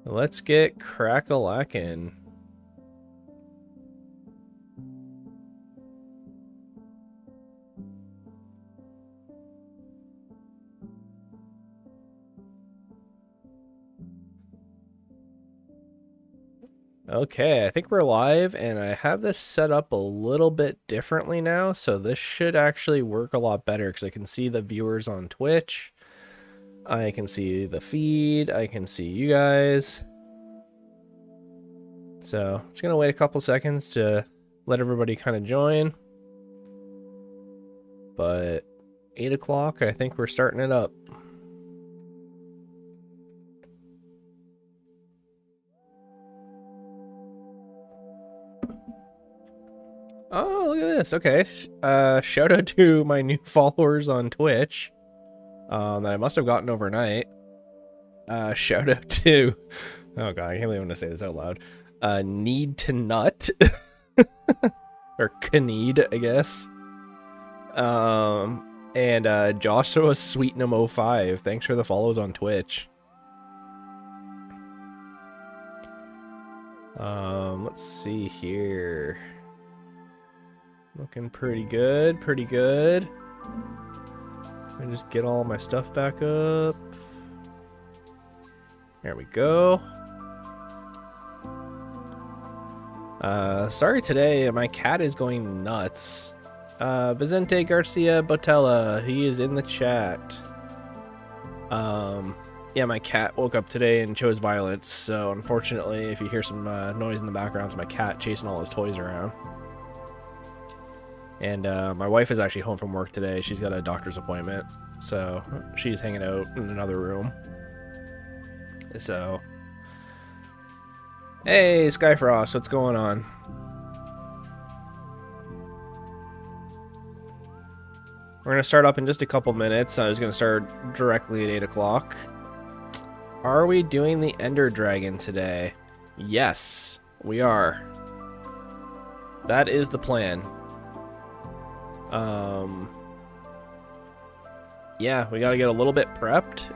Let's get crack-a-lackin'. Okay, I think we're live, and I have this set up a little bit differently now, so this should actually work a lot better because I can see the viewers on Twitch. I can see the feed. I can see you guys. So, I'm just going to wait a couple seconds to let everybody kind of join. But 8 o'clock, I think we're starting it up. Oh, look at this. Okay. Shout out to my new followers on Twitch that I must have gotten overnight. Shout out to... Oh, God, I can't believe I'm going to say this out loud. Need to Nut. Or Kneed, I guess. And Joshua Sweetnum05. Thanks for the follows on Twitch. Let's see here. Looking pretty good, pretty good. Let me just get all my stuff back up. There we go. Sorry today, my cat is going nuts. Vicente Garcia Botella, he is in the chat. Yeah, my cat woke up today and chose violence, so unfortunately, if you hear some noise in the background, it's my cat chasing all his toys around. And my wife is actually home from work today. She's got a doctor's appointment, so she's hanging out in another room. So, hey, Skyfrost, what's going on? We're going to start up in just a couple minutes. I was going to start directly at 8 o'clock. Are we doing the Ender Dragon today? Yes, we are. That is the plan. Yeah, we got to get a little bit prepped.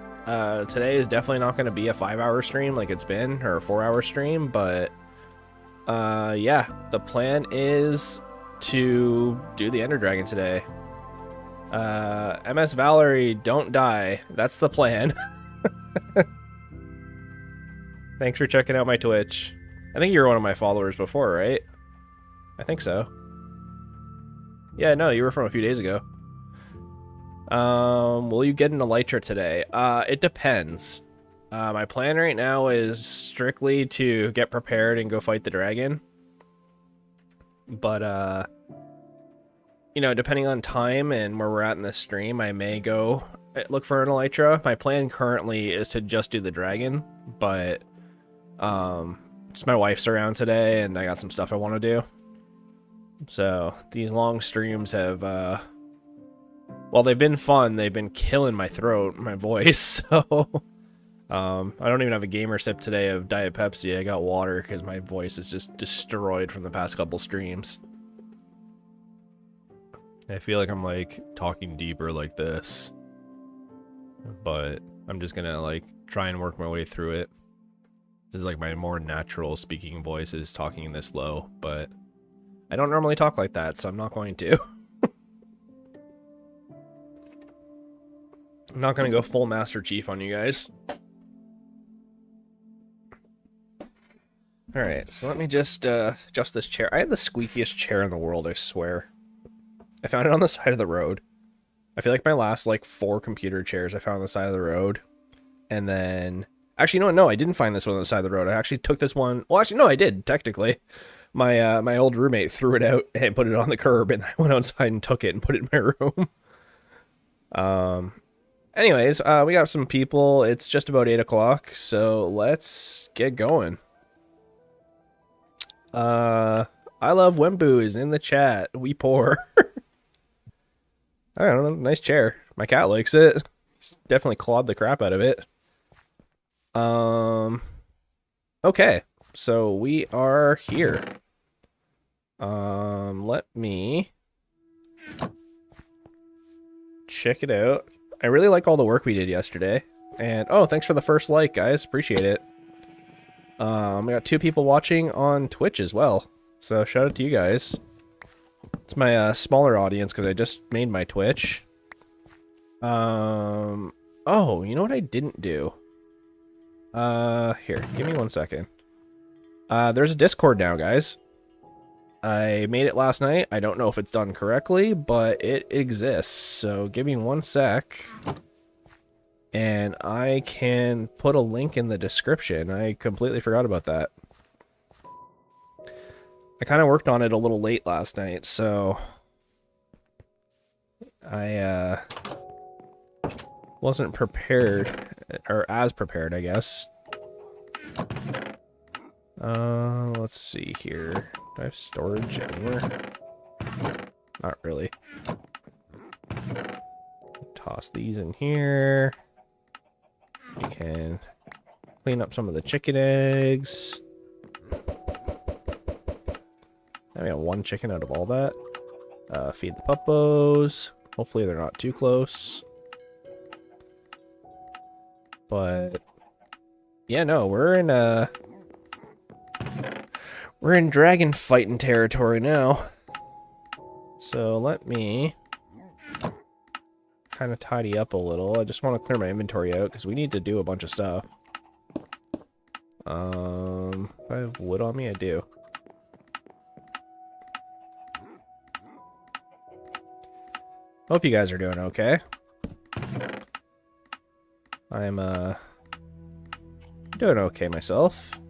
Today is definitely not going to be a 5-hour stream like it's been, or a 4-hour stream, but yeah, the plan is to do the Ender Dragon today. MS Valerie, don't die. That's the plan. Thanks for checking out my Twitch. I think you were one of my followers before, right? I think so. Yeah, no, you were from a few days ago. Will you get an Elytra today? It depends. My plan right now is strictly to get prepared and go fight the dragon. But, you know, depending on time and where we're at in the stream, I may go look for an Elytra. My plan currently is to just do the dragon, but, just my wife's around today and I got some stuff I want to do. So, these long streams have, well, they've been fun. They've been killing my throat, my voice, so... I don't even have a gamer sip today of Diet Pepsi. I got water because my voice is just destroyed from the past couple streams. I feel like I'm, like, talking deeper like this. But I'm just gonna, like, try and work my way through it. This is, like, my more natural speaking voice is talking this low, but... I don't normally talk like that, so I'm not going to. I'm not going to go full Master Chief on you guys. Alright, so let me just adjust this chair. I have the squeakiest chair in the world, I swear. I found it on the side of the road. I feel like my last, like, 4 computer chairs I found on the side of the road. And then... Actually, no, I didn't find this one on the side of the road. I actually took this one... Well, actually, no, I did, technically. My old roommate threw it out and put it on the curb, and I went outside and took it and put it in my room. Anyways, we got some people. It's just about 8 o'clock, so let's get going. I love Wembu is in the chat. We poor. I don't know, nice chair. My cat likes it. He's definitely clawed the crap out of it. Okay, so we are here. Let me check it out. I really like all the work we did yesterday. And, oh, thanks for the first like, guys. Appreciate it. We got 2 people watching on Twitch as well. So shout out to you guys. It's my smaller audience because I just made my Twitch. Oh, you know what I didn't do? Here, give me 1 second. There's a Discord now, guys. I made it last night. I don't know if it's done correctly, but it exists. So give me 1 sec. And I can put a link in the description. I completely forgot about that. I kind of worked on it a little late last night, so I wasn't prepared, or as prepared, I guess. Let's see here. Do I have storage anywhere? Not really. Toss these in here. We can clean up some of the chicken eggs. Now we have 1 chicken out of all that. Feed the puppos. Hopefully they're not too close. But yeah, no, we're in dragon fighting territory now. So let me kind of tidy up a little. I just want to clear my inventory out because we need to do a bunch of stuff. If I have wood on me, I do. Hope you guys are doing okay. I'm doing okay myself.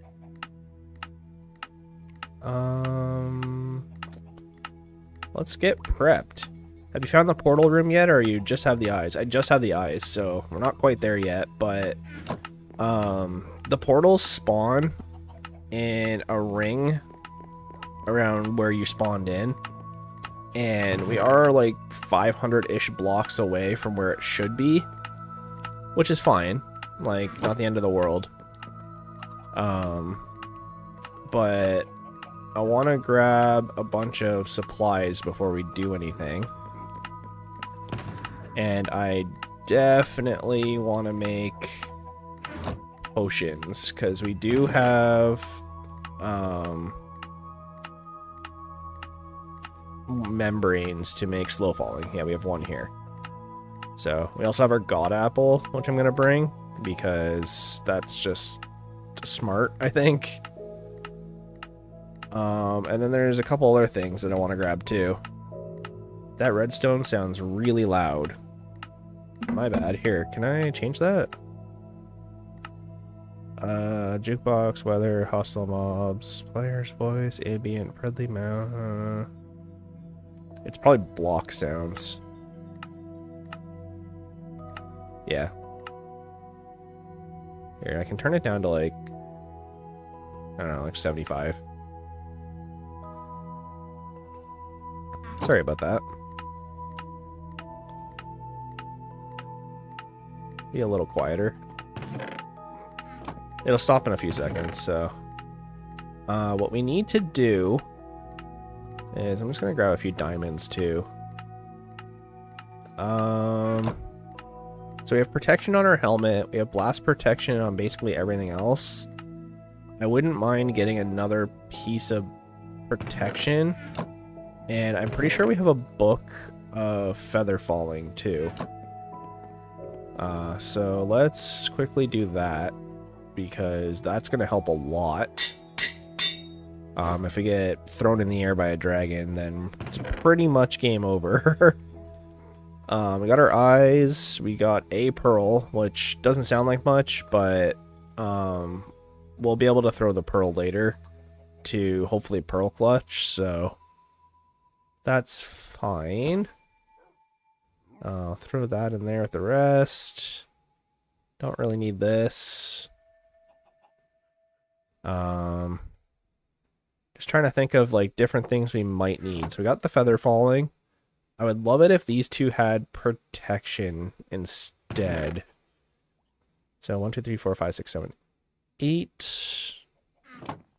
Let's get prepped. Have you found the portal room yet, or you just have the eyes? I just have the eyes, so we're not quite there yet, but the portals spawn in a ring around where you spawned in, and we are like 500-ish blocks away from where it should be, which is fine, like not the end of the world. But I want to grab a bunch of supplies before we do anything. And I definitely want to make potions, because we do have membranes to make slow falling. Yeah, we have 1 here. So we also have our god apple, which I'm going to bring, because that's just smart, I think. And then there's a couple other things that I want to grab too. That redstone sounds really loud. My bad. Here, can I change that? Jukebox, weather, hostile mobs, player's voice, ambient, friendly mount. It's probably block sounds. Yeah. Here, I can turn it down to like, I don't know, like 75. Sorry about that. Be a little quieter. It'll stop in a few seconds, so. What we need to do is, I'm just gonna grab a few diamonds too. So we have protection on our helmet, we have blast protection on basically everything else. I wouldn't mind getting another piece of protection, and I'm pretty sure we have a book of feather falling too. So let's quickly do that, because that's going to help a lot. If we get thrown in the air by a dragon, then it's pretty much game over. We got our eyes, we got a pearl, which doesn't sound like much, but we'll be able to throw the pearl later to hopefully pearl clutch, so that's fine. I'll throw that in there with the rest. Don't really need this. Just trying to think of like different things we might need. So we got the feather falling. I would love it if these two had protection instead. So 1, 2, 3, 4, 5, 6, 7, 8.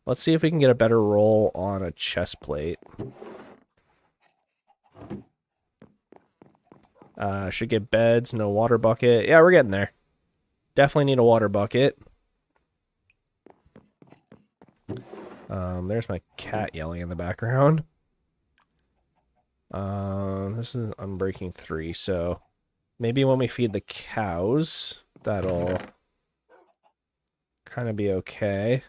Let's see if we can get a better roll on a chest plate. Should get beds, no water bucket. Yeah, we're getting there. Definitely need a water bucket. There's my cat yelling in the background. This is unbreaking 3, so maybe when we feed the cows, that'll kind of be okay.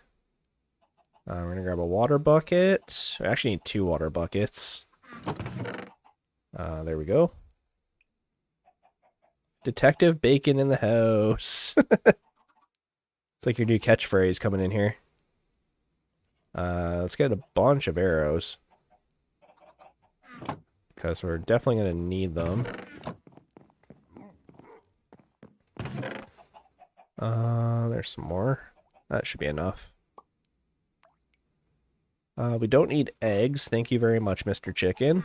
We're gonna grab a water bucket. I actually need 2 water buckets. There we go. Detective Bacon in the house. It's like your new catchphrase coming in here. Let's get a bunch of arrows, because we're definitely going to need them. There's some more. That should be enough. We don't need eggs. Thank you very much, Mr. Chicken.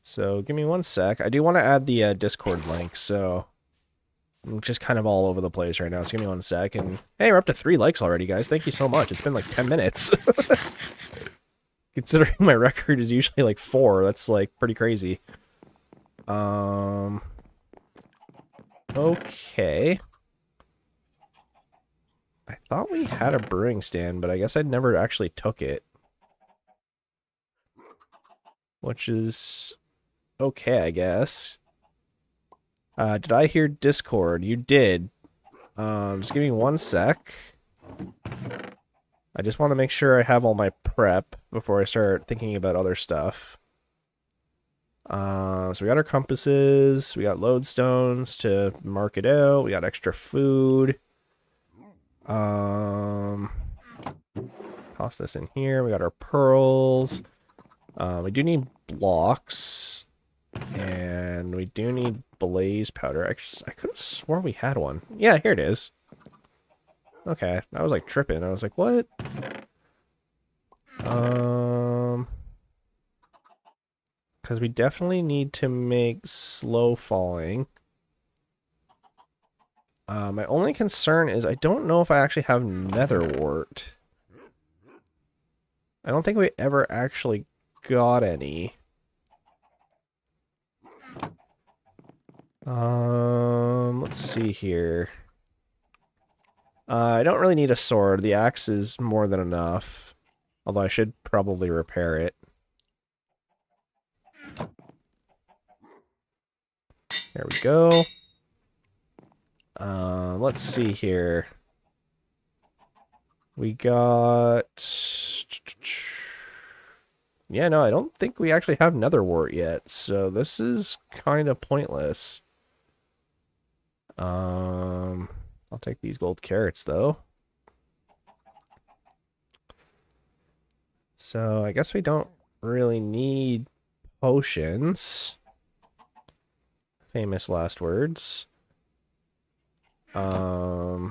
So give me 1 sec. I do want to add the Discord link, so I'm just kind of all over the place right now. So give me 1 sec. And hey, we're up to 3 likes already, guys. Thank you so much. It's been like 10 minutes. Considering my record is usually like 4, that's like pretty crazy. Okay. I thought we had a brewing stand, but I guess I never actually took it. Which is okay, I guess. Did I hear Discord? You did. Just give me 1 sec. I just want to make sure I have all my prep before I start thinking about other stuff. So we got our compasses, we got lodestones to mark it out, we got extra food. Toss this in here, we got our pearls. We do need blocks, and we do need blaze powder. I could have sworn we had one. Yeah, here it is. Okay, I was like tripping. I was like, what? Because we definitely need to make slow falling. My only concern is I don't know if I actually have nether wart. I don't think we ever actually got any. Let's see here. I don't really need a sword. The axe is more than enough. Although I should probably repair it. There we go. Let's see here. We got... Yeah, no, I don't think we actually have nether wart yet, so this is kind of pointless. I'll take these gold carrots, though. So, I guess we don't really need potions. Famous last words. I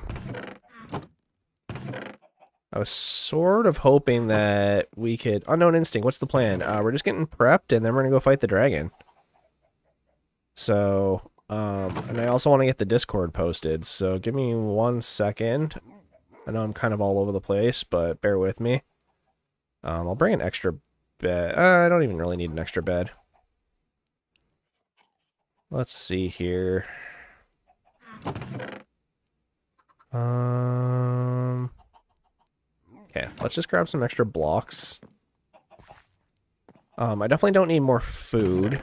was sort of hoping that we could... Unknown Instinct, what's the plan? We're just getting prepped, and then we're gonna go fight the dragon. So, and I also want to get the Discord posted, so give me 1 second. I know I'm kind of all over the place, but bear with me. I'll bring an extra bed. I don't even really need an extra bed. Let's see here. Okay, let's just grab some extra blocks. I definitely don't need more food.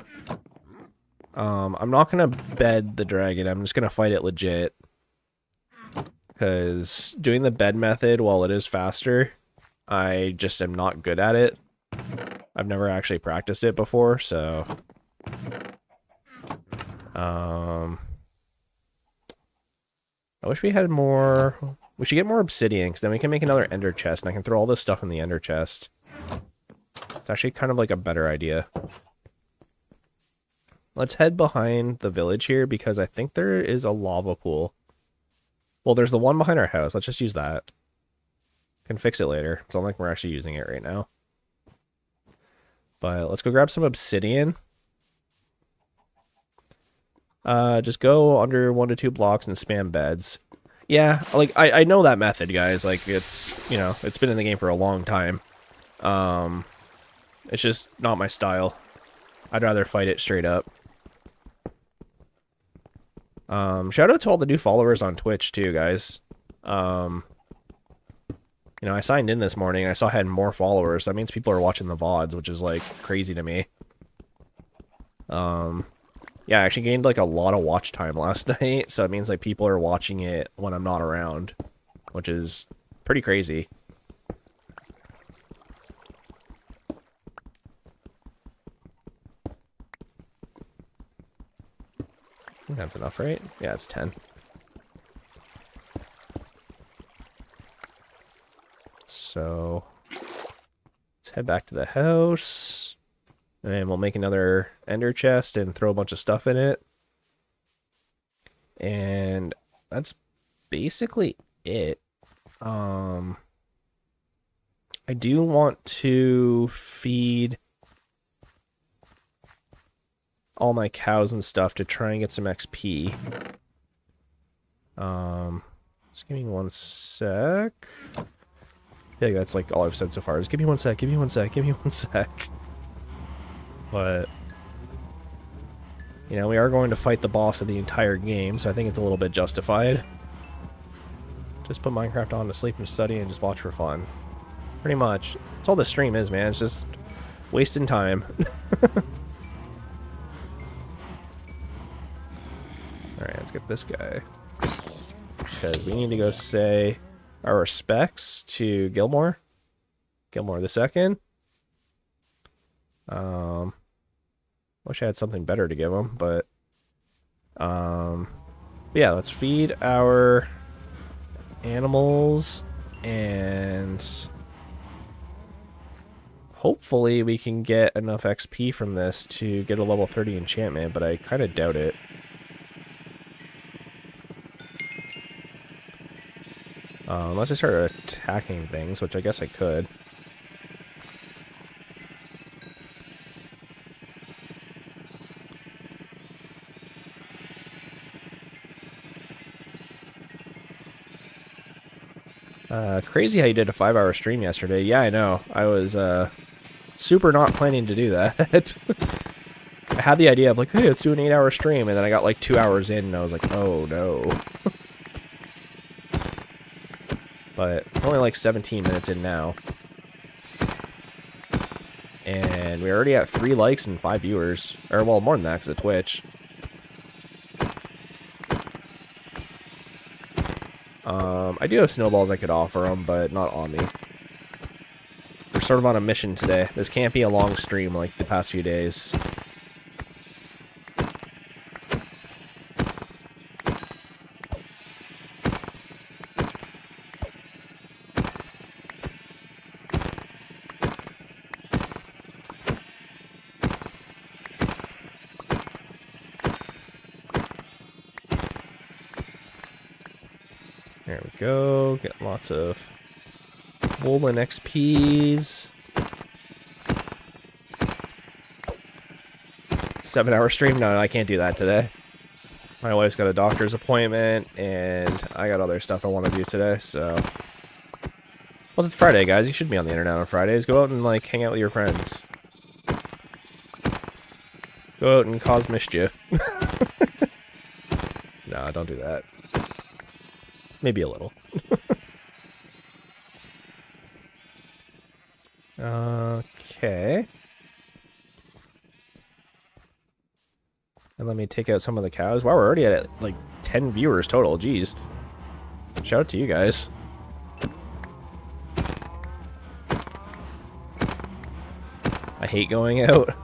I'm not gonna bed the dragon. I'm just gonna fight it legit. Because doing the bed method, while it is faster, I just am not good at it. I've never actually practiced it before, so... I wish we had more... We should get more obsidian, because then we can make another ender chest, and I can throw all this stuff in the ender chest. It's actually kind of like a better idea. Let's head behind the village here, because I think there is a lava pool. Well, there's the one behind our house. Let's just use that. Can fix it later. It's not like we're actually using it right now. But let's go grab some obsidian. Just go under 1 to 2 blocks and spam beds. Yeah, like, I know that method, guys. Like, it's, you know, it's been in the game for a long time. It's just not my style. I'd rather fight it straight up. Shout out to all the new followers on Twitch too, guys. You know, I signed in this morning and I saw I had more followers. That means people are watching the VODs, which is like crazy to me. Yeah, I actually gained like a lot of watch time last night, so it means like people are watching it when I'm not around, which is pretty crazy. I think that's enough, right? Yeah, it's 10. So let's head back to the house. And we'll make another ender chest and throw a bunch of stuff in it. And that's basically it. I do want to feed all my cows and stuff to try and get some XP. Just give me one sec. I feel like that's like all I've said so far. Just give me one sec, give me one sec, give me one sec. But, you know, we are going to fight the boss of the entire game, so I think it's a little bit justified. Just put Minecraft on to sleep and study and just watch for fun. Pretty much. That's all this stream is, man. It's just wasting time. Alright, let's get this guy. Because we need to go say our respects to Gilmore. Gilmore the second. Wish I had something better to give him, but yeah, let's feed our animals and hopefully we can get enough XP from this to get a level 30 enchantment, but I kind of doubt it. Unless I start attacking things, which I guess I could. Crazy how you did a 5-hour stream yesterday. Yeah, I know. I was super not planning to do that. I had the idea of like, hey, let's do an 8-hour stream, and then I got like 2 hours in, and I was like, oh no. But only like 17 minutes in now. And we're already at 3 likes and 5 viewers. Or, well, more than that because of Twitch. I do have snowballs I could offer them, but not on me. We're sort of on a mission today. This can't be a long stream like the past few days. There we go. Get lots of woolen XPs. 7-hour stream? No, I can't do that today. My wife's got a doctor's appointment, and I got other stuff I want to do today, so... Well, it's Friday, guys. You should be on the internet on Fridays. Go out and, like, hang out with your friends. Go out and cause mischief. No, don't do that. Maybe a little. Okay. And let me take out some of the cows. Wow, we're already at like 10 viewers total. Jeez. Shout out to you guys. I hate going out.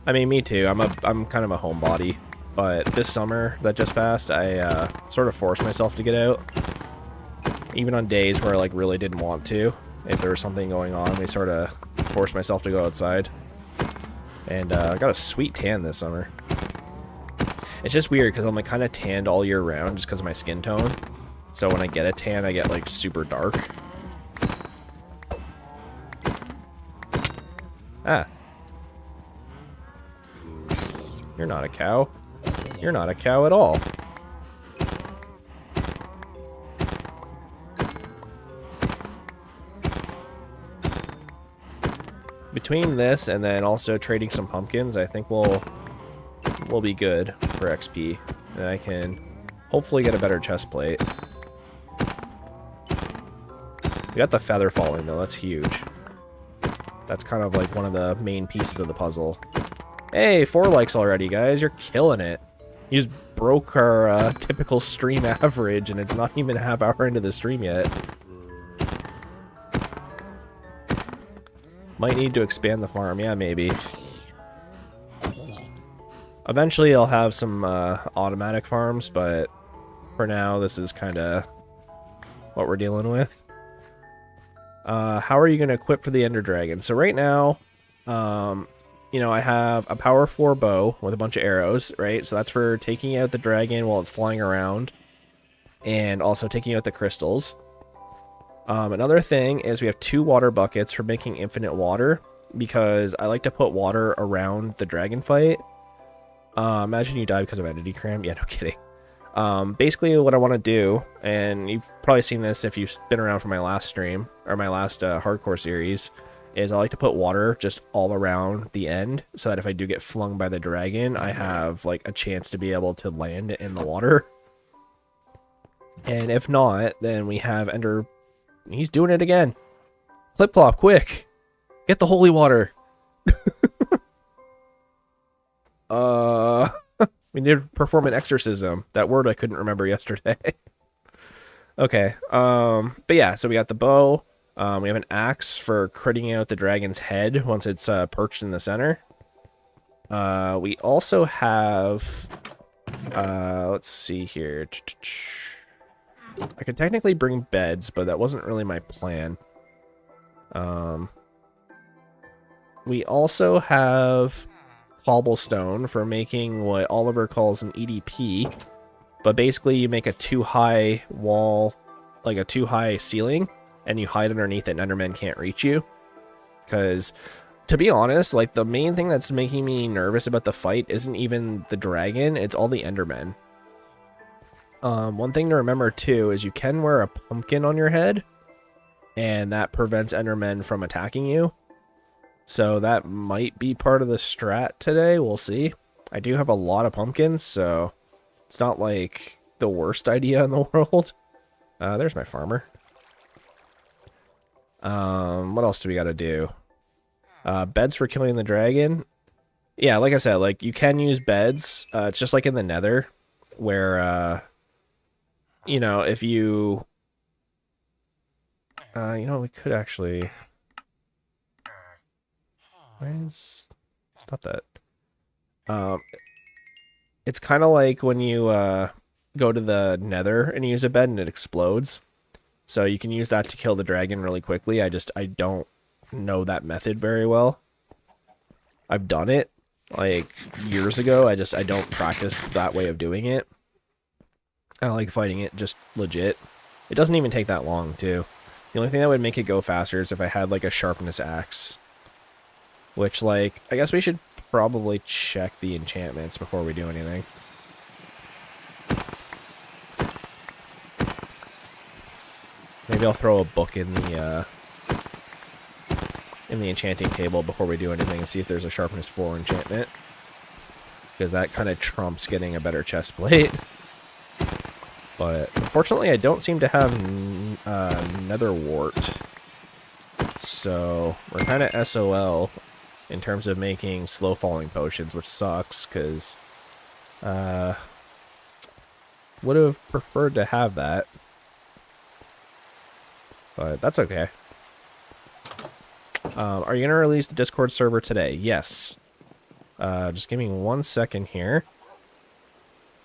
I mean, me too. I'm kind of a homebody. But this summer that just passed, I sort of forced myself to get out. Even on days where I like really didn't want to. If there was something going on, I sort of forced myself to go outside. And I got a sweet tan this summer. It's just weird because I'm like kind of tanned all year round just because of my skin tone. So when I get a tan, I get like super dark. Ah. You're not a cow. You're not a cow at all. Between this and then also trading some pumpkins, I think we'll be good for XP. And I can hopefully get a better chest plate. We got the feather falling, though. That's huge. That's kind of like one of the main pieces of the puzzle. Hey, 4 likes already, guys. You're killing it. You just broke our typical stream average, and it's not even a half hour into the stream yet. Might need to expand the farm. Yeah, maybe. Eventually, I'll have some automatic farms, but for now, this is kind of what we're dealing with. How are you going to equip for the Ender Dragon? So right now, you know, I have a power 4 bow with a bunch of arrows, right? So that's for taking out the dragon while it's flying around, and also taking out the crystals. Another thing is we have 2 water buckets for making infinite water, because I like to put water around the dragon fight. Imagine you die because of entity cram. Yeah, no kidding. Basically what I want to do, and you've probably seen this if you've been around for my last stream, or my last hardcore series, is I like to put water just all around the end, so that if I do get flung by the dragon, I have like a chance to be able to land in the water. And if not, then we have Ender. He's doing it again. Clip clop, quick! Get the holy water! We need to perform an exorcism. That word I couldn't remember yesterday. Okay. But yeah, so we got the bow. We have an axe for critting out the dragon's head once it's perched in the center. We also have... let's see here. I could technically bring beds, but that wasn't really my plan. We also have cobblestone for making what Oliver calls an EDP, but basically you make a too high wall, like a too high ceiling, and you hide underneath it and Endermen can't reach you. Because, to be honest, like the main thing that's making me nervous about the fight isn't even the dragon, it's all the Endermen. One thing to remember too is you can wear a pumpkin on your head, and that prevents Endermen from attacking you. So that might be part of the strat today. We'll see. I do have a lot of pumpkins, so it's not like the worst idea in the world. There's my farmer. What else do we got to do? Beds for killing the dragon. Yeah, like I said, like you can use beds. It's just like in the Nether, where you know, if you you know, we could actually. Stop that. It's kind of like when you go to the Nether and use a bed and it explodes. So you can use that to kill the dragon really quickly. I don't know that method very well. I've done it like years ago. I don't practice that way of doing it. I like fighting it just legit. It doesn't even take that long too. The only thing that would make it go faster is if I had like a sharpness axe. Which, like, I guess we should probably check the enchantments before we do anything. Maybe I'll throw a book in the enchanting table before we do anything and see if there's a sharpness 4 enchantment. Because that kind of trumps getting a better chest plate. But unfortunately, I don't seem to have nether wart. So we're kind of SOL in terms of making slow falling potions, which sucks because would have preferred to have that, but that's okay. Are you gonna release the Discord server today? Yes. Just give me 1 second here.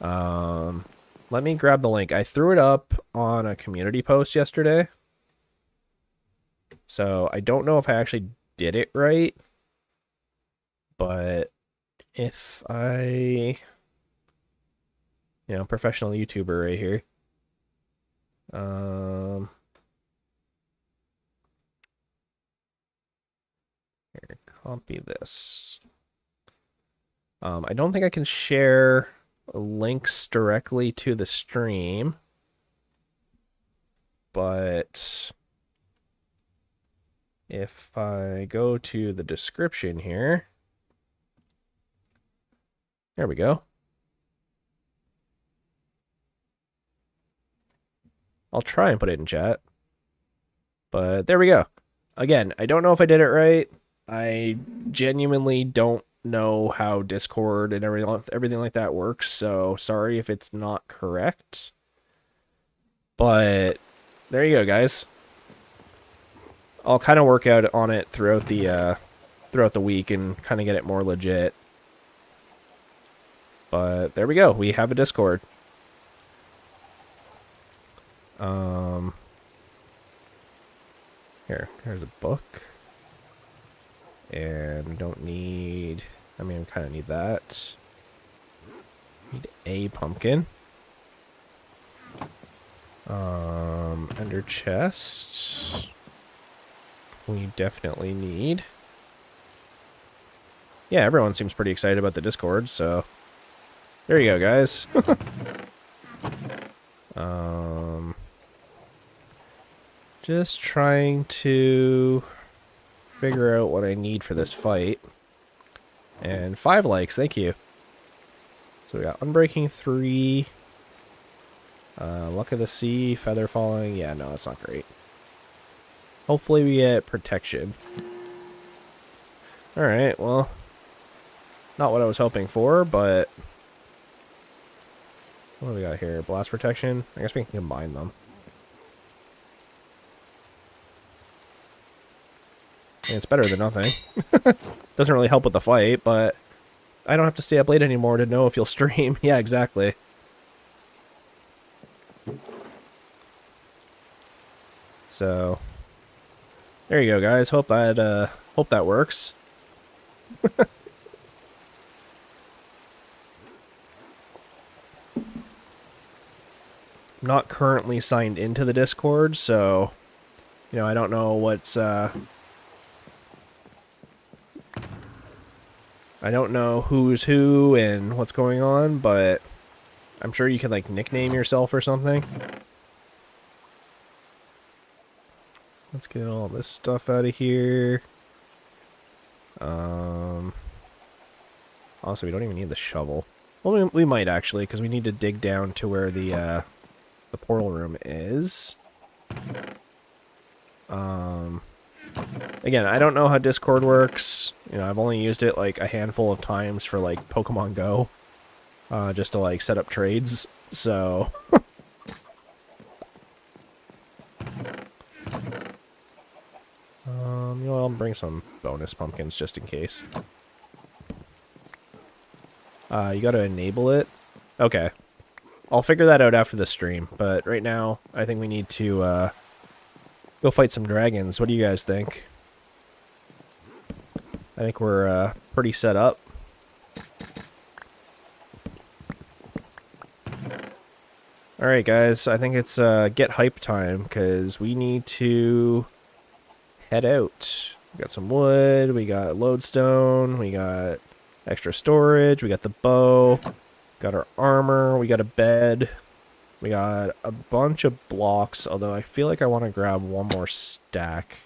Let me grab the link. I threw it up on a community post yesterday, so I don't know if I actually did it right. But if I, you know, professional YouTuber right here. Here, copy this. I don't think I can share links directly to the stream, but if I go to the description here, there we go. I'll try and put it in chat. But there we go. Again, I don't know if I did it right. I genuinely don't know how Discord and everything like that works, so sorry if it's not correct. But there you go, guys. I'll kind of work out on it throughout the week and kind of get it more legit. But there we go. We have a Discord. Here's a book. And we don't need... I mean, we kind of need that. Need a pumpkin. Ender chest. We definitely need. Yeah, everyone seems pretty excited about the Discord, so... There you go, guys. Just trying to figure out what I need for this fight. And 5 likes, thank you. So we got Unbreaking 3. Luck of the Sea, Feather Falling. Yeah, no, that's not great. Hopefully we get Protection. Alright, well. Not what I was hoping for, but... What do we got here? Blast Protection? I guess we can combine them. It's better than nothing. Doesn't really help with the fight, but I don't have to stay up late anymore to know if you'll stream. Yeah, exactly. So there you go, guys. Hope that works. I'm not currently signed into the Discord, so you know, I don't know what's I don't know who's who and what's going on, but I'm sure you can, like, nickname yourself or something. Let's get all this stuff out of here. Also, we don't even need the shovel. Well, we might actually, because we need to dig down to where the portal room is. Again, I don't know how Discord works. You know, I've only used it like a handful of times for like Pokemon Go, just to like set up trades. So, you know, I'll bring some bonus pumpkins just in case. You got to enable it. Okay, I'll figure that out after the stream. But right now, I think we need to go fight some dragons. What do you guys think? I think we're pretty set up. Alright guys, I think it's get hype time, because we need to head out. We got some wood, we got lodestone, we got extra storage, we got the bow, got our armor, we got a bed, we got a bunch of blocks, although I feel like I want to grab one more stack.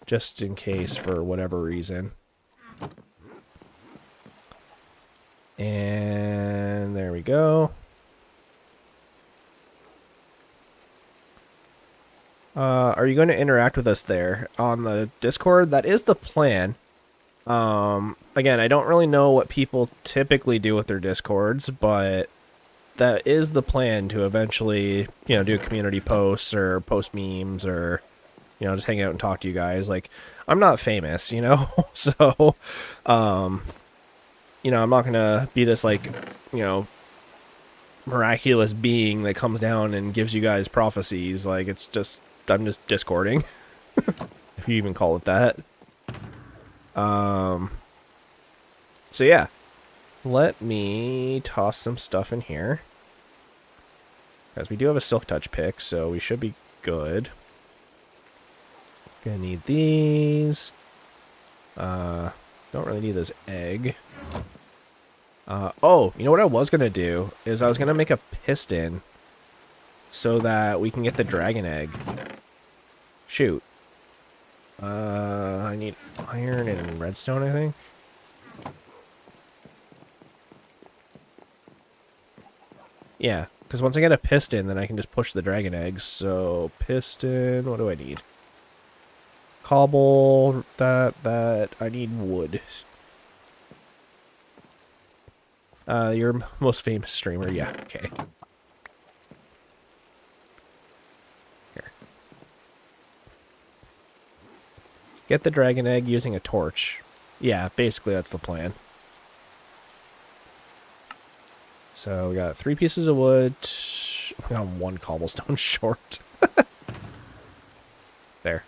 Just in case, for whatever reason. And there we go. Are you going to interact with us there on the Discord? That is the plan. Again, I don't really know what people typically do with their Discords, but that is the plan, to eventually, you know, do community posts or post memes or... You know, just hang out and talk to you guys. Like, I'm not famous, you know? So, you know, I'm not gonna be this, like, you know, miraculous being that comes down and gives you guys prophecies. Like, it's just, I'm just Discording. If you even call it that. So, yeah. Let me toss some stuff in here. Because we do have a Silk Touch pick, so we should be good. Gonna need these. Don't really need this egg. Oh, you know what I was gonna do? Is I was gonna make a piston so that we can get the dragon egg. Shoot. I need iron and redstone, I think. Yeah, Because once I get a piston, then I can just push the dragon eggs. So, piston, what do I need? Cobble, that, I need wood. Your most famous streamer, yeah, okay. Here. Get the dragon egg using a torch. Yeah, basically that's the plan. So we got 3 pieces of wood. We got 1 cobblestone short. There.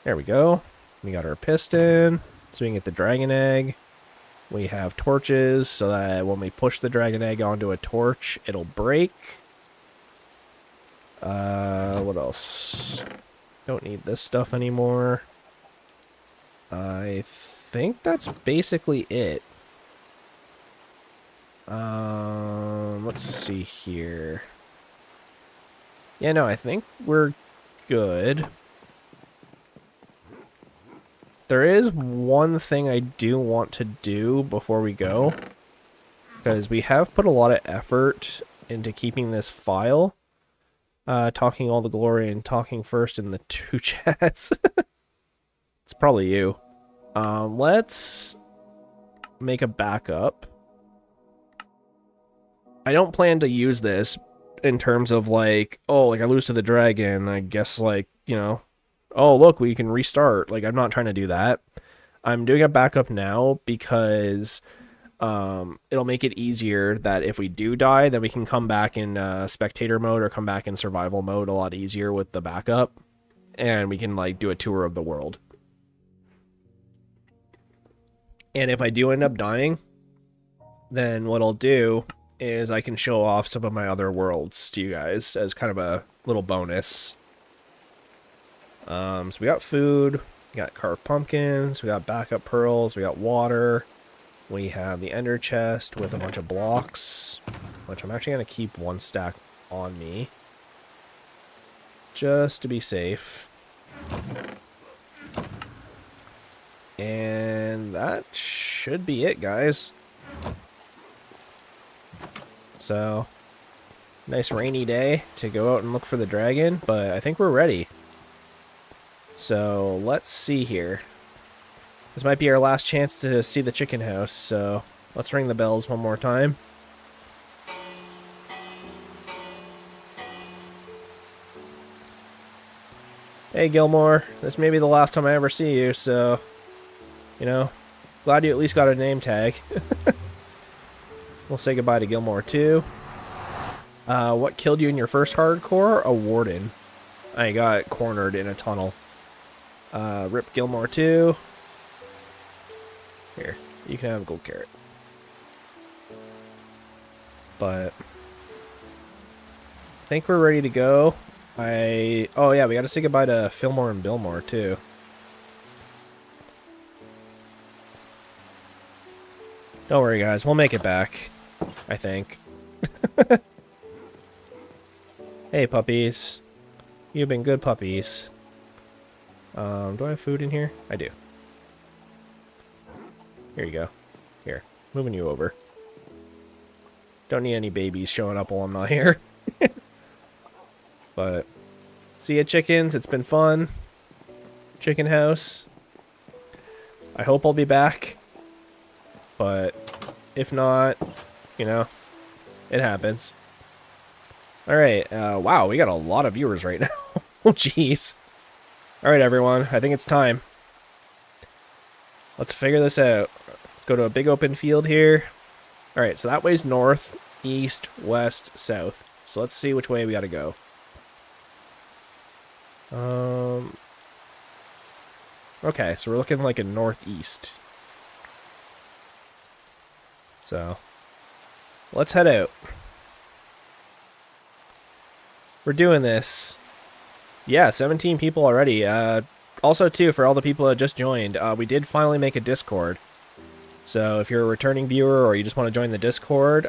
There we go. We got our piston, so we can get the dragon egg. We have torches, so that when we push the dragon egg onto a torch, it'll break. What else? Don't need this stuff anymore. I think that's basically it. Let's see here. Yeah, no, I think we're good. There is one thing I do want to do before we go, because we have put a lot of effort into keeping this file. Talking all the glory and talking first in the 2 chats. It's probably you. Let's make a backup. I don't plan to use this in terms of like, oh, like I lose to the dragon, I guess like, you know, oh, look, we can restart. Like, I'm not trying to do that. I'm doing a backup now because it'll make it easier that if we do die, then we can come back in spectator mode or come back in survival mode a lot easier with the backup. And we can, like, do a tour of the world. And if I do end up dying, then what I'll do is I can show off some of my other worlds to you guys as kind of a little bonus. So we got food, we got carved pumpkins, we got backup pearls, we got water, we have the ender chest with a bunch of blocks, which I'm actually going to keep 1 stack on me, just to be safe. And that should be it, guys. So, nice rainy day to go out and look for the dragon, but I think we're ready. So, let's see here. This might be our last chance to see the chicken house, so let's ring the bells one more time. Hey, Gilmore. This may be the last time I ever see you, so, you know, glad you at least got a name tag. We'll say goodbye to Gilmore, too. What killed you in your first hardcore? A warden. I got cornered in a tunnel. Rip Gilmore, too. Here, you can have a gold carrot. But I think we're ready to go. Oh yeah, we gotta say goodbye to Fillmore and Billmore, too. Don't worry, guys. We'll make it back. I think. Hey, puppies. You've been good puppies. Do I have food in here? I do. Here you go. Here. Moving you over. Don't need any babies showing up while I'm not here. But, see ya, chickens. It's been fun. Chicken house. I hope I'll be back. But, if not, you know, it happens. Alright, wow, we got a lot of viewers right now. Oh, jeez. Alright, everyone, I think it's time. Let's figure this out. Let's go to a big open field here. Alright, so that way's north, east, west, south. So let's see which way we gotta go. Okay, so we're looking like a northeast. So, let's head out. We're doing this. Yeah, 17 people already. Also, too, for all the people that just joined, we did finally make a Discord. So if you're a returning viewer or you just want to join the Discord,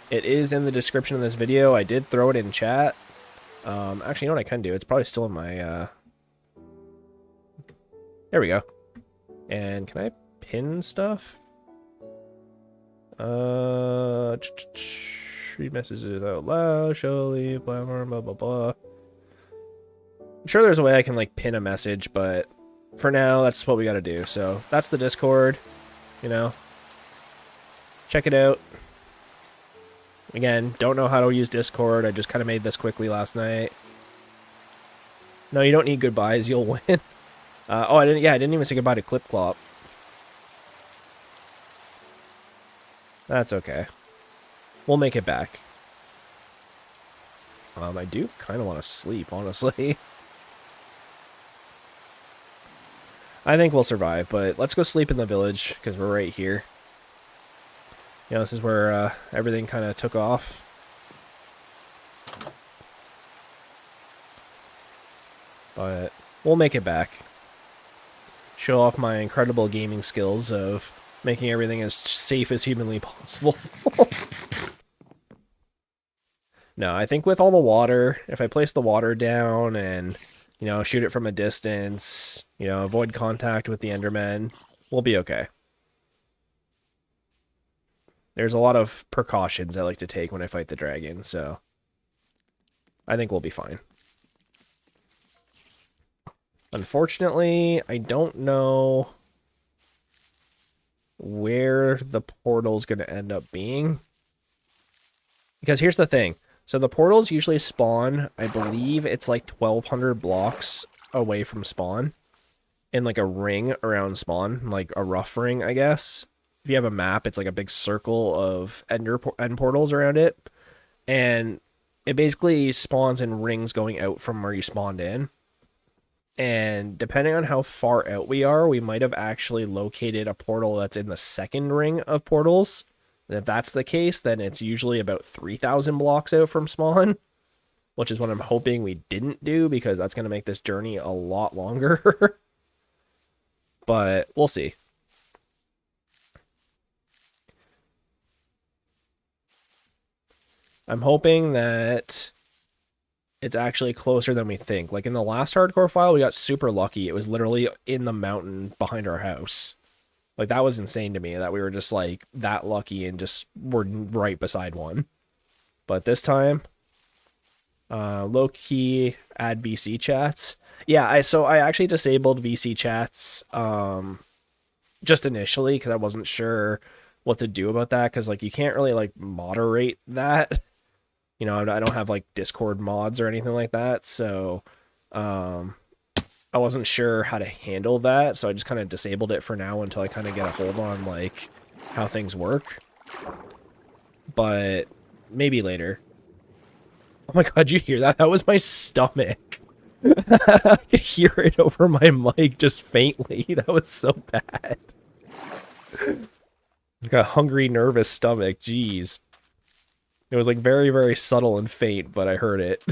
it is in the description of this video. I did throw it in chat. Actually, you know what I can do? It's probably still in my... There we go. And can I pin stuff? She messes it out loud, surely, blah, blah, blah, blah, blah. I'm sure there's a way I can, like, pin a message, but for now, that's what we gotta do. So, that's the Discord, you know. Check it out. Again, don't know how to use Discord. I just kind of made this quickly last night. No, you don't need goodbyes. You'll win. Oh, I didn't even say goodbye to Clip Clop. That's okay. We'll make it back. I do kind of want to sleep, honestly. I think we'll survive, but let's go sleep in the village, because we're right here. You know, this is where everything kind of took off. But we'll make it back. Show off my incredible gaming skills of making everything as safe as humanly possible. No, I think with all the water, if I place the water down and, you know, shoot it from a distance, you know, avoid contact with the Endermen, we'll be okay. There's a lot of precautions I like to take when I fight the dragon, so I think we'll be fine. Unfortunately, I don't know where the portal's going to end up being. Because here's the thing. So the portals usually spawn, I believe it's like 1,200 blocks away from spawn. In like a ring around spawn, like a rough ring, I guess. If you have a map, it's like a big circle of end portals around it. And it basically spawns in rings going out from where you spawned in. And depending on how far out we are, we might have actually located a portal that's in the second ring of portals. And if that's the case, then it's usually about 3,000 blocks out from spawn, which is what I'm hoping we didn't do, because that's going to make this journey a lot longer. But we'll see. I'm hoping that it's actually closer than we think. Like in the last hardcore file, we got super lucky. It was literally in the mountain behind our house. Like, that was insane to me, that we were just, like, that lucky and just were right beside one. But this time, low-key add VC chats. Yeah, so I actually disabled VC chats just initially, because I wasn't sure what to do about that, because, like, you can't really, like, moderate that. You know, I don't have, like, Discord mods or anything like that, so I wasn't sure how to handle that, so I just kind of disabled it for now until I kind of get a hold on, like, how things work. But maybe later. Oh my god, you hear that? That was my stomach. I could hear it over my mic just faintly. That was so bad. Like a hungry, nervous stomach. Jeez. It was like very, very subtle and faint, but I heard it.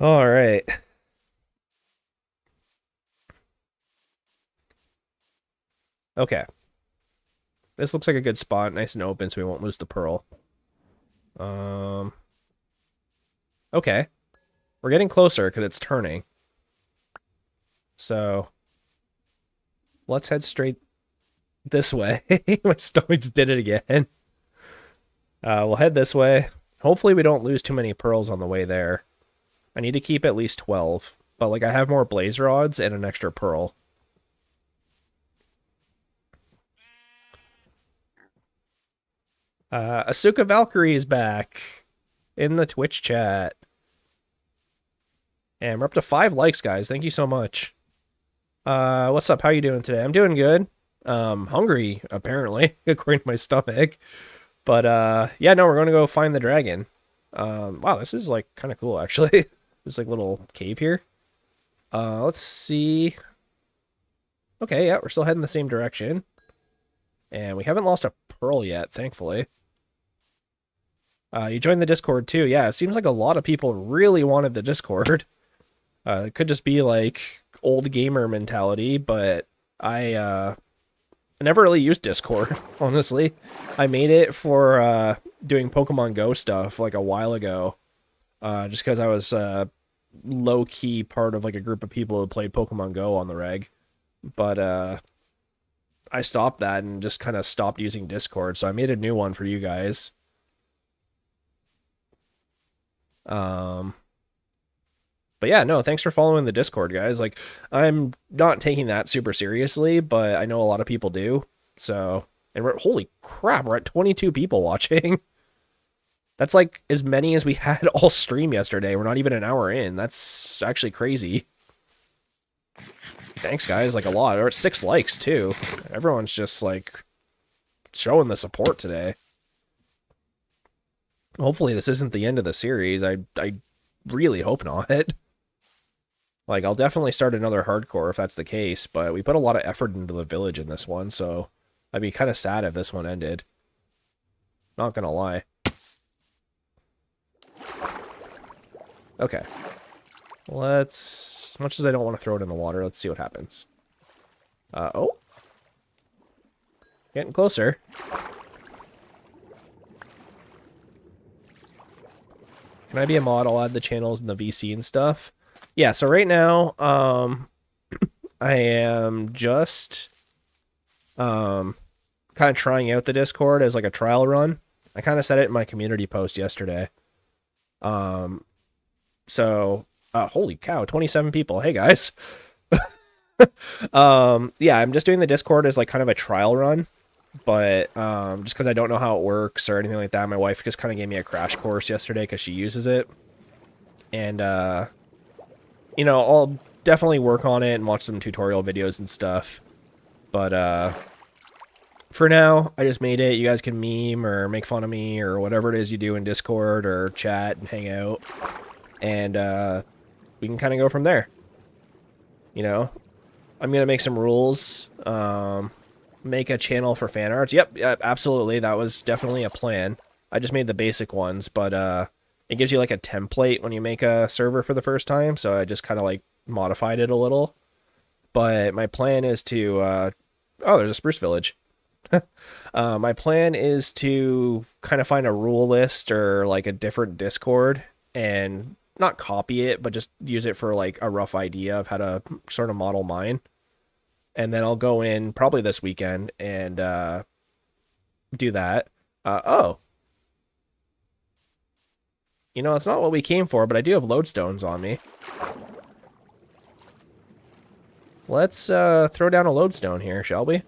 All right. Okay. This looks like a good spot, nice and open, so we won't lose the pearl. Okay. We're getting closer because it's turning. So let's head straight this way. My stomach just did it again. We'll head this way. Hopefully we don't lose too many pearls on the way there. I need to keep at least 12. But, like, I have more blaze rods and an extra pearl. Asuka Valkyrie is back in the Twitch chat. And we're up to 5 likes, guys. Thank you so much. What's up? How you doing today? I'm doing good. Hungry, apparently, according to my stomach. But, yeah, no, we're going to go find the dragon. Wow, this is, like, kind of cool, actually. There's, like, a little cave here. Let's see. Okay, yeah, we're still heading the same direction. And we haven't lost a pearl yet, thankfully. You joined the Discord, too. Yeah, it seems like a lot of people really wanted the Discord. It could just be, like, old gamer mentality, but I never really used Discord, honestly. I made it for doing Pokemon Go stuff, like, a while ago. Just because I was low-key part of, like, a group of people who played Pokemon Go on the reg. But, I stopped that and just kind of stopped using Discord, so I made a new one for you guys. But yeah, no, thanks for following the Discord, guys. Like, I'm not taking that super seriously, but I know a lot of people do. So, and holy crap, we're at 22 people watching. That's like as many as we had all stream yesterday. We're not even an hour in. That's actually crazy. Thanks, guys, like a lot. Or 6 likes, too. Everyone's just, like, showing the support today. Hopefully this isn't the end of the series. I really hope not. Like, I'll definitely start another hardcore if that's the case, but we put a lot of effort into the village in this one, so I'd be kind of sad if this one ended. Not gonna lie. Okay. Let's... As much as I don't want to throw it in the water, let's see what happens. Oh. Getting closer. Can I be a mod? I'll add the channels and the VC and stuff. Yeah, so right now, I am just kind of trying out the Discord as like a trial run. I kind of said it in my community post yesterday. So, holy cow, 27 people. Hey, guys. Yeah, I'm just doing the Discord as like kind of a trial run, but just because I don't know how it works or anything like that. My wife just kind of gave me a crash course yesterday because she uses it. And, you know, I'll definitely work on it and watch some tutorial videos and stuff. But, for now, I just made it. You guys can meme or make fun of me or whatever it is you do in Discord or chat and hang out. And, we can kind of go from there. You know? I'm going to make some rules. Make a channel for fan arts. Yep, absolutely. That was definitely a plan. I just made the basic ones, but, it gives you like a template when you make a server for the first time, so I just kind of like modified it a little. But my plan is to, oh, there's a spruce village. My plan is to kind of find a rule list or like a different Discord and not copy it, but just use it for like a rough idea of how to sort of model mine. And then I'll go in probably this weekend and do that. Oh. You know, it's not what we came for, but I do have lodestones on me. Let's throw down a lodestone here, shall we?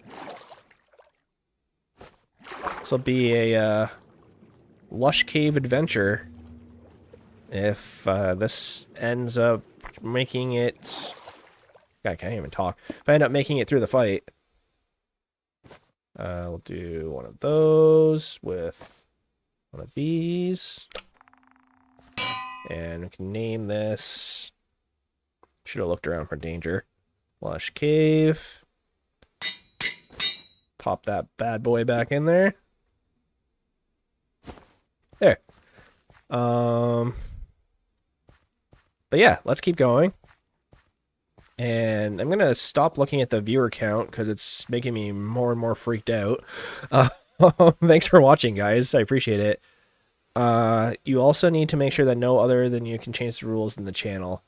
This will be a lush cave adventure. If this ends up making it... God, I can't even talk. If I end up making it through the fight, we'll do one of those with one of these. And we can name this... Should have looked around for danger. Lush cave. Pop that bad boy back in there. There. But yeah, let's keep going. And I'm going to stop looking at the viewer count because it's making me more and more freaked out. Thanks for watching, guys. I appreciate it. You also need to make sure that no other than you can change the rules in the channel.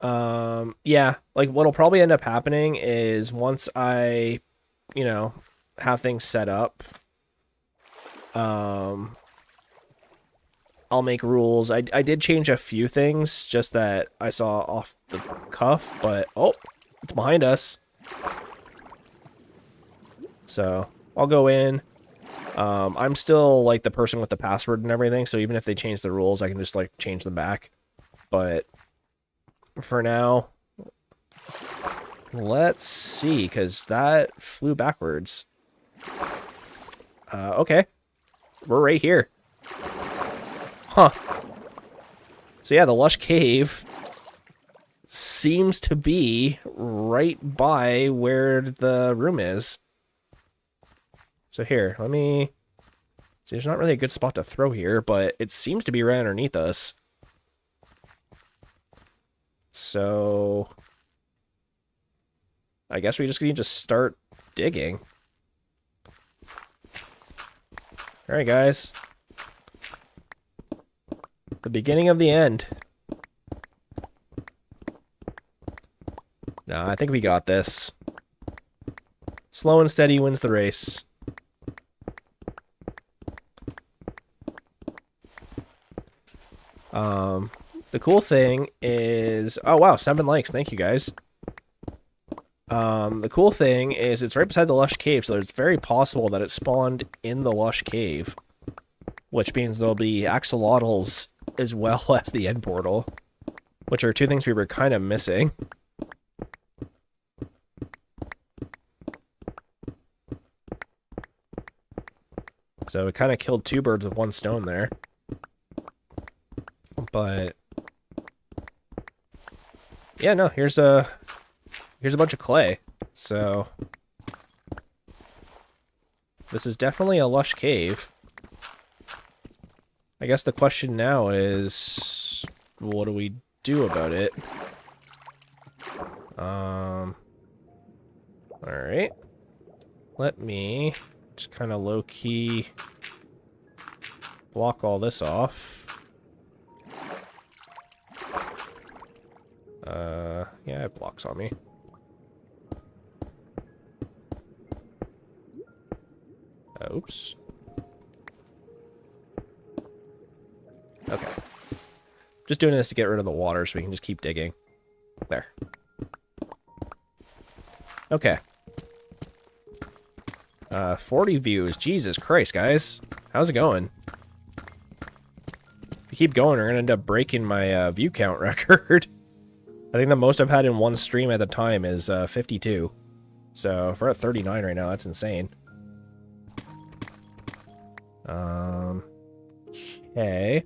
Yeah, like what'll probably end up happening is once I, you know, have things set up, I'll make rules. I did change a few things just that I saw off the cuff, but oh, it's behind us. So I'll go in. I'm still like the person with the password and everything, so even if they change the rules, I can just like change them back. But for now, let's see, because that flew backwards. Okay. We're right here. Huh. So yeah, the lush cave seems to be right by where the room is. So here, let me... See, there's not really a good spot to throw here, but it seems to be right underneath us. So... I guess we just need to start digging. Alright, guys. The beginning of the end. No, I think we got this. Slow and steady wins the race. The cool thing is... Oh, wow, 7 likes. Thank you, guys. The cool thing is it's right beside the lush cave, so it's very possible that it spawned in the lush cave. Which means there'll be axolotls as well as the end portal. Which are 2 things we were kind of missing. So it kind of killed 2 birds with 1 stone there. But... yeah, no, here's a bunch of clay. So... this is definitely a lush cave. I guess the question now is... what do we do about it? Alright. Let me just kind of low-key block all this off. Yeah, it blocks on me. Oops. Okay. Just doing this to get rid of the water so we can just keep digging. There. Okay. 40 views. Jesus Christ, guys. How's it going? If we keep going, we're going to end up breaking my view count record. I think the most I've had in one stream at the time is 52. So if we're at 39 right now, that's insane. Okay.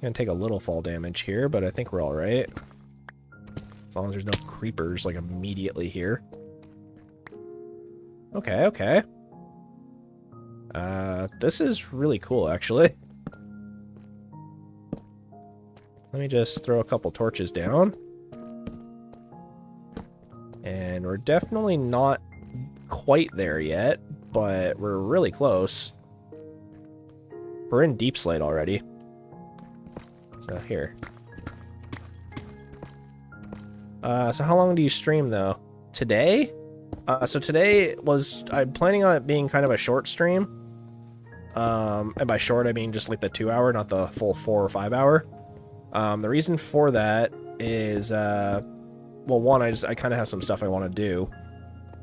Gonna take a little fall damage here, but I think we're alright. As long as there's no creepers, like, immediately here. Okay, okay. This is really cool, actually. Let me just throw a couple torches down. And we're definitely not quite there yet, but we're really close. We're in deep slate already. So here. So how long do you stream, though? Today? So today was... I'm planning on it being kind of a short stream. And by short, I mean just like the 2 hour, not the full 4 or 5 hour. The reason for that is, well, one, I kind of have some stuff I want to do.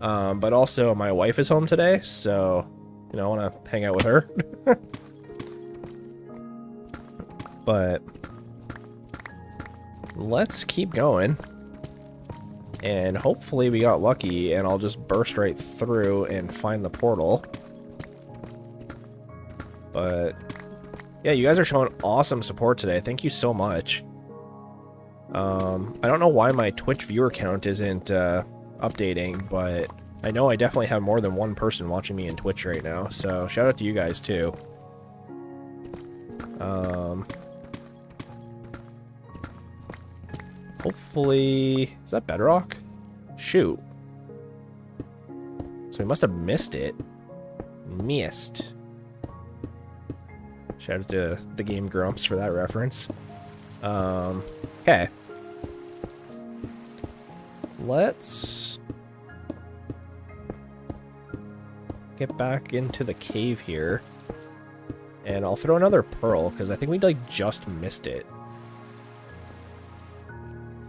But also my wife is home today, so, you know, I want to hang out with her. But let's keep going. And hopefully we got lucky and I'll just burst right through and find the portal. But yeah, you guys are showing awesome support today. Thank you so much. I don't know why my Twitch viewer count isn't updating, but I know I definitely have more than one person watching me in Twitch right now. So shout out to you guys too. Hopefully... is that bedrock? Shoot. So we must have missed it. Missed. Shout out to the Game Grumps for that reference. Okay. Let's get back into the cave here. And I'll throw another pearl, because I think we like just missed it.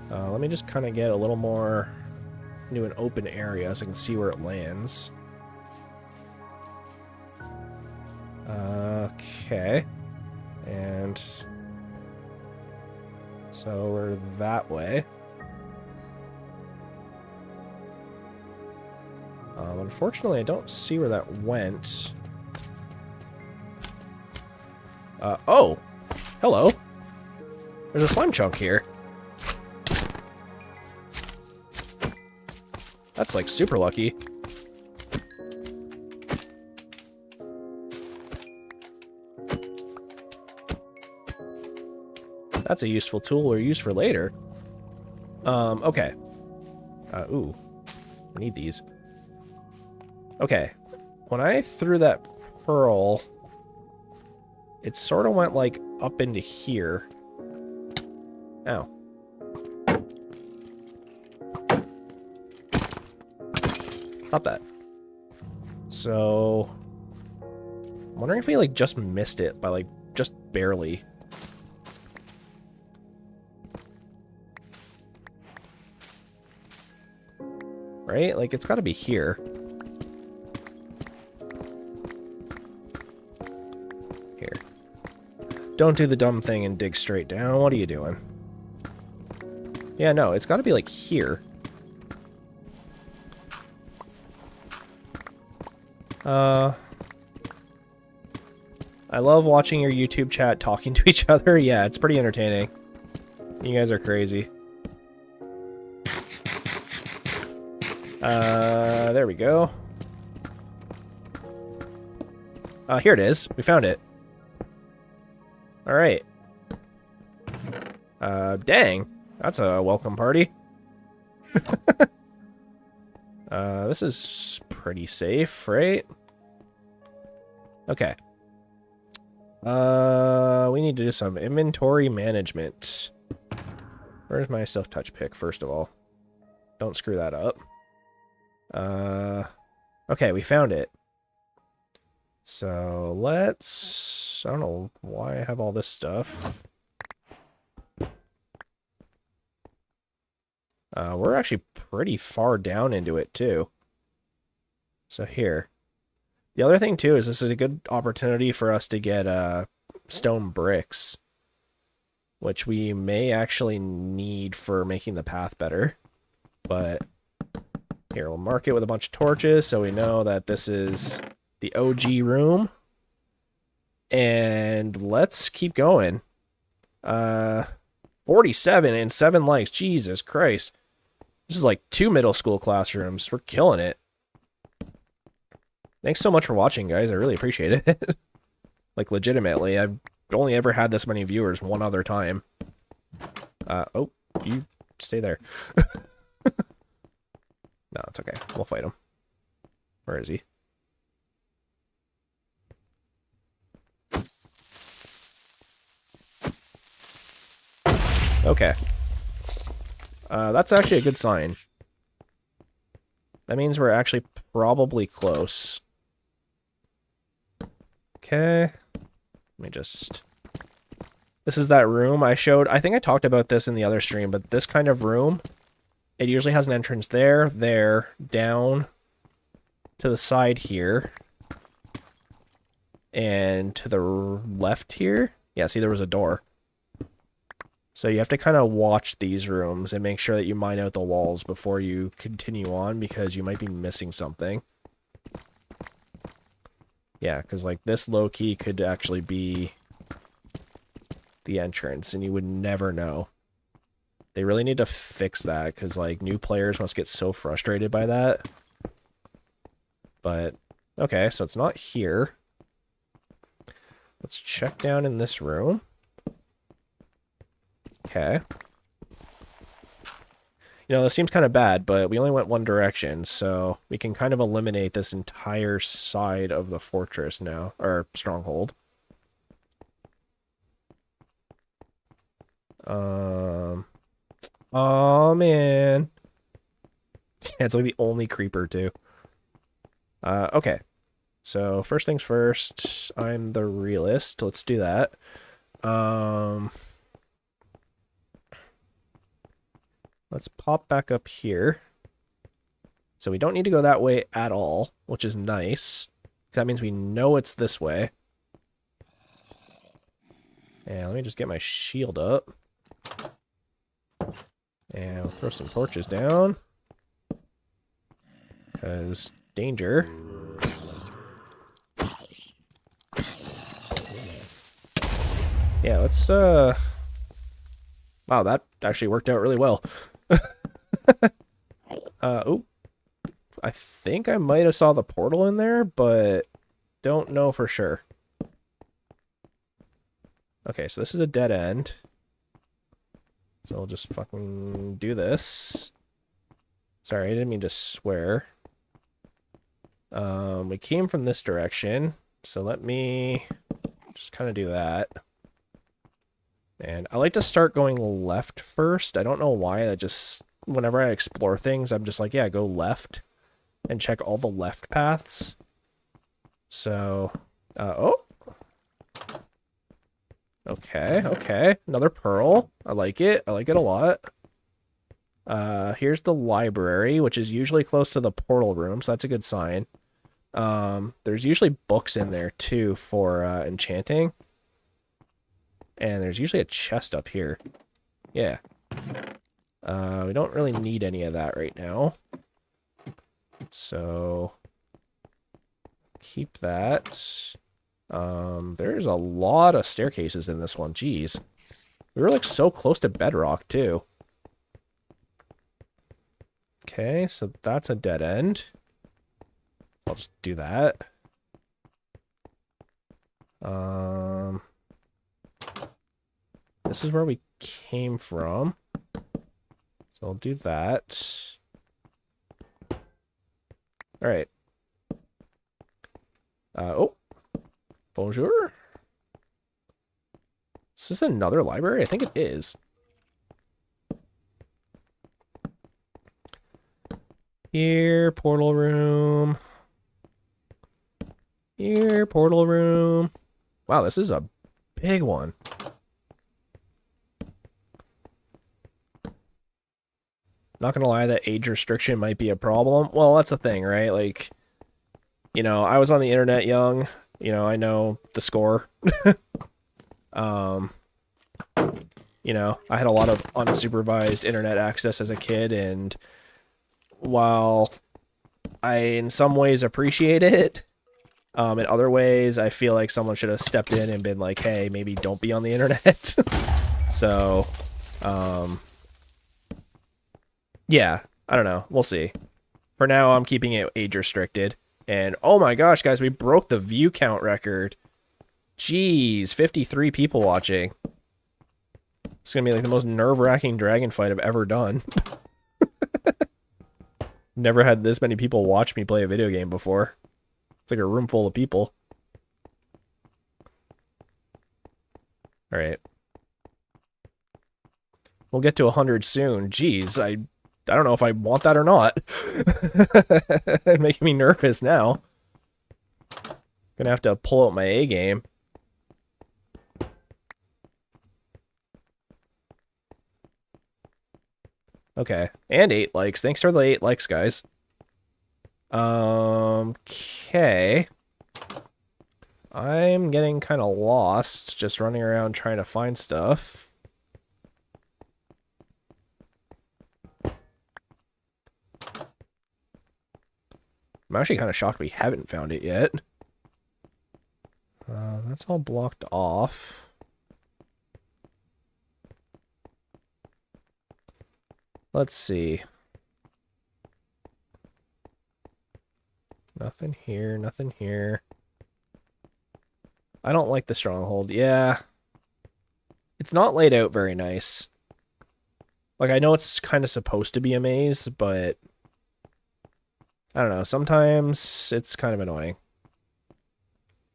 Let me just kind of get a little more into an open area so I can see where it lands. Okay. And so we're that way. Unfortunately, I don't see where that went. Oh! Hello! There's a slime chunk here. That's, like, super lucky. That's a useful tool we'll use for later. Okay. Ooh. I need these. Okay. When I threw that pearl, it sort of went, like, up into here. Ow. Stop that. So, I'm wondering if we, like, just missed it by, like, just barely. Right? Like, it's gotta be here. Here. Don't do the dumb thing and dig straight down. What are you doing? Yeah, no, it's gotta be, like, here. I love watching your YouTube chat talking to each other. Yeah, it's pretty entertaining. You guys are crazy. There we go. Here it is. We found it. Alright. Dang. That's a welcome party. This is pretty safe, right? Okay. We need to do some inventory management. Where's my silk touch pick, first of all? Don't screw that up. Okay, we found it. So let's... I don't know why I have all this stuff. We're actually pretty far down into it, too. So here. The other thing, too, is this is a good opportunity for us to get stone bricks, which we may actually need for making the path better. But here, we'll mark it with a bunch of torches so we know that this is the OG room. And let's keep going. 47 and 7 likes. Jesus Christ. This is like 2 middle school classrooms. We're killing it. Thanks so much for watching, guys. I really appreciate it. Like, legitimately. I've only ever had this many viewers one other time. Oh, you stay there. No, it's okay. We'll fight him. Where is he? Okay. That's actually a good sign. That means we're actually probably close. Okay. Let me just... This is that room I showed. I think I talked about this in the other stream, but this kind of room, it usually has an entrance there, down to the side here, and to the left here. Yeah, see, there was a door. So you have to kind of watch these rooms and make sure that you mine out the walls before you continue on, because you might be missing something. Yeah, because like this low-key could actually be the entrance, and you would never know. They really need to fix that, because like new players must get so frustrated by that. But, okay, so it's not here. Let's check down in this room. Okay. You know, this seems kind of bad, but we only went one direction, so we can kind of eliminate this entire side of the fortress now, or stronghold. Oh, man. Yeah, it's like the only creeper, too. Okay. So, first things first, I'm the realist. Let's do that. Let's pop back up here. So we don't need to go that way at all, which is nice. That means we know it's this way. And let me just get my shield up. And we'll throw some torches down. Because danger. Yeah, let's, wow, that actually worked out really well. Oh, I think I might have saw the portal in there, but don't know for sure. Okay, so this is a dead end. So I'll just fucking do this. Sorry, I didn't mean to swear. We came from this direction, so let me just kind of do that. And I like to start going left first. I don't know why. That just, whenever I explore things, I'm just like, yeah, go left. and check all the left paths. So, oh. Okay, okay. Another pearl. I like it. I like it a lot. Here's the library, which is usually close to the portal room, so that's a good sign. There's usually books in there, too, for enchanting. And there's usually a chest up here. Yeah. We don't really need any of that right now. So, keep that. There's a lot of staircases in this one. Jeez. We were, like, so close to bedrock, too. Okay, so that's a dead end. I'll just do that. This is where we came from. So I'll do that. Alright. Oh. Bonjour. Is this another library? I think it is. Here, portal room. Here, portal room. Wow, this is a big one. Not gonna lie, that age restriction might be a problem. Well, that's the thing, right? Like, you know, I was on the internet young. You know, I know the score. You know, I had a lot of unsupervised internet access as a kid, and while I in some ways appreciate it, in other ways I feel like someone should have stepped in and been like, hey, maybe don't be on the internet. So, yeah, I don't know. We'll see. For now, I'm keeping it age restricted. And oh my gosh, guys, we broke the view count record. Jeez, 53 people watching. It's gonna be like the most nerve-wracking dragon fight I've ever done. Never had this many people watch me play a video game before. It's like a room full of people. Alright. We'll get to 100 soon. Jeez, I don't know if I want that or not. It's making me nervous now. Gonna have to pull out my A game. Okay, and 8 likes. Thanks for the 8 likes, guys. Okay. I'm getting kind of lost, just running around trying to find stuff. I'm actually kind of shocked we haven't found it yet. That's all blocked off. Let's see. Nothing here, nothing here. I don't like the stronghold. Yeah. It's not laid out very nice. Like, I know it's kind of supposed to be a maze, but I don't know. Sometimes it's kind of annoying.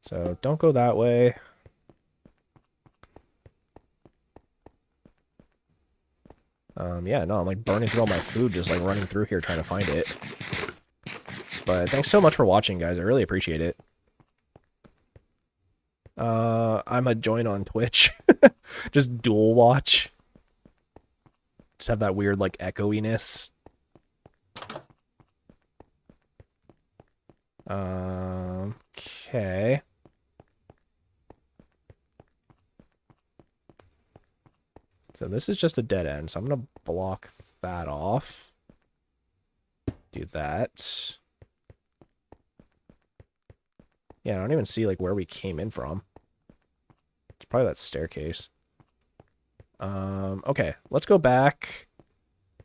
So don't go that way. Yeah, no, I'm like burning through all my food just like running through here trying to find it. But thanks so much for watching, guys. I really appreciate it. I'm a join on Twitch. Just dual watch. Just have that weird like echoiness. Okay. So this is just a dead end, so I'm gonna block that off. Do that. Yeah, I don't even see like where we came in from. It's probably that staircase. Okay, let's go back.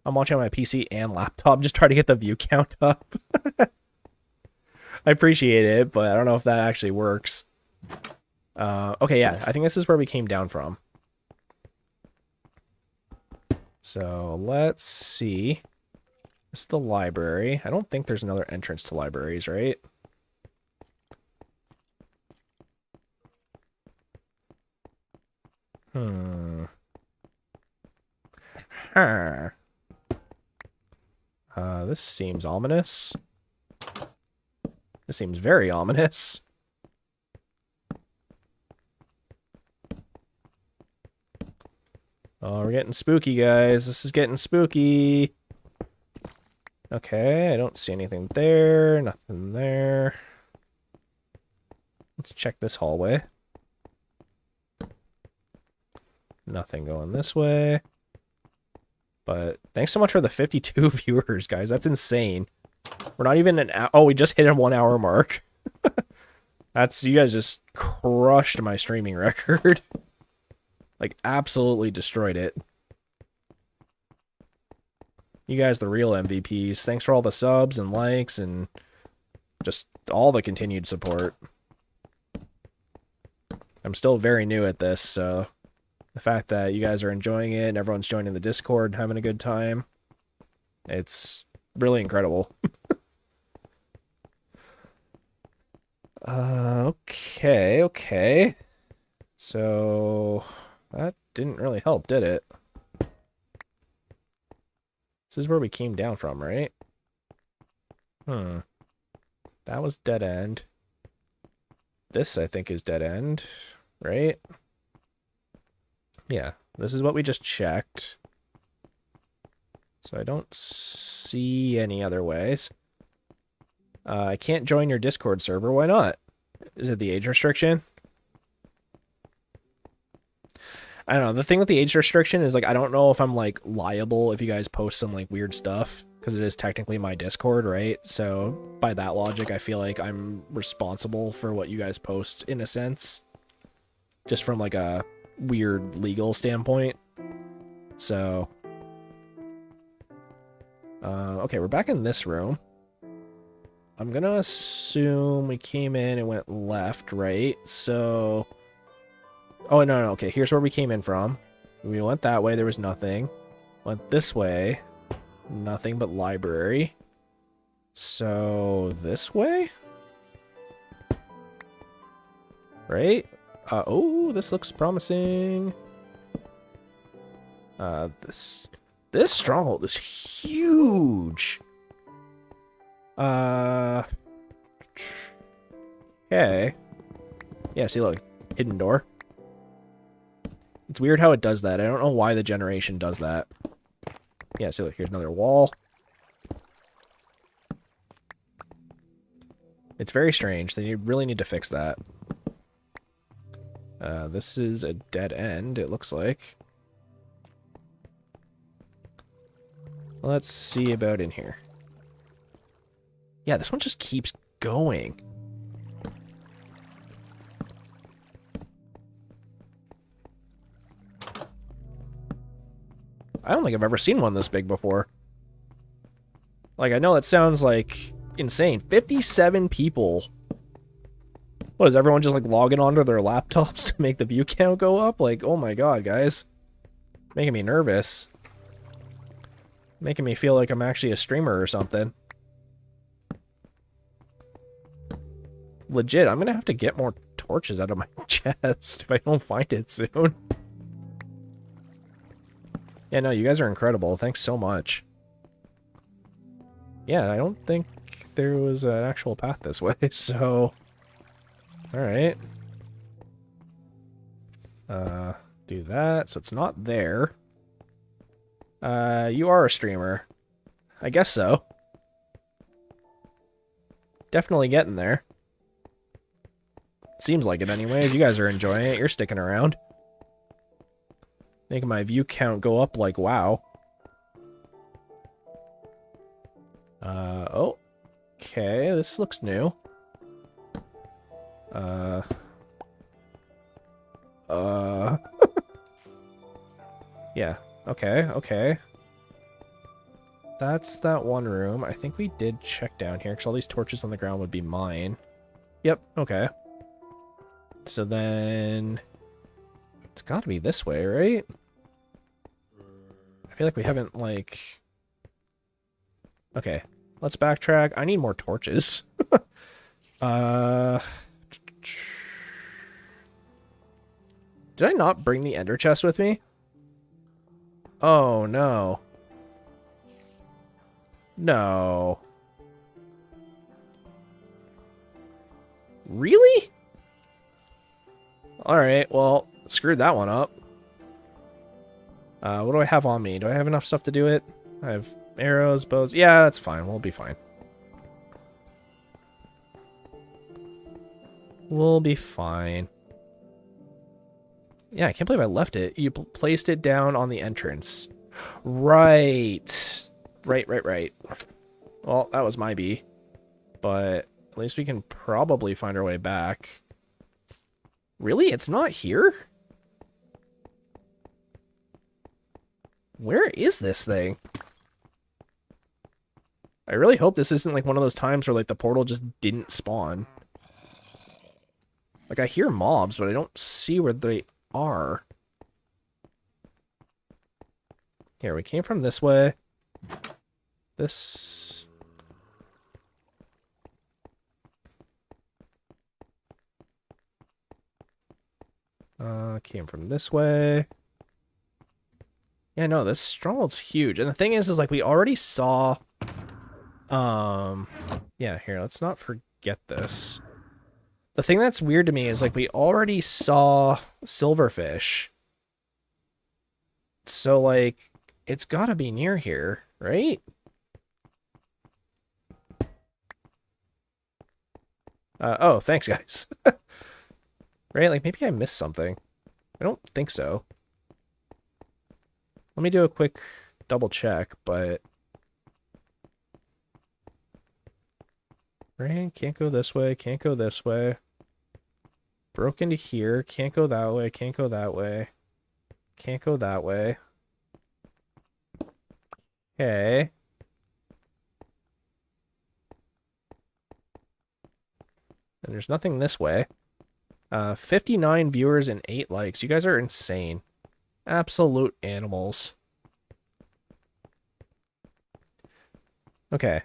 I'm watching on my PC and laptop, just try to get the view count up. I appreciate it, but I don't know if that actually works. Okay, yeah, I think this is where we came down from. So let's see. This is the library. I don't think there's another entrance to libraries, right? Huh. This seems ominous. This seems very ominous. Oh, we're getting spooky, guys. This is getting spooky. Okay, I don't see anything there. Nothing there. Let's check this hallway. Nothing going this way. But thanks so much for the 52 viewers, guys. That's insane. We're not even an hour. Oh, we just hit a 1 hour mark. That's, you guys just crushed my streaming record. Like, absolutely destroyed it. You guys, the real MVPs. Thanks for all the subs and likes and just all the continued support. I'm still very new at this, so the fact that you guys are enjoying it and everyone's joining the Discord and having a good time, it's really incredible. Okay. So that didn't really help, did it? This is where we came down from, right? That was dead end. This, I think, is dead end, right? Yeah, this is what we just checked. So I don't see any other ways. I can't join your Discord server. Why not? Is it the age restriction? I don't know. The thing with the age restriction is, like, I don't know if I'm, like, liable if you guys post some, like, weird stuff, because it is technically my Discord, right? So, by that logic, I feel like I'm responsible for what you guys post, in a sense. Just from, like, a weird legal standpoint. So, okay, we're back in this room. I'm gonna assume we came in and went left, right? So, oh, no, okay, here's where we came in from. We went that way, there was nothing. Went this way, nothing but library. So, this way? Right? Oh, this looks promising. This stronghold is huge. Okay. Yeah, see, look, hidden door. It's weird how it does that. I don't know why the generation does that. Yeah, see, look, here's another wall. It's very strange. They really need to fix that. This is a dead end, it looks like. Let's see about in here. Yeah, this one just keeps going. I don't think I've ever seen one this big before. Like, I know that sounds, like, insane. 57 people. What, is everyone just, like, logging onto their laptops to make the view count go up? Like, oh my god, guys. Making me nervous. Making me feel like I'm actually a streamer or something. Legit, I'm gonna have to get more torches out of my chest if I don't find it soon. Yeah, no, you guys are incredible. Thanks so much. Yeah, I don't think there was an actual path this way, so... Alright. Do that, so it's not there. You are a streamer. I guess so. Definitely getting there. Seems like it anyways. You guys are enjoying it. You're sticking around. Making my view count go up like wow. Oh. Okay, this looks new. Yeah, okay. That's that one room. I think we did check down here, because all these torches on the ground would be mine. Yep, okay. So then... It's gotta be this way, right? I feel like we haven't, like... Okay, let's backtrack. I need more torches. Did I not bring the ender chest with me? Oh, no. No. Really? Alright, well, screwed that one up. What do I have on me? Do I have enough stuff to do it? I have arrows, bows. Yeah, that's fine. We'll be fine. We'll be fine. Yeah, I can't believe I left it. You placed it down on the entrance. Right. Right. Well, that was my bee. But at least we can probably find our way back. Really? It's not here? Where is this thing? I really hope this isn't like one of those times where like the portal just didn't spawn. Like I hear mobs, but I don't see where they are. Here, we came from this way. This... came from this way. Yeah, no, this stronghold's huge. And the thing is like we already saw... yeah, here, let's not forget this. The thing that's weird to me is like we already saw silverfish. So like, it's gotta be near here, right? Oh, thanks guys. Right, like maybe I missed something. I don't think so. Let me do a quick double check, but... Right, can't go this way, can't go this way. Broke into here, can't go that way, can't go that way. Can't go that way. Okay. And there's nothing this way. 59 viewers and 8 likes. You guys are insane. Absolute animals. Okay.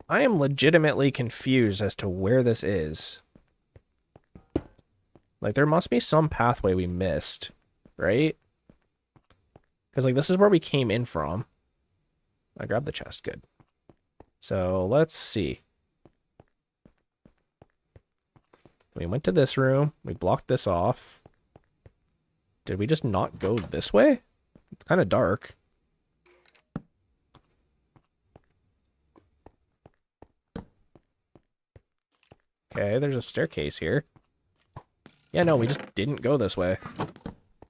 I am legitimately confused as to where this is. Like, there must be some pathway we missed, right? Because, like, this is where we came in from. I grabbed the chest, good. So, let's see. We went to this room. We blocked this off. Did we just not go this way? It's kind of dark. Okay, there's a staircase here. Yeah, no, we just didn't go this way.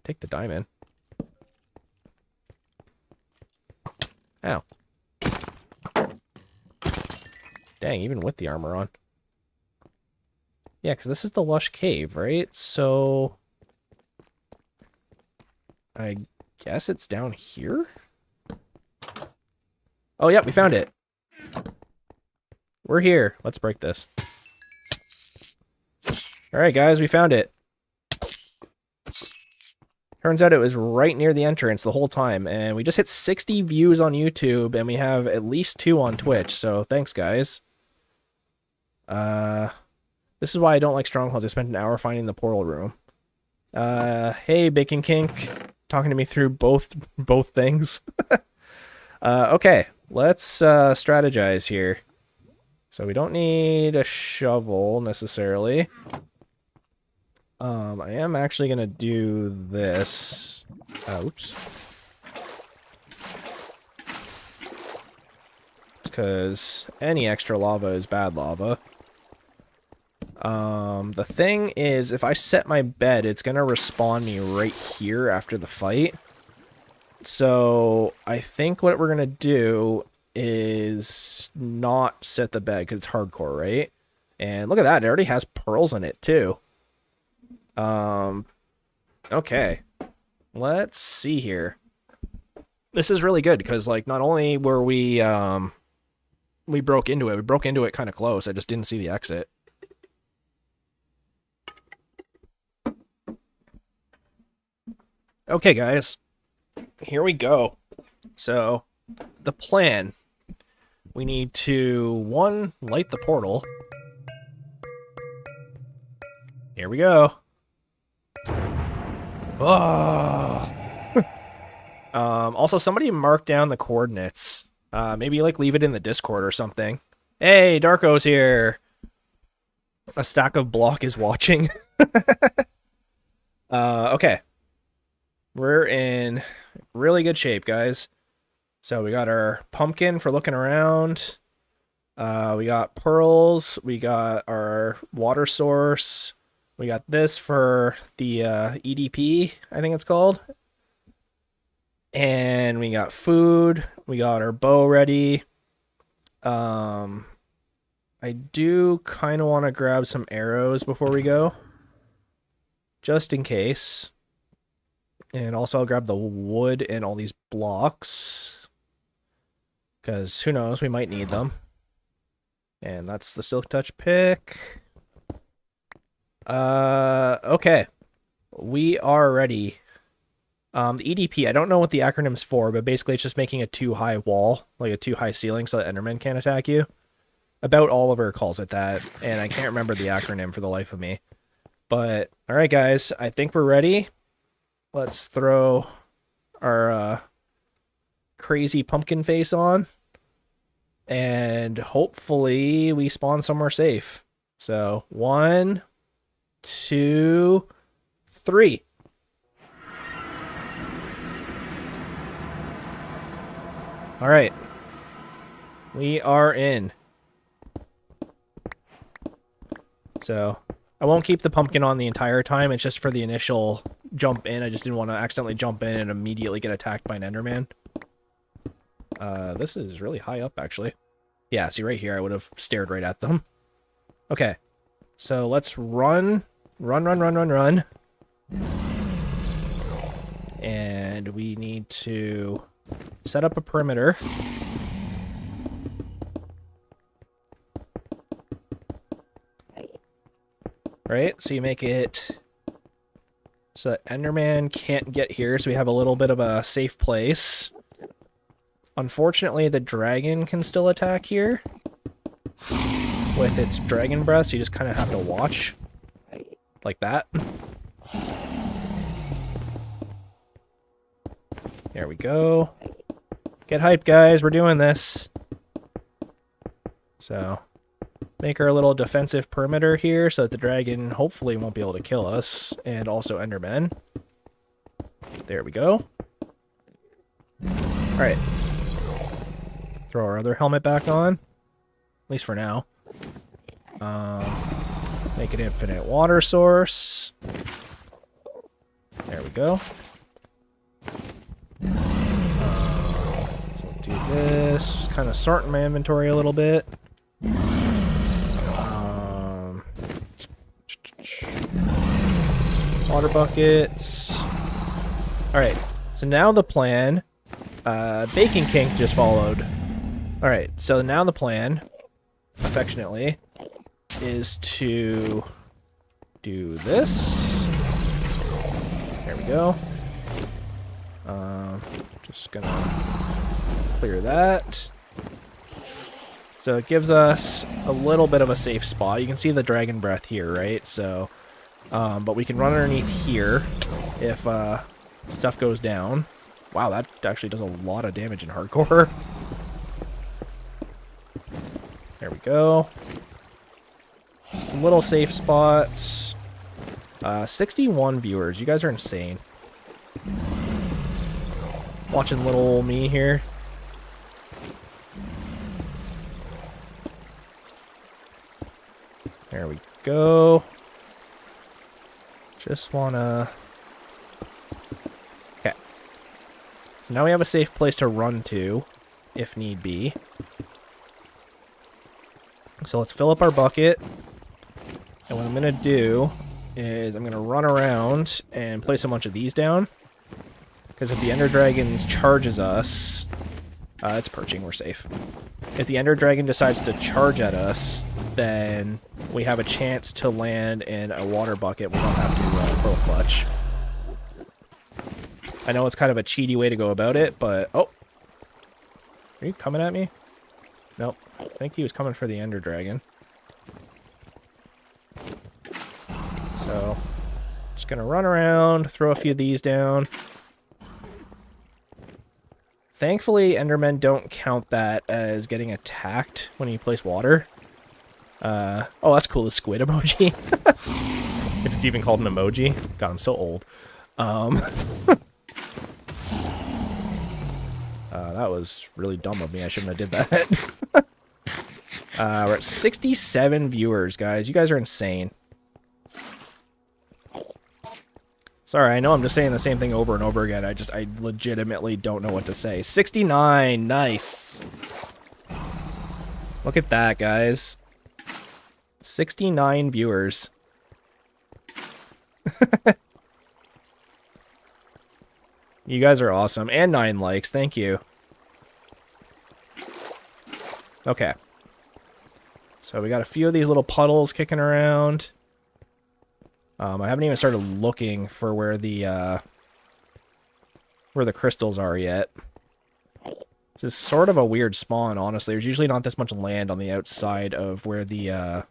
Take the diamond. Ow. Dang, even with the armor on. Yeah, because this is the lush cave, right? So... I guess it's down here? Oh, yeah, we found it. We're here. Let's break this. Alright, guys, we found it. Turns out it was right near the entrance the whole time, and we just hit 60 views on YouTube, and we have at least 2 on Twitch, so thanks, guys. This is why I don't like strongholds. I spent an hour finding the portal room. Hey, Bacon Kink. Talking to me through both things. Okay, let's strategize here. So we don't need a shovel, necessarily. I am actually going to do this. Oops. Because any extra lava is bad lava. The thing is, if I set my bed, it's going to respawn me right here after the fight. So I think what we're going to do is not set the bed because it's hardcore, right? And look at that. It already has pearls in it, too. Okay. Let's see here. This is really good because, like, not only were we broke into it kind of close. I just didn't see the exit. Okay, guys. Here we go. So, the plan. We need to, 1, light the portal. Here we go. Oh. Also, somebody mark down the coordinates. Maybe, like, leave it in the Discord or something. Hey, Darko's here. A stack of block is watching. Okay. We're in really good shape, guys. So we got our pumpkin for looking around. We got pearls. We got our water source. We got this for the EDP, I think it's called. And we got food. We got our bow ready. I do kind of want to grab some arrows before we go, just in case. And also I'll grab the wood and all these blocks, because who knows, we might need them. And that's the Silk Touch pick. Okay. We are ready. The EDP, I don't know what the acronym's for, but basically it's just making a too high wall, like a too high ceiling so that Enderman can't attack you. About Oliver calls it that, and I can't remember the acronym for the life of me. But, alright guys, I think we're ready. Let's throw our crazy pumpkin face on. And hopefully we spawn somewhere safe. So, 1, 2, 3. Alright. We are in. So, I won't keep the pumpkin on the entire time. It's just for the initial jump in. I just didn't want to accidentally jump in and immediately get attacked by an Enderman. This is really high up, actually. Yeah, see right here, I would have stared right at them. Okay. So, let's run. Run. And we need to set up a perimeter. Right, so you make it so that Enderman can't get here, so we have a little bit of a safe place. Unfortunately, the dragon can still attack here with its dragon breath, so you just kind of have to watch. Like that. There we go. Get hyped, guys, we're doing this. So... make our little defensive perimeter here so that the dragon hopefully won't be able to kill us, and also Endermen. There we go. Alright. Throw our other helmet back on. At least for now. Make an infinite water source. There we go. So do this. Just kind of sorting my inventory a little bit. Water buckets. Alright, so now the plan. Bacon Kink just followed. Alright, so now the plan, affectionately, is to do this. There we go. Just gonna clear that. So it gives us a little bit of a safe spot. You can see the dragon breath here, right? So, but we can run underneath here if stuff goes down. Wow, that actually does a lot of damage in hardcore. There we go. Just a little safe spot. 61 viewers. You guys are insane. Watching little old me here. There we go. Just wanna... okay. So now we have a safe place to run to, if need be. So let's fill up our bucket. And what I'm gonna do is I'm gonna run around and place a bunch of these down. Because if the Ender Dragon charges us... it's perching, we're safe. If the Ender Dragon decides to charge at us, then we have a chance to land in a water bucket. We don't have to pearl clutch. I know it's kind of a cheaty way to go about it, but... oh! Are you coming at me? Nope. I think he was coming for the Ender Dragon. So, just gonna run around, throw a few of these down. Thankfully, Endermen don't count that as getting attacked when you place water. Oh, that's cool, the squid emoji. If it's even called an emoji. God, I'm so old. That was really dumb of me. I shouldn't have did that. We're at 67 viewers, guys. You guys are insane. Sorry, I know I'm just saying the same thing over and over again. I legitimately don't know what to say. 69, nice. Look at that, guys. 69 viewers. You guys are awesome. And 9 likes, thank you. Okay. So we got a few of these little puddles kicking around. I haven't even started looking for where the crystals are yet. This is sort of a weird spawn, honestly. There's usually not this much land on the outside of where the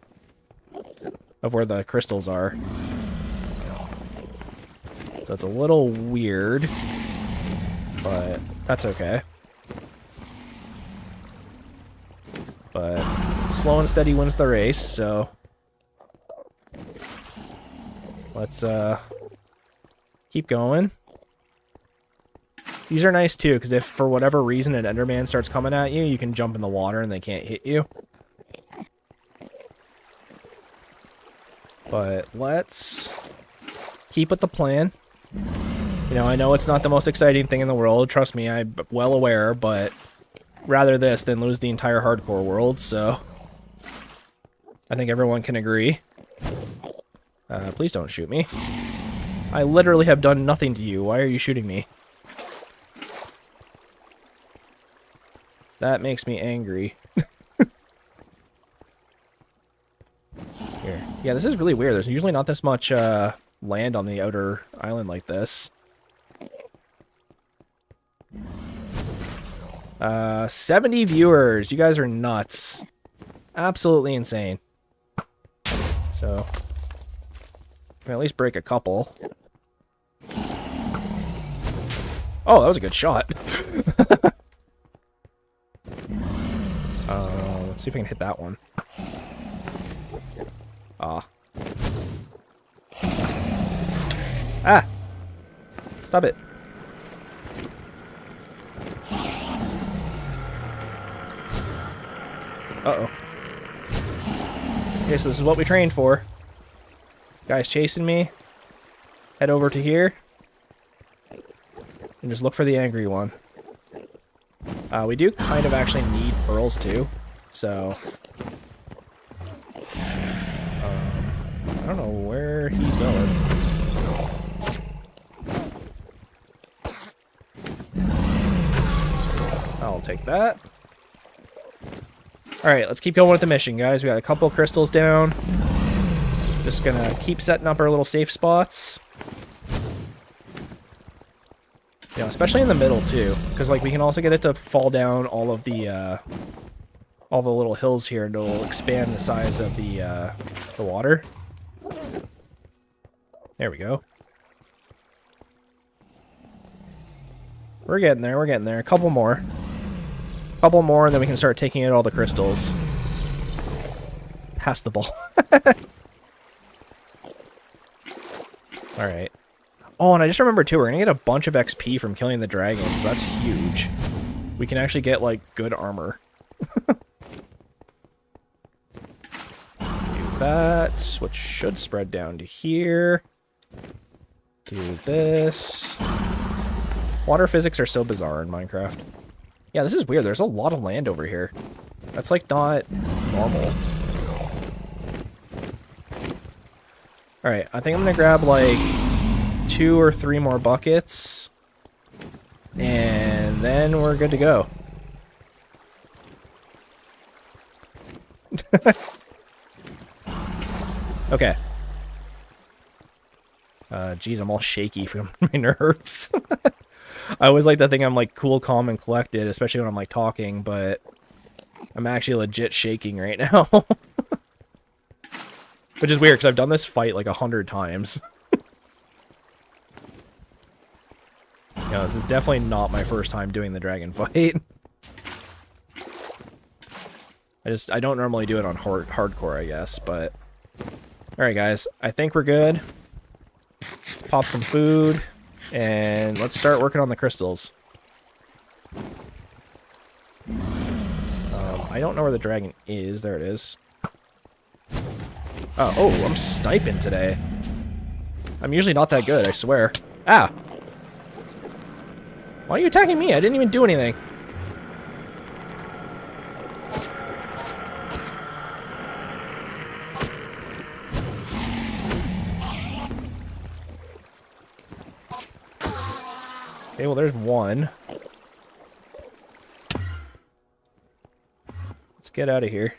crystals are. So it's a little weird, but that's okay. But slow and steady wins the race, so let's keep going. These are nice too, because if for whatever reason an Enderman starts coming at you, you can jump in the water and they can't hit you. But let's keep with the plan. You know, I know it's not the most exciting thing in the world, trust me, I'm well aware, but rather this than lose the entire hardcore world, so I think everyone can agree. Please don't shoot me. I literally have done nothing to you. Why are you shooting me? That makes me angry. Here. Yeah, this is really weird. There's usually not this much land on the outer island like this. 70 viewers. You guys are nuts. Absolutely insane. So, can at least break a couple. Oh, that was a good shot. Let's see if I can hit that one. Ah. Ah! Stop it. Uh-oh. Okay, so this is what we trained for. Guy's chasing me. Head over to here. And just look for the angry one. We do kind of actually need pearls too, so I don't know where he's going. I'll take that. Alright, let's keep going with the mission, guys. We got a couple crystals down. Just gonna keep setting up our little safe spots. You know, especially in the middle too, because like we can also get it to fall down all the little hills here, and it'll expand the size of the water. There we go. We're getting there. We're getting there. A couple more, and then we can start taking out all the crystals. Pass the ball. All right. Oh, and I just remembered too, we're gonna get a bunch of XP from killing the dragons. That's huge. We can actually get, like, good armor. Do that, which should spread down to here. Do this. Water physics are so bizarre in Minecraft. Yeah, this is weird. There's a lot of land over here. That's, like, not normal. Alright, I think I'm gonna grab, like, 2 or 3 more buckets, and then we're good to go. Okay. Geez, I'm all shaky from my nerves. I always like to think I'm like cool, calm, and collected, especially when I'm like talking, but I'm actually legit shaking right now. Which is weird, because I've done this fight like 100 times. Yeah, this is definitely not my first time doing the dragon fight. I don't normally do it on hardcore, I guess, but... Alright, guys. I think we're good. Let's pop some food, and let's start working on the crystals. I don't know where the dragon is. There it is. Oh, I'm sniping today. I'm usually not that good, I swear. Ah! Why are you attacking me? I didn't even do anything. Okay, well, there's one. Let's get out of here.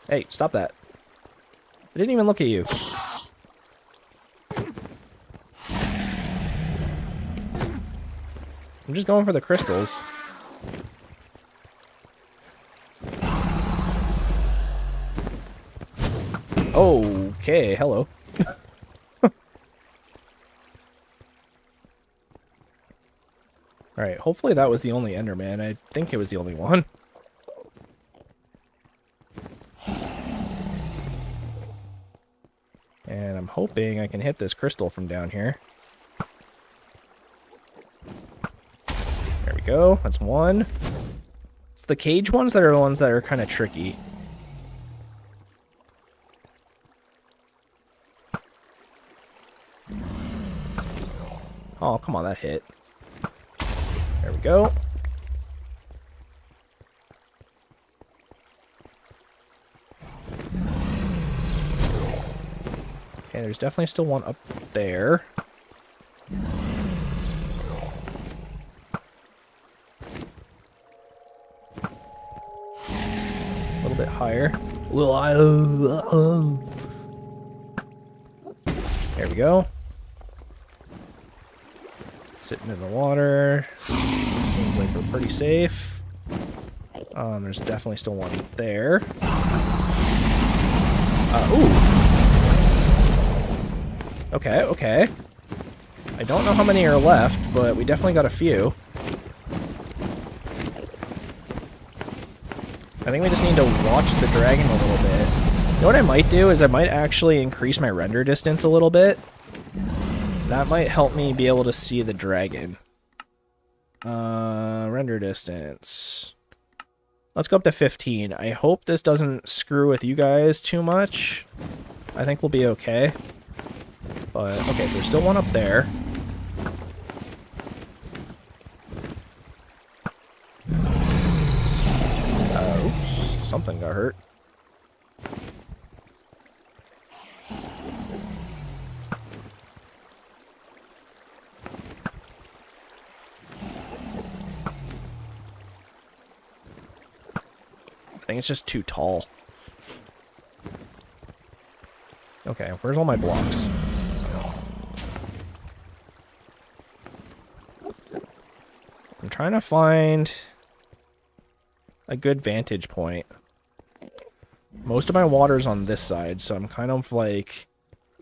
Hey, stop that. I didn't even look at you. I'm just going for the crystals. Okay, hello. Alright, hopefully that was the only Enderman. I think it was the only one. And I'm hoping I can hit this crystal from down here. There we go. That's one. It's the cage ones that are the ones that are kind of tricky. Oh, come on, that hit. There we go. Okay, there's definitely still one up there. A little bit higher. There we go. Sitting in the water. Seems like we're pretty safe. There's definitely still one there. Ooh. Okay, okay. I don't know how many are left, but we definitely got a few. I think we just need to watch the dragon a little bit. You know what I might do is I might actually increase my render distance a little bit. That might help me be able to see the dragon. Render distance. Let's go up to 15. I hope this doesn't screw with you guys too much. I think we'll be okay. But, okay, so there's still one up there. Oops, something got hurt. I think it's just too tall. Okay, where's all my blocks? I'm trying to find a good vantage point. Most of my water's on this side, so I'm kind of like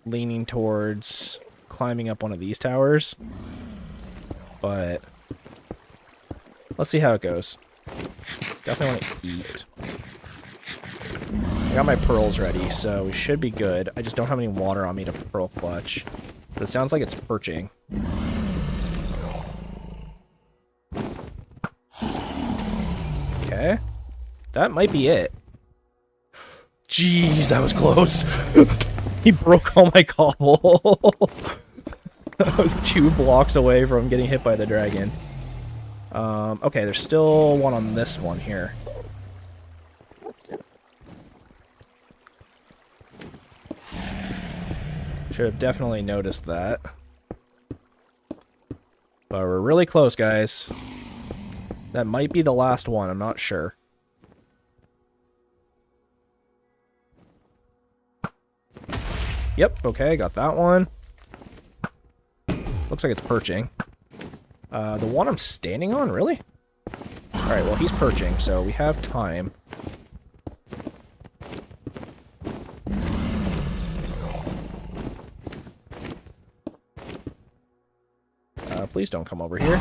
leaning towards climbing up one of these towers. But let's see how it goes. Definitely want to eat. I got my pearls ready, so we should be good. I just don't have any water on me to pearl clutch. But it sounds like it's perching. Okay. That might be it. Jeez, that was close. He broke all my cobble. I was 2 blocks away from getting hit by the dragon. Okay, there's still one on this one here. Should have definitely noticed that. But we're really close, guys. That might be the last one, I'm not sure. Yep, okay, got that one. Looks like it's perching. The one I'm standing on, really? Alright, well, he's perching, so we have time. Please don't come over here.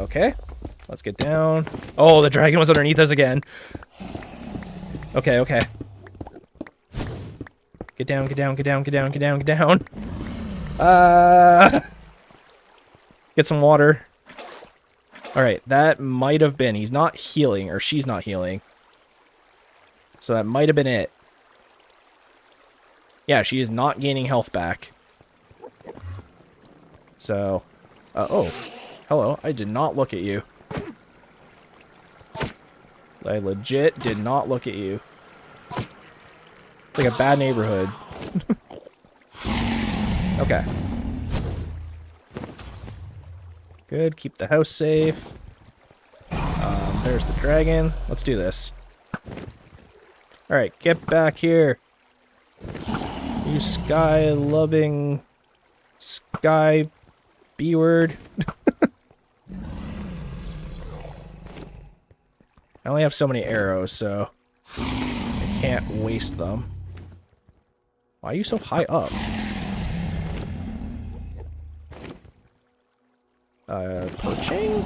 Okay. Let's get down. Oh, the dragon was underneath us again. Okay, okay. Get down, get down, get down, get down, get down, get down. Get some water. Alright, that might have been. He's not healing, or she's not healing. So that might have been it. Yeah, she is not gaining health back. So, oh. Hello, I did not look at you. I legit did not look at you. It's like a bad neighborhood. Okay. Good, keep the house safe. There's the dragon. Let's do this. Alright, get back here. You sky-loving... Sky... B-word. I only have so many arrows, so... I can't waste them. Why are you so high up? Perching?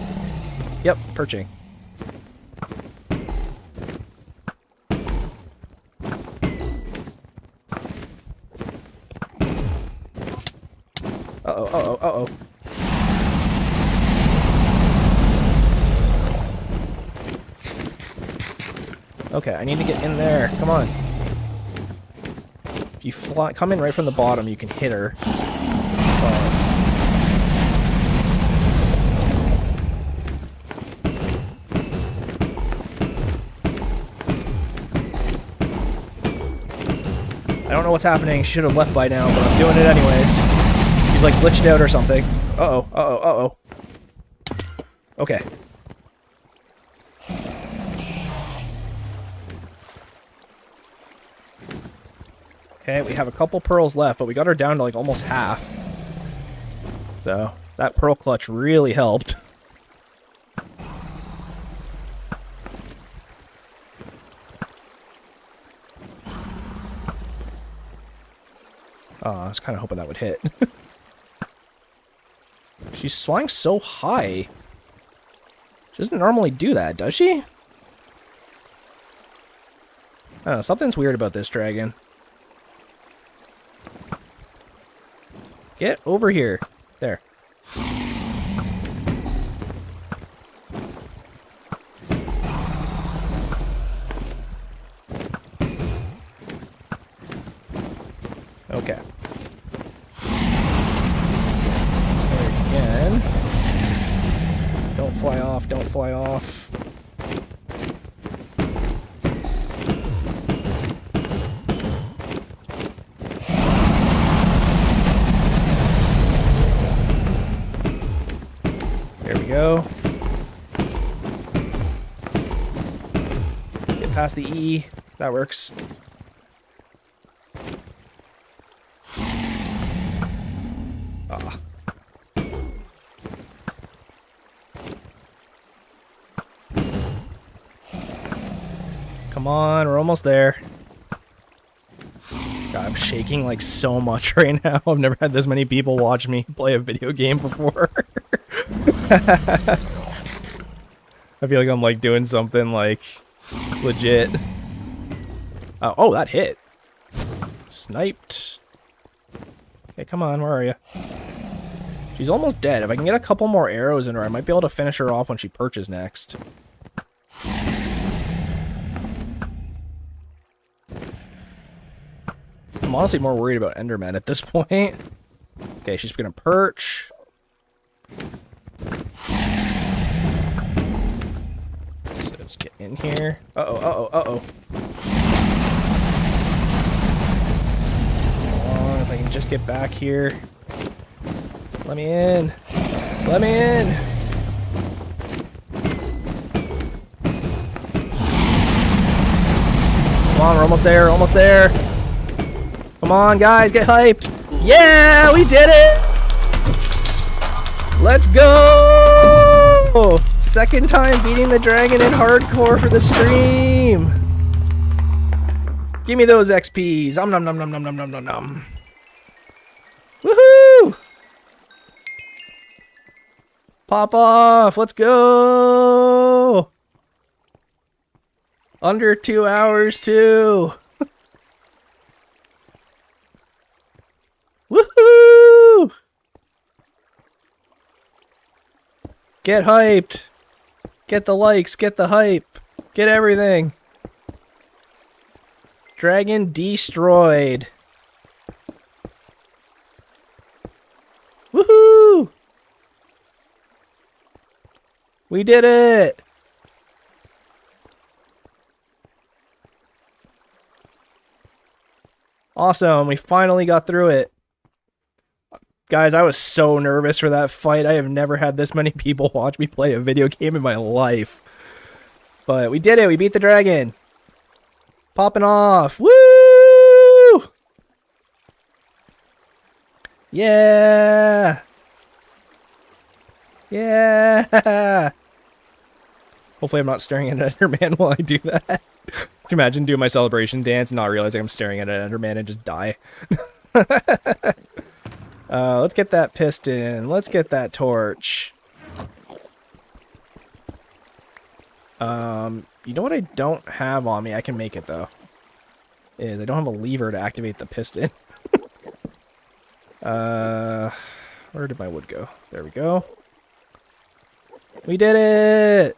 Yep, perching. Uh-oh, uh-oh, uh-oh. Okay, I need to get in there. Come on. If you come in right from the bottom, you can hit her. I don't know what's happening. She should have left by now, but I'm doing it anyways. She's like glitched out or something. Uh-oh, uh-oh, uh-oh. Okay. Okay, we have a couple pearls left, but we got her down to like almost half. So, that pearl clutch really helped. Oh, I was kind of hoping that would hit. She's flying so high. She doesn't normally do that, does she? I don't know, something's weird about this dragon. Get over here. There. Okay. There again. Don't fly off, don't fly off. Go. Get past the E. That works. Ah. Come on, we're almost there. God, I'm shaking like so much right now. I've never had this many people watch me play a video game before. I feel like I'm like doing something like legit. Oh, that hit. Sniped. Okay, come on, where are you? She's almost dead. If I can get a couple more arrows in her, I might be able to finish her off when she perches next. I'm honestly more worried about Enderman at this point. Okay, she's gonna perch. So let's get in here. Uh-oh, uh-oh, uh-oh. Come on, if I can just get back here. Let me in. Let me in. Come on, we're almost there, almost there. Come on, guys, get hyped. Yeah, we did it! Let's go! Second time beating the dragon in hardcore for the stream. Give me those XPs. Nom nom nom nom nom nom nom nom nom. Woohoo! Pop off! Let's go! Under 2 hours, too! Woohoo! Get hyped! Get the likes, get the hype, get everything! Dragon destroyed! Woohoo! We did it! Awesome, we finally got through it. Guys, I was so nervous for that fight. I have never had this many people watch me play a video game in my life. But we did it, we beat the dragon. Popping off, woo! Yeah! Yeah! Hopefully I'm not staring at an Enderman while I do that. Can you imagine doing my celebration dance and not realizing I'm staring at an Enderman and just die? Let's get that piston. Let's get that torch. You know what I don't have on me? I can make it, though. Is I don't have a lever to activate the piston. Where did my wood go? There we go. We did it!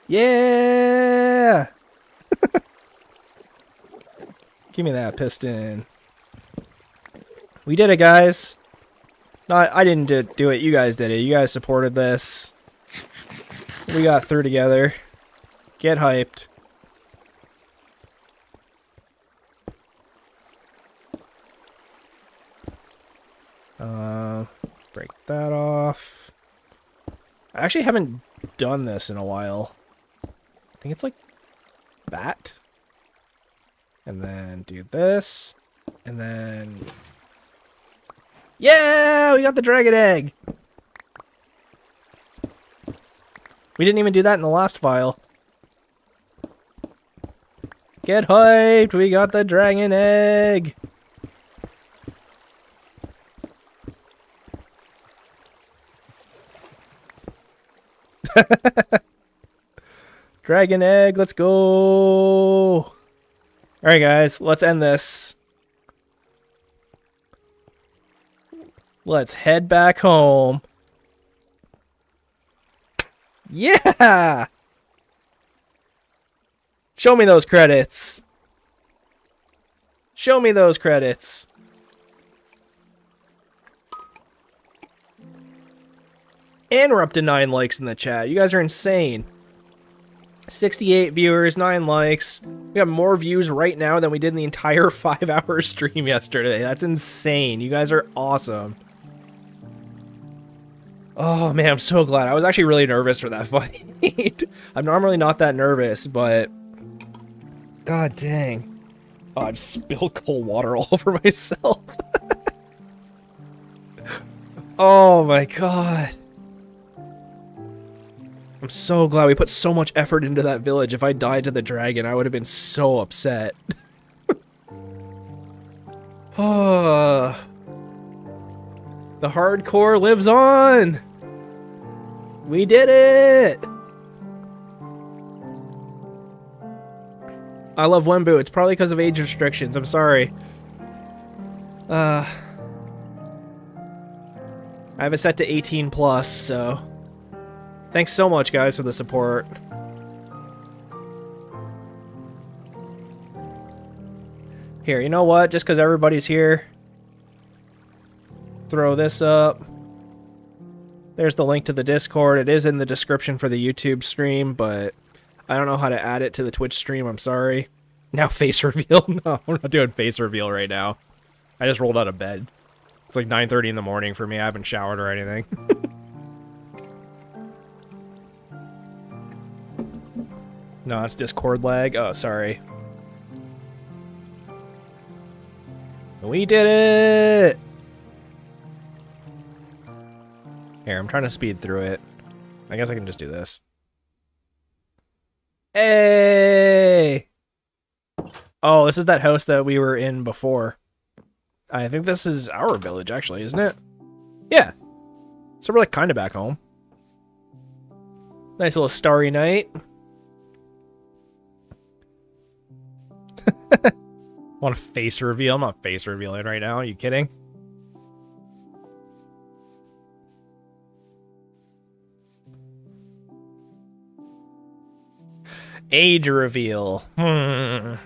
Yeah! Give me that piston. We did it, guys. No, I didn't do it. You guys did it. You guys supported this. We got through together. Get hyped. Break that off. I actually haven't done this in a while. I think it's like that. And then do this. And then... yeah! We got the dragon egg! We didn't even do that in the last file. Get hyped! We got the dragon egg! Dragon egg, let's go! Alright guys, let's end this. Let's head back home. Yeah! Show me those credits. Show me those credits. And we're up to 9 likes in the chat. You guys are insane. 68 viewers, 9 likes. We have more views right now than we did in the entire 5-hour stream yesterday. That's insane. You guys are awesome. Oh man, I'm so glad. I was actually really nervous for that fight. I'm normally not that nervous, but... god dang. Oh, I just spilled cold water all over myself. Oh my god. I'm so glad we put so much effort into that village. If I died to the dragon, I would have been so upset. Oh. The hardcore lives on! We did it! I love Wembu. It's probably because of age restrictions. I'm sorry. I have it set to 18 plus, so... thanks so much, guys, for the support. Here, you know what? Just because everybody's here, throw this up. There's the link to the Discord. It is in the description for the YouTube stream, but I don't know how to add it to the Twitch stream. I'm sorry. Now face reveal. No, we're not doing face reveal right now. I just rolled out of bed. It's like 9:30 in the morning for me. I haven't showered or anything. No, it's Discord lag. Oh, sorry. We did it! Here, I'm trying to speed through it. I guess I can just do this. Hey! Oh, this is that house that we were in before. I think this is our village, actually, isn't it? Yeah. So we're like kind of back home. Nice little starry night. Want a face reveal? I'm not face revealing right now. Are you kidding? Age reveal. You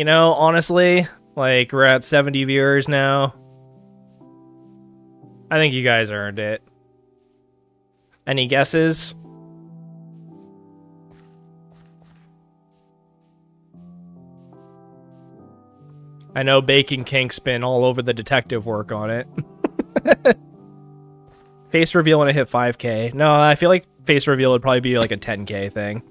know, honestly, like, we're at 70 viewers now. I think you guys earned it. Any guesses? I know Bacon Kink's been all over the detective work on it. Face reveal when I hit 5K. No, I feel like face reveal would probably be like a 10K thing.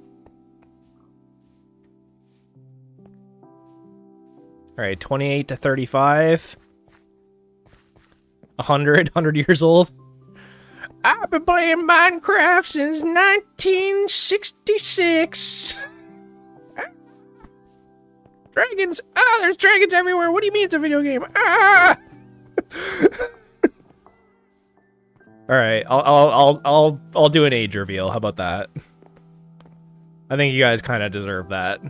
Alright, 28 to 35. 100 years old. I've been playing Minecraft since 1966. Dragons! Ah, there's dragons everywhere. What do you mean it's a video game? Ah! All right, I'll do an age reveal. How about that? I think you guys kind of deserve that.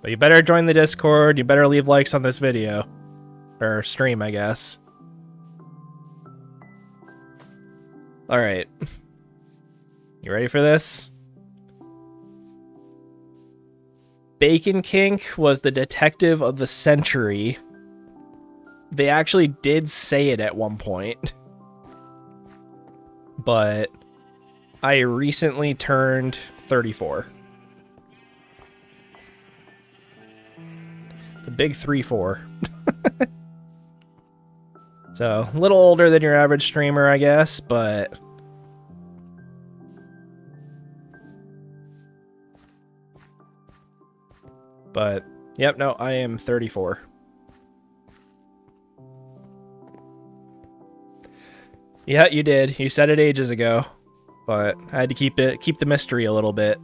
But you better join the Discord. You better leave likes on this video or stream, I guess. All right, you ready for this? Bacon Kink was the detective of the century. They actually did say it at one point. But I recently turned 34. The big 3-4. So, a little older than your average streamer, I guess, but... yep, no, I am 34. Yeah, you did. You said it ages ago, but I had to keep the mystery a little bit.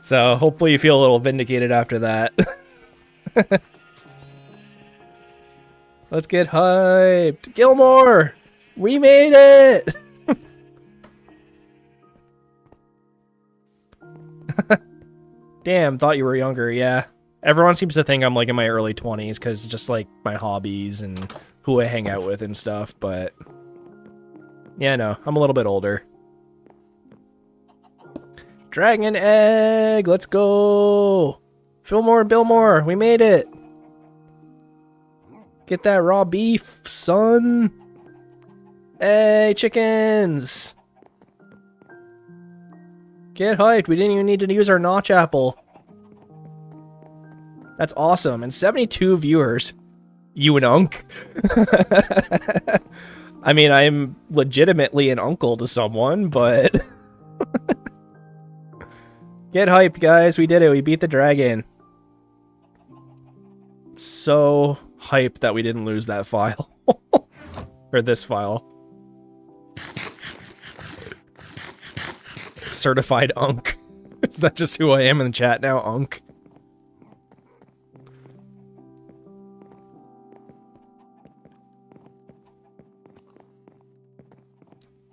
So hopefully you feel a little vindicated after that. Let's get hyped. Gilmore, we made it. Damn, thought you were younger. Yeah, everyone seems to think I'm like in my early 20s because just like my hobbies and who I hang out with and stuff, but yeah, no, I'm a little bit older. Dragon egg, let's go. Fillmore, Billmore, we made it. Get that raw beef, son. Hey, chickens. Get hyped. We didn't even need to use our notch apple. That's awesome. And 72 viewers. You an unk? I mean, I'm legitimately an uncle to someone, but... Get hyped, guys. We did it. We beat the dragon. So hyped that we didn't lose that file. Or this file. Certified unk. Is that just who I am in the chat now? Unk.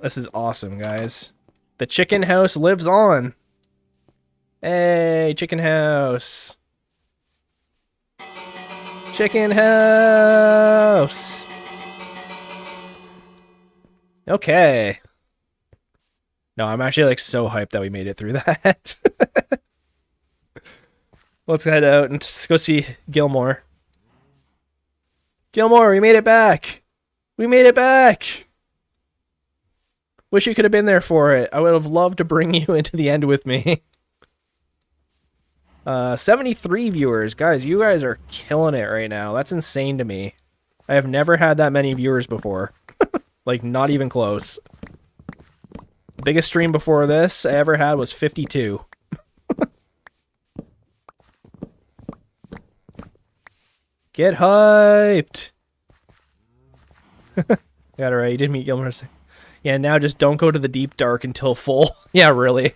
This is awesome, guys. The chicken house lives on. Hey, chicken house. Chicken house. Okay. No, I'm actually like so hyped that we made it through that. Let's head out and just go see Gilmore. Gilmore, we made it back. We made it back. Wish you could have been there for it. I would have loved to bring you into the end with me. 73 viewers. Guys, you guys are killing it right now. That's insane to me. I have never had that many viewers before. Like, not even close. Biggest stream before this I ever had was 52. Get hyped! Got it right. You did meet Gilmore. Yeah, now just don't go to the deep dark until full. Yeah, really.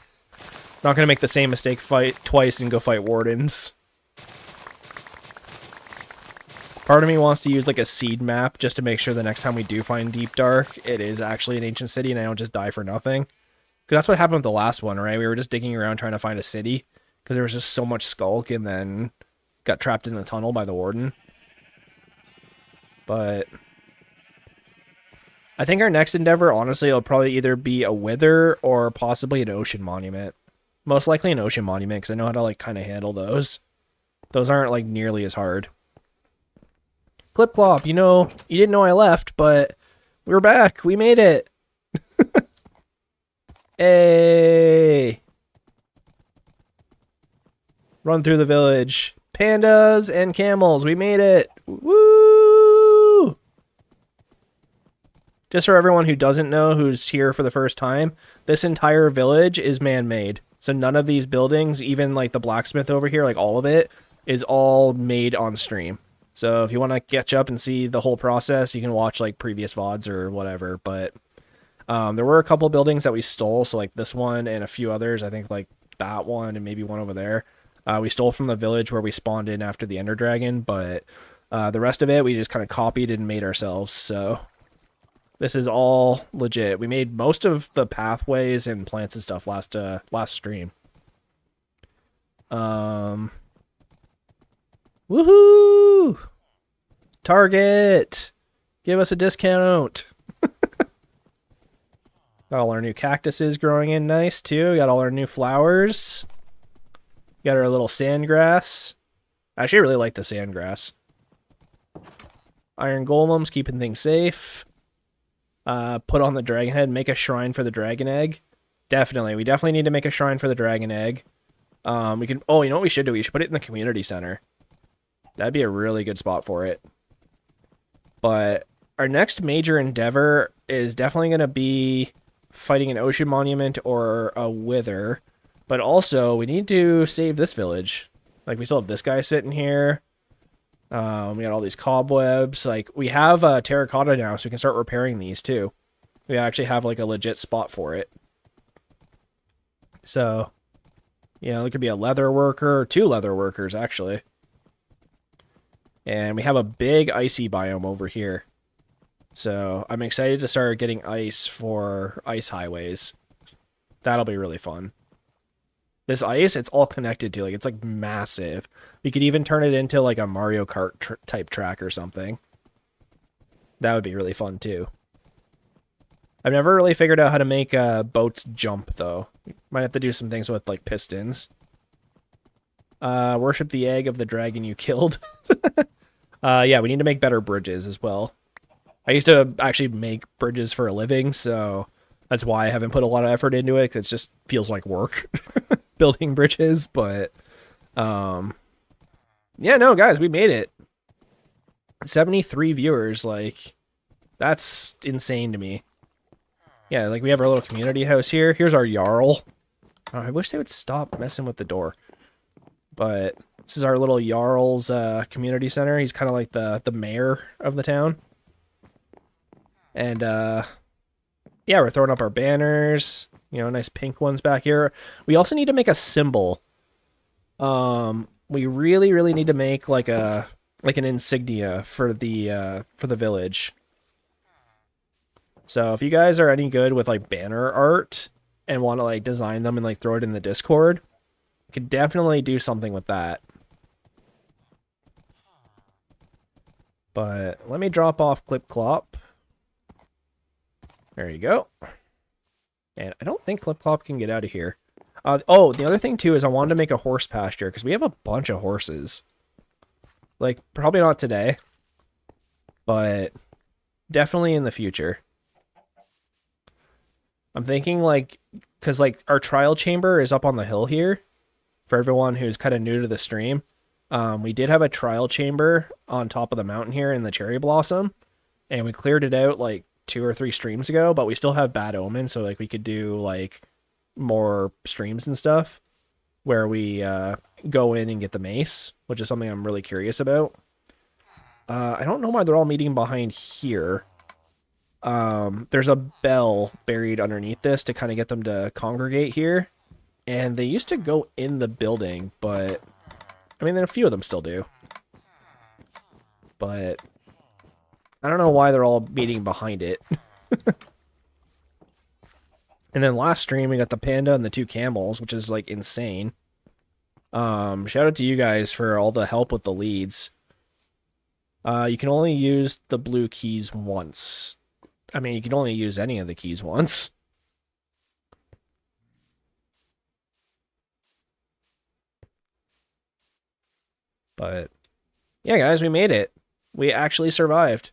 Not gonna make the same mistake twice and go fight wardens. Part of me wants to use like a seed map just to make sure the next time we do find Deep Dark, it is actually an ancient city and I don't just die for nothing. Because that's what happened with the last one, right? We were just digging around trying to find a city because there was just so much skulk and then got trapped in the tunnel by the warden. But I think our next endeavor, honestly, will probably either be a wither or possibly an ocean monument. Most likely an ocean monument because I know how to like kind of handle those. Those aren't like nearly as hard. Clip Clop, you know, you didn't know I left, but we're back. We made it. Hey. Run through the village. Pandas and camels. We made it. Woo! Just for everyone who doesn't know, who's here for the first time, this entire village is man-made. So none of these buildings, even like the blacksmith over here, like all of it, is all made on stream. So if you want to catch up and see the whole process, you can watch like previous VODs or whatever. But there were a couple buildings that we stole. So like this one and a few others, I think like that one and maybe one over there. We stole from the village where we spawned in after the Ender Dragon. But the rest of it, we just kind of copied and made ourselves. So this is all legit. We made most of the pathways and plants and stuff last stream. Woohoo! Target! Give us a discount! Got all our new cactuses growing in nice, too. Got all our new flowers. Got our little sandgrass. I actually really like the sandgrass. Iron golems, keeping things safe. Put on the dragon head, make a shrine for the dragon egg. Definitely. We definitely need to make a shrine for the dragon egg. We can... Oh, you know what we should do? We should put it in the community center. That'd be a really good spot for it. But our next major endeavor is definitely going to be fighting an ocean monument or a wither. But also, we need to save this village. Like, we still have this guy sitting here. We got all these cobwebs. Like, we have terracotta now, so we can start repairing these, too. We actually have, like, a legit spot for it. So, you know, there could be a leather worker, or 2 leather workers, actually. And we have a big icy biome over here. So I'm excited to start getting ice for ice highways. That'll be really fun. This ice, it's all connected to, like, it's like massive. We could even turn it into like a Mario Kart type track or something. That would be really fun too. I've never really figured out how to make boats jump though. Might have to do some things with like pistons. Worship the egg of the dragon you killed. Yeah, we need to make better bridges as well. I used to actually make bridges for a living, so that's why I haven't put a lot of effort into it, 'cause it just feels like work building bridges, but yeah, no, guys, we made it. 73 viewers, like, that's insane to me. Yeah, like, we have our little community house here. Here's our Jarl. Oh, I wish they would stop messing with the door. But this is our little Jarl's community center. He's kind of like the mayor of the town. And yeah, we're throwing up our banners. You know, nice pink ones back here. We also need to make a symbol. We really need to make like an insignia for the village. So if you guys are any good with like banner art and want to like design them and like throw it in the Discord, could definitely do something with that. But let me drop off Clip Clop. There you go. And I don't think Clip Clop can get out of here. Oh, the other thing too is I wanted to make a horse pasture because we have a bunch of horses. Like, probably not today, but definitely in the future. I'm thinking like, because like our trial chamber is up on the hill here. For everyone who's kind of new to the stream, we did have a trial chamber on top of the mountain here in the cherry blossom, and we cleared it out like 2 or 3 streams ago, but we still have bad omen, so like we could do like more streams and stuff where we go in and get the mace, which is something I'm really curious about. I don't know why they're all meeting behind here. There's a bell buried underneath this to kind of get them to congregate here. And they used to go in the building, but I mean, a few of them still do. but I don't know why they're all meeting behind it. And then last stream, we got the panda and the 2 camels, which is, like, insane. Shout out to you guys for all the help with the leads. You can only use the blue keys once. I mean, you can only use any of the keys once. But, yeah, guys, we made it. We actually survived.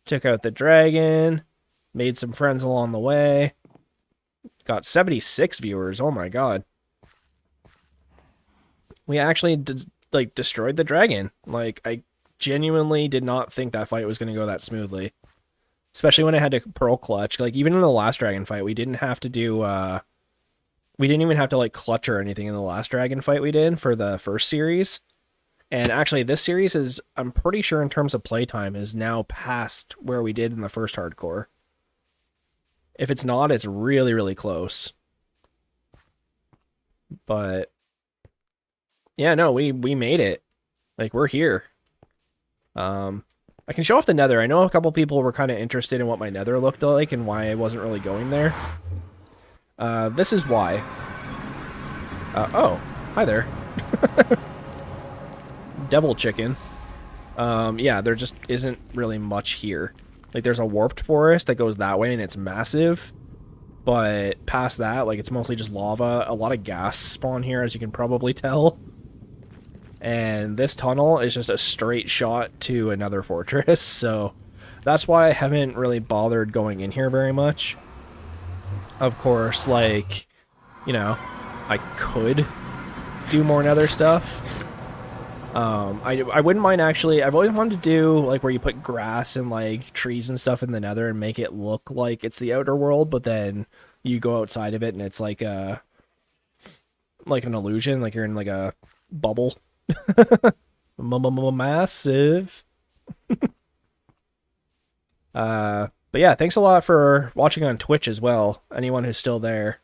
Took out the dragon, made some friends along the way. Got 76 viewers, oh my god. We actually, destroyed the dragon. Like, I genuinely did not think that fight was going to go that smoothly. Especially when I had to pearl clutch. Like, even in the last dragon fight, we didn't have to do, we didn't even have to, like, clutch or anything in the last dragon fight we did for the first series. And actually, this series is, I'm pretty sure in terms of playtime, is now past where we did in the first hardcore. If it's not, it's really, really close. But, yeah, no, we made it. Like, we're here. I can show off the nether. I know a couple people were kind of interested in what my nether looked like and why I wasn't really going there. This is why. Oh, hi there. Devil chicken. Yeah, there just isn't really much here. Like, there's a warped forest that goes that way and it's massive. But past that, like, it's mostly just lava. A lot of gas spawn here, as you can probably tell. And this tunnel is just a straight shot to another fortress, so that's why I haven't really bothered going in here very much. Of course, like, you know, I could do more nether stuff. I wouldn't mind actually, I've always wanted to do, like, where you put grass and, like, trees and stuff in the nether and make it look like it's the outer world, but then you go outside of it and it's like an illusion, like you're in, like, a bubble. Massive. But yeah, thanks a lot for watching on Twitch as well. Anyone who's still there.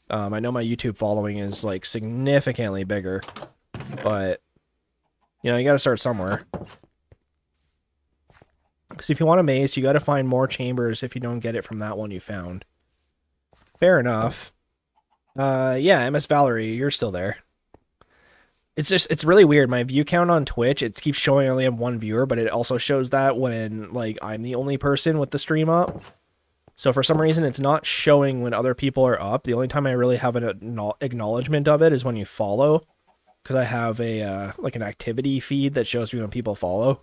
I know my YouTube following is, like, significantly bigger, but you know, you got to start somewhere. Because if you want a maze, you got to find more chambers if you don't get it from that one you found. Fair enough. Yeah, MS Valerie, you're still there. It's really weird. My view count on Twitch, it keeps showing I only have 1 viewer, but it also shows that when, like, I'm the only person with the stream up. So for some reason, it's not showing when other people are up. The only time I really have an acknowledgement of it is when you follow. Because I have a, like, an activity feed that shows me when people follow.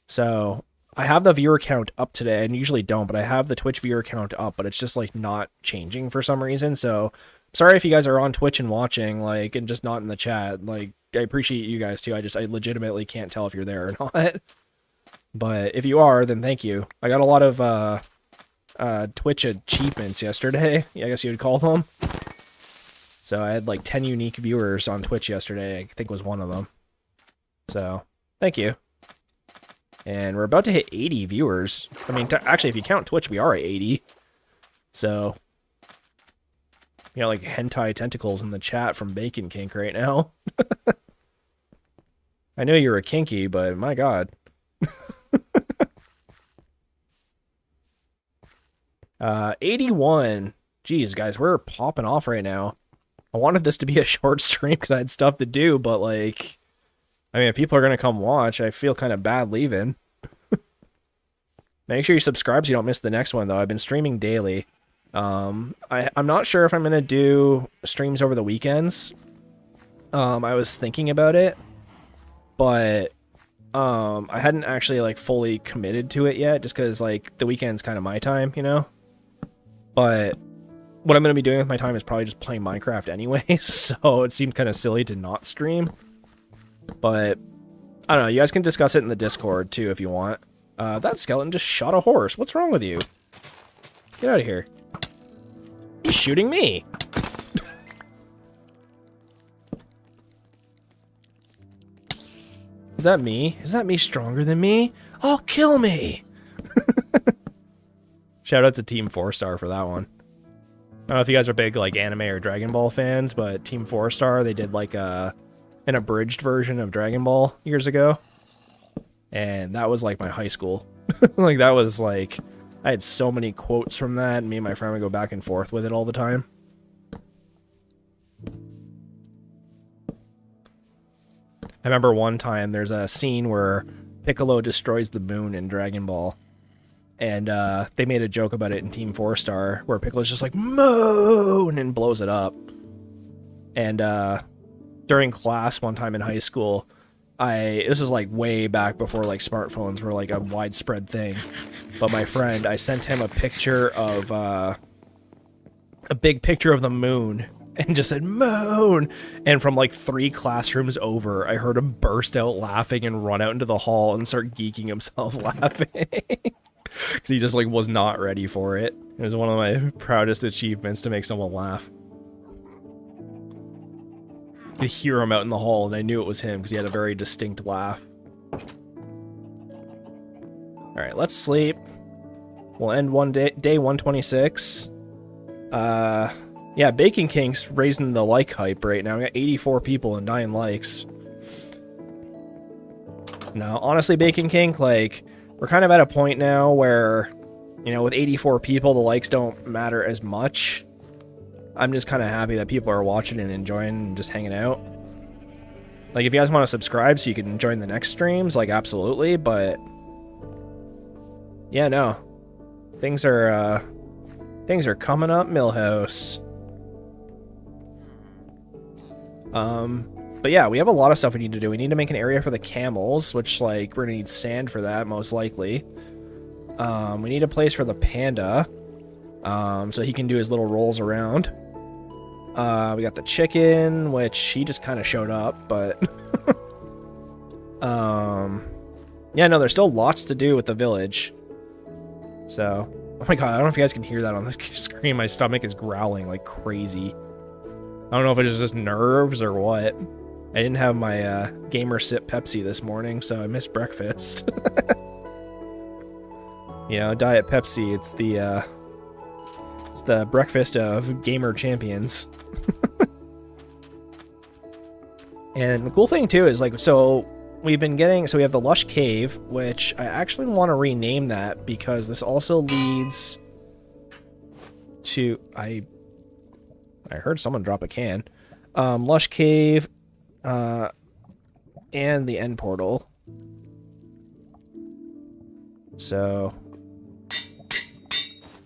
So I have the viewer count up today. I usually don't, but I have the Twitch viewer count up, but it's just, like, not changing for some reason. So sorry if you guys are on Twitch and watching, like, and just not in the chat. Like, I appreciate you guys too. I legitimately can't tell if you're there or not. But if you are, then thank you. I got a lot of Twitch achievements yesterday, I guess you would call them. So I had like 10 unique viewers on Twitch yesterday. I think was one of them. So thank you. And we're about to hit 80 viewers. I mean, actually, if you count Twitch, we are at 80. So you got like hentai tentacles in the chat from Bacon Kink right now. I knew you were kinky, but my god. 81. Jeez, guys, we're popping off right now. I wanted this to be a short stream because I had stuff to do, but, like, I mean, if people are going to come watch, I feel kind of bad leaving. Make sure you subscribe so you don't miss the next one, though. I've been streaming daily. I'm not sure if I'm going to do streams over the weekends. I was thinking about it, but I hadn't actually, like, fully committed to it yet, just because, like, the weekend's kind of my time, you know? But what I'm going to be doing with my time is probably just playing Minecraft anyway, so it seemed kind of silly to not stream. But I don't know, you guys can discuss it in the Discord, too, if you want. That skeleton just shot a horse. What's wrong with you? Get out of here. He's shooting me. Is that me? Is that me stronger than me? Oh, kill me! Shout out to Team 4-Star for that one. I don't know if you guys are big, like, anime or Dragon Ball fans, but Team 4-Star, they did, like, a an abridged version of Dragon Ball years ago. And that was like my high school. Like that was like, I had so many quotes from that, and me and my friend would go back and forth with it all the time. I remember one time there's a scene where Piccolo destroys the moon in Dragon Ball. And they made a joke about it in Team 4-Star, where Piccolo's just like, moon, and blows it up. And during class one time in high school, this was like way back before like smartphones were like a widespread thing. But my friend, I sent him a picture of, a big picture of the moon, and just said, moon! And from like 3 classrooms over, I heard him burst out laughing and run out into the hall and start geeking himself laughing. Because he just like was not ready for it. It was one of my proudest achievements to make someone laugh. I could hear him out in the hall, and I knew it was him because he had a very distinct laugh. Alright, let's sleep. We'll end day 126. Yeah, Bacon King's raising the like hype right now. We got 84 people and 9 likes. Now, honestly, Bacon King, like, we're kind of at a point now where, you know, with 84 people, the likes don't matter as much. I'm just kind of happy that people are watching and enjoying and just hanging out. Like, if you guys want to subscribe so you can join the next streams, like, absolutely, but... yeah, no. Things are coming up, Millhouse. But yeah, we have a lot of stuff we need to do. We need to make an area for the camels, which, like, we're gonna need sand for that, most likely. We need a place for the panda, so he can do his little rolls around. We got the chicken, which he just kind of showed up, but... yeah, no, there's still lots to do with the village. So... oh my god, I don't know if you guys can hear that on the screen. My stomach is growling like crazy. I don't know if it's just nerves or what. I didn't have my Gamer Sip Pepsi this morning, so I missed breakfast. You know, Diet Pepsi, it's the breakfast of gamer champions. And the cool thing too is, like, so we've been getting, so we have the Lush Cave, which I actually want to rename that because this also leads to, I heard someone drop a can. Lush Cave, and the end portal. So,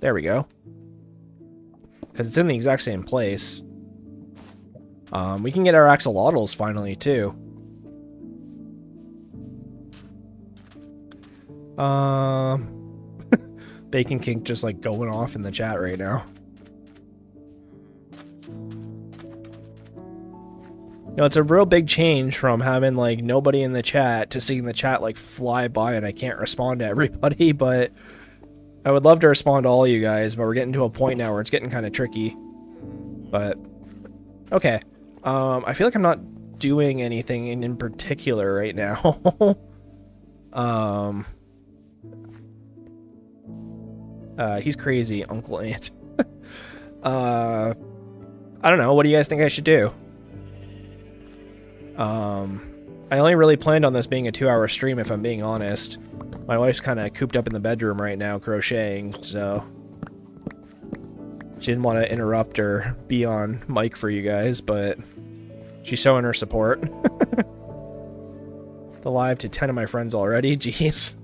there we go. Because it's in the exact same place. We can get our axolotls finally, too. Bacon King just, like, going off in the chat right now. You know, it's a real big change from having, like, nobody in the chat to seeing the chat, like, fly by and I can't respond to everybody, but I would love to respond to all you guys, but we're getting to a point now where it's getting kind of tricky. But, okay. I feel like I'm not doing anything in particular right now. He's crazy, Uncle Ant. I don't know, what do you guys think I should do? I only really planned on this being a 2-hour stream, if I'm being honest. My wife's kind of cooped up in the bedroom right now, crocheting, so... she didn't want to interrupt or be on mic for you guys, but she's showing her support. The live to 10 of my friends already, jeez.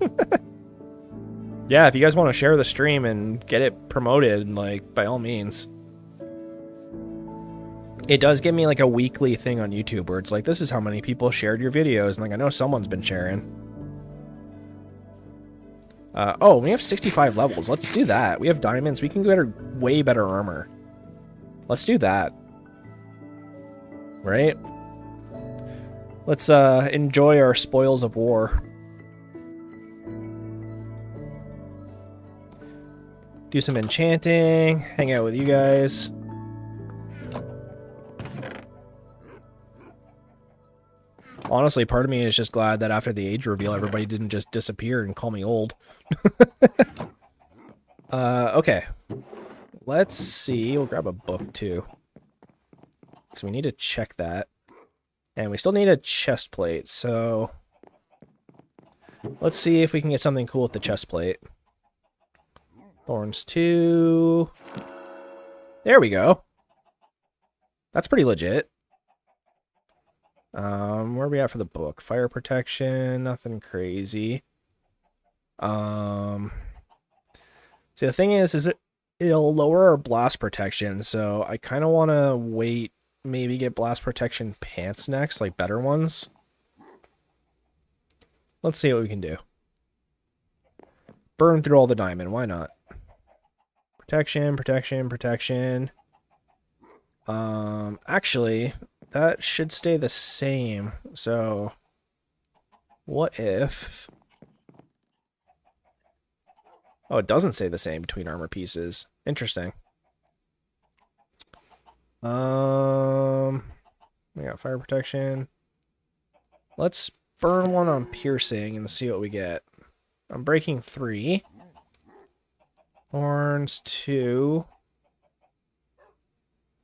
Yeah, if you guys want to share the stream and get it promoted, like, by all means. It does give me, like, a weekly thing on YouTube where it's like, this is how many people shared your videos, and, like, I know someone's been sharing. Oh, we have 65 levels. Let's do that. We have diamonds. We can get way better armor. Let's do that. Right? Let's, enjoy our spoils of war. Do some enchanting. Hang out with you guys. Honestly, part of me is just glad that after the age reveal, everybody didn't just disappear and call me old. Okay. Let's see. We'll grab a book, too. Because we need to check that. And we still need a chest plate, so let's see if we can get something cool with the chest plate. Thorns 2. There we go. That's pretty legit. Where are we at for the book? Fire protection, nothing crazy. See, the thing is it'll lower our blast protection, so I kind of want to wait, maybe get blast protection pants next, like better ones. Let's see what we can do. Burn through all the diamond, why not? Protection, protection, protection. Actually, that should stay the same. So, what if... Oh, it doesn't stay the same between armor pieces. Interesting. We got fire protection. Let's burn one on piercing and see what we get. I'm breaking 3. Thorns 2.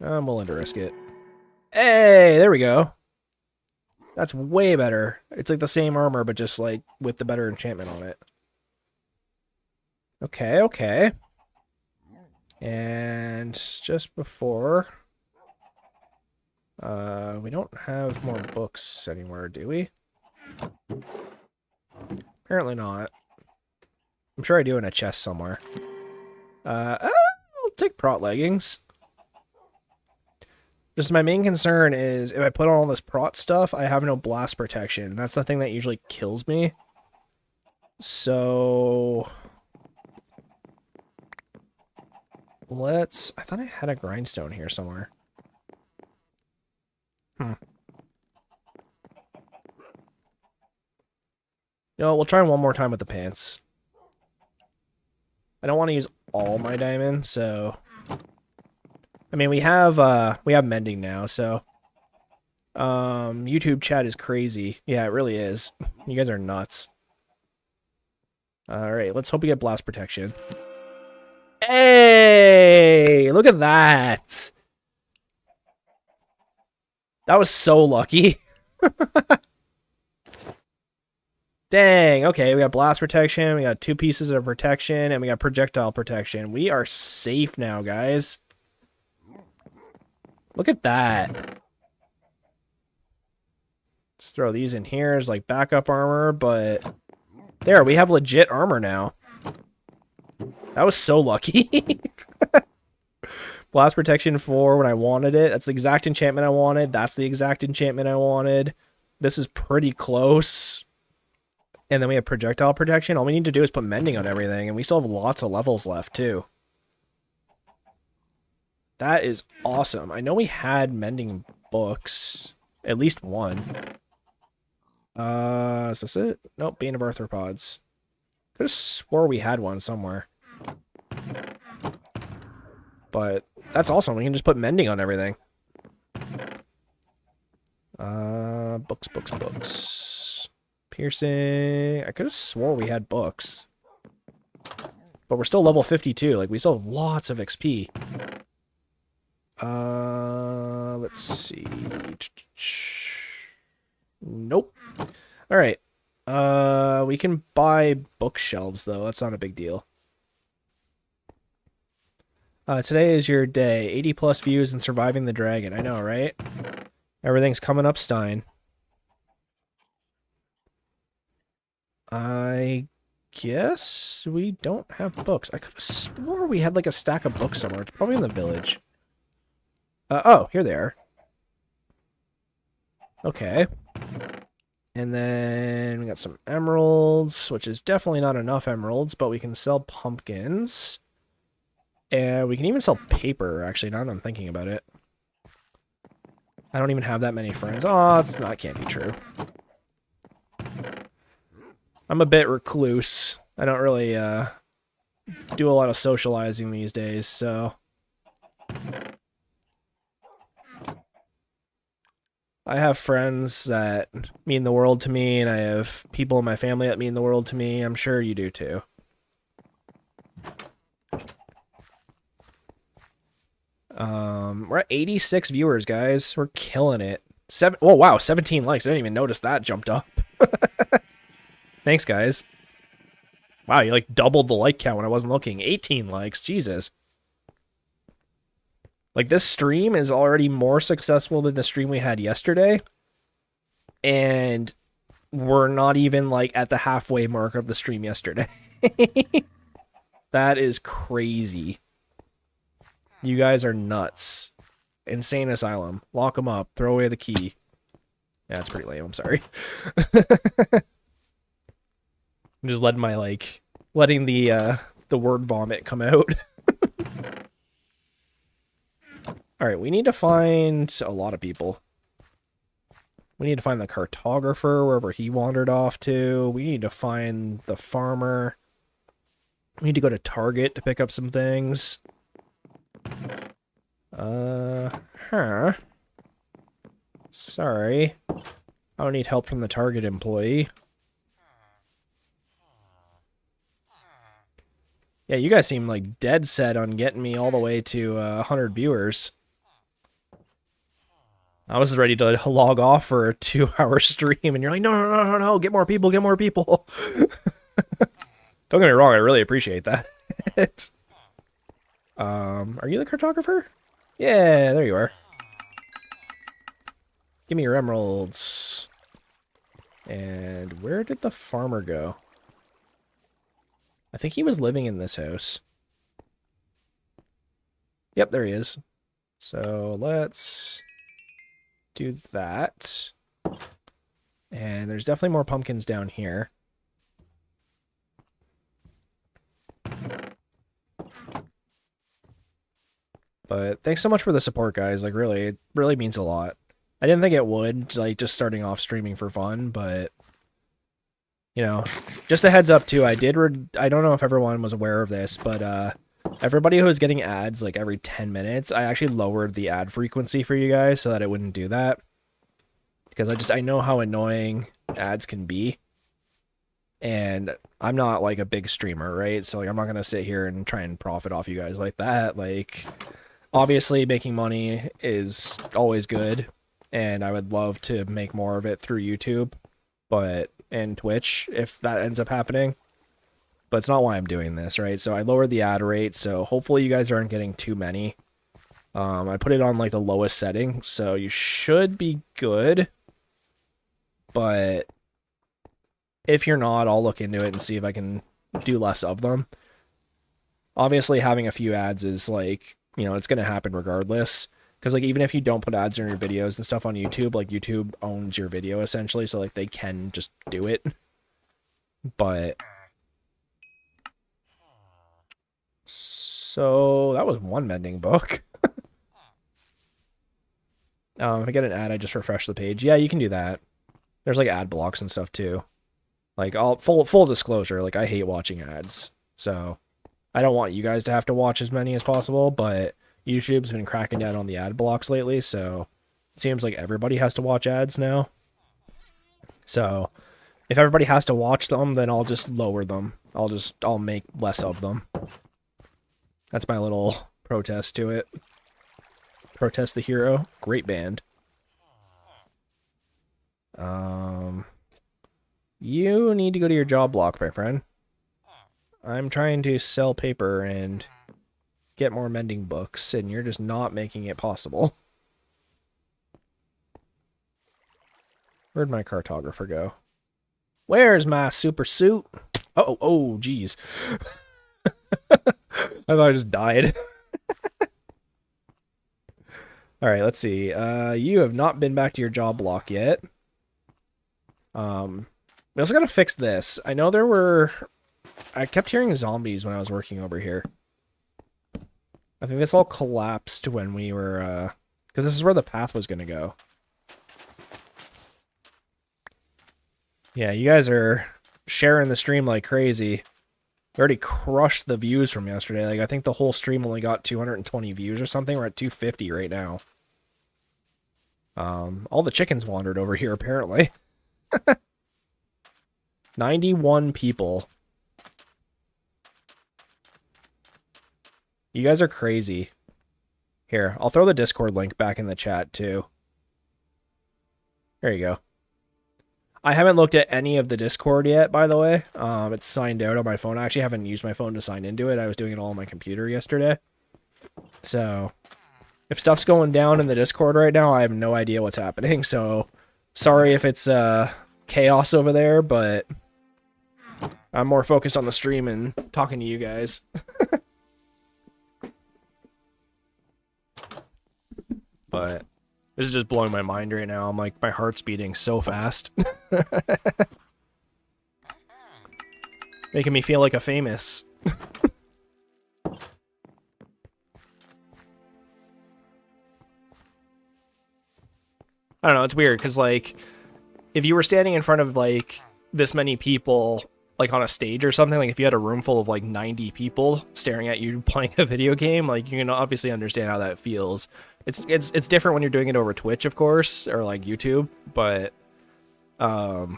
I'm willing to risk it. Hey, there we go. That's way better. It's like the same armor, but just like with the better enchantment on it. Okay, okay. And just before... we don't have more books anywhere, do we? Apparently not. I'm sure I do in a chest somewhere. I'll take prot leggings. Just my main concern is if I put on all this prot stuff, I have no blast protection. That's the thing that usually kills me. So... I thought I had a grindstone here somewhere. You know, we'll try one more time with the pants. I don't want to use all my diamond, so... I mean, we have mending now, so... YouTube chat is crazy. Yeah, it really is. You guys are nuts. Alright, let's hope we get blast protection. Hey! Look at that! That was so lucky. Dang, okay, we got blast protection, we got 2 pieces of protection, and we got projectile protection. We are safe now, guys. Look at that. Let's throw these in here as like backup armor, but there, we have legit armor now. That was so lucky. Blast protection 4 when I wanted it. That's the exact enchantment I wanted. That's the exact enchantment I wanted. This is pretty close. And then we have projectile protection. All we need to do is put mending on everything, and we still have lots of levels left, too. That is awesome. I know we had mending books. At least one. Is this it? Nope, Bane of Arthropods. Could have swore we had one somewhere. But that's awesome. We can just put mending on everything. Books, books, books. Piercing. I could have swore we had books. But we're still level 52. Like, we still have lots of XP. Let's see. Nope. Alright. We can buy bookshelves, though. That's not a big deal. Today is your day. 80 plus views and surviving the dragon. I know, right? Everything's coming up, Stein. I guess we don't have books. I could have swore we had like a stack of books somewhere. It's probably in the village. Oh, here they are. Okay. And then we got some emeralds, which is definitely not enough emeralds, but we can sell pumpkins. And we can even sell paper, actually, now that I'm thinking about it. I don't even have that many friends. Oh, it's not, can't be true. I'm a bit recluse. I don't really do a lot of socializing these days, so... I have friends that mean the world to me, and I have people in my family that mean the world to me. I'm sure you do too. We're at 86 viewers, guys. We're killing it. Oh, wow, 17 likes. I didn't even notice that jumped up. Thanks, guys. Wow, you like doubled the like count when I wasn't looking. 18 likes, Jesus. Like, this stream is already more successful than the stream we had yesterday. And we're not even, like, at the halfway mark of the stream yesterday. That is crazy. You guys are nuts. Insane asylum. Lock them up. Throw away the key. Yeah, that's pretty lame. I'm sorry. I'm just letting my, like, letting the word vomit come out. Alright, we need to find a lot of people. We need to find the cartographer, wherever he wandered off to. We need to find the farmer. We need to go to Target to pick up some things. Sorry. I don't need help from the Target employee. Yeah, you guys seem like dead set on getting me all the way to 100 viewers. I was ready to log off for a 2-hour stream, and you're like, no, get more people, get more people. Don't get me wrong, I really appreciate that. Are you the cartographer? Yeah, there you are. Give me your emeralds. And where did the farmer go? I think he was living in this house. Yep, there he is. So let's do that. And there's definitely more pumpkins down here. But thanks so much for the support, guys. Like, really, it really means a lot. I didn't think it would, like, just starting off streaming for fun, but, you know, just a heads up, too. I don't know if everyone was aware of this, but, everybody who was getting ads, like, every 10 minutes, I actually lowered the ad frequency for you guys so that it wouldn't do that. Because I know how annoying ads can be. And I'm not, like, a big streamer, right? So, like, I'm not going to sit here and try and profit off you guys like that. Like, obviously, making money is always good. And I would love to make more of it through YouTube. And Twitch, if that ends up happening. But it's not why I'm doing this, right? So I lowered the ad rate, so hopefully you guys aren't getting too many. I put it on, like, the lowest setting, so you should be good. But if you're not, I'll look into it and see if I can do less of them. Obviously, having a few ads is, like, you know, it's going to happen regardless. Because, like, even if you don't put ads in your videos and stuff on YouTube, like, YouTube owns your video, essentially, so, like, they can just do it. But so that was one mending book. If I get an ad, I just refresh the page. Yeah, you can do that. There's, like, ad blocks and stuff, too. Like, full disclosure, like, I hate watching ads. So I don't want you guys to have to watch as many as possible, but YouTube's been cracking down on the ad blocks lately, so it seems like everybody has to watch ads now. So if everybody has to watch them, then I'll just lower them. I'll make less of them. That's my little protest to it. Protest the Hero. Great band. You need to go to your job block, my friend. I'm trying to sell paper and get more mending books, and you're just not making it possible. Where'd my cartographer go? Where's my super suit? Oh, geez. I thought I just died. Alright, let's see. You have not been back to your job block yet. We also gotta fix this. I know there were... I kept hearing zombies when I was working over here. I think this all collapsed when we were, because this is where the path was gonna go. Yeah, you guys are sharing the stream like crazy. We already crushed the views from yesterday. Like, I think the whole stream only got 220 views or something. We're at 250 right now. All the chickens wandered over here, apparently. 91 people. You guys are crazy. Here, I'll throw the Discord link back in the chat, too. There you go. I haven't looked at any of the Discord yet, by the way. It's signed out on my phone. I actually haven't used my phone to sign into it. I was doing it all on my computer yesterday. So, if stuff's going down in the Discord right now, I have no idea what's happening. So, sorry if it's chaos over there, but I'm more focused on the stream and talking to you guys. But this is just blowing my mind right now. I'm like, my heart's beating so fast. Making me feel like a famous. I don't know, it's weird, because, like, if you were standing in front of, like, this many people, like, on a stage or something, like, if you had a room full of, like, 90 people staring at you playing a video game, like, you can obviously understand how that feels. It's different when you're doing it over Twitch, of course, or, like, YouTube, but, I'm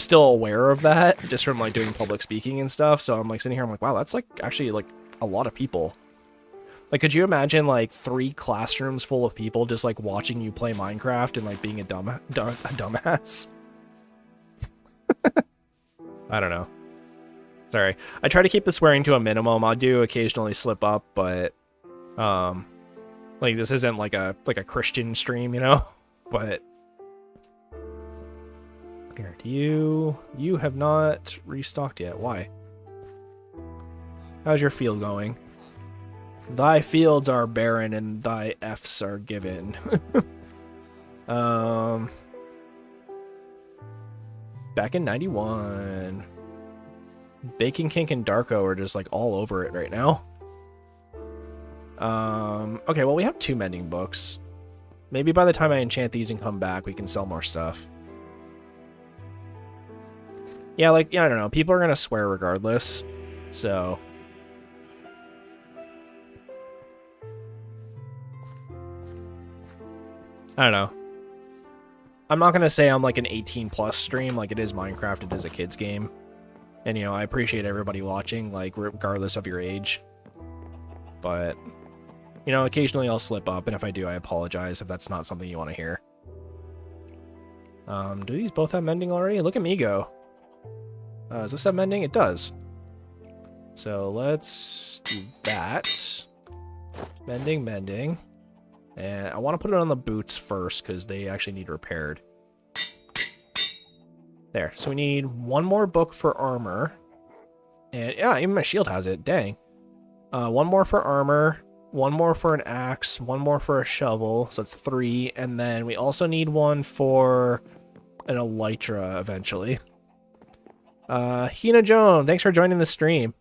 still aware of that, just from, like, doing public speaking and stuff, so I'm, like, sitting here, I'm like, wow, that's, like, actually, like, a lot of people. Like, could you imagine, like, 3 classrooms full of people just, like, watching you play Minecraft and, like, being a dumbass? I don't know. Sorry. I try to keep the swearing to a minimum. I do occasionally slip up, but, like, this isn't, like a Christian stream, you know? But, here, you have not restocked yet. Why? How's your field going? Thy fields are barren and thy F's are given. Back in 91. Bacon Kink and Darko are just like all over it right now. Okay, well, we have 2 mending books. Maybe by the time I enchant these and come back, we can sell more stuff. Yeah, like, yeah, I don't know. People are gonna swear regardless, so... I don't know. I'm not gonna say I'm like an 18+ stream, like it is Minecraft, it is a kid's game. And, you know, I appreciate everybody watching, like, regardless of your age. But, you know, occasionally I'll slip up, and if I do, I apologize if that's not something you want to hear. Do these both have mending already? Look at me go. Does this have mending? It does. So let's do that. Mending. And I want to put it on the boots first, because they actually need repaired. There. So we need 1 more book for armor. And yeah, even my shield has it. Dang. 1 more for armor. 1 more for an axe. 1 more for a shovel. So that's 3. And then we also need 1 for an elytra eventually. Hina Joan, thanks for joining the stream.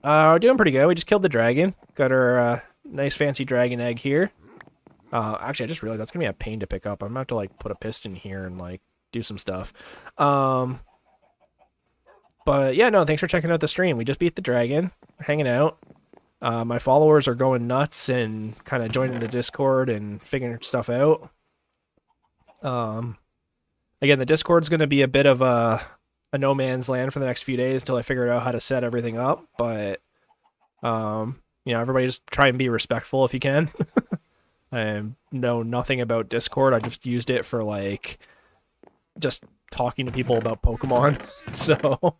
We're doing pretty good. We just killed the dragon. Got our nice fancy dragon egg here. Actually, I just realized that's gonna be a pain to pick up. I'm gonna have to like put a piston here and like do some stuff. But yeah, no, thanks for checking out the stream. We just beat the dragon. We're hanging out. My followers are going nuts and kind of joining the Discord and figuring stuff out. Again, the Discord's going to be a bit of a no man's land for the next few days until I figure out how to set everything up. But, you know, everybody just try and be respectful if you can. I know nothing about Discord. I just used it for, like, just talking to people about Pokemon. So,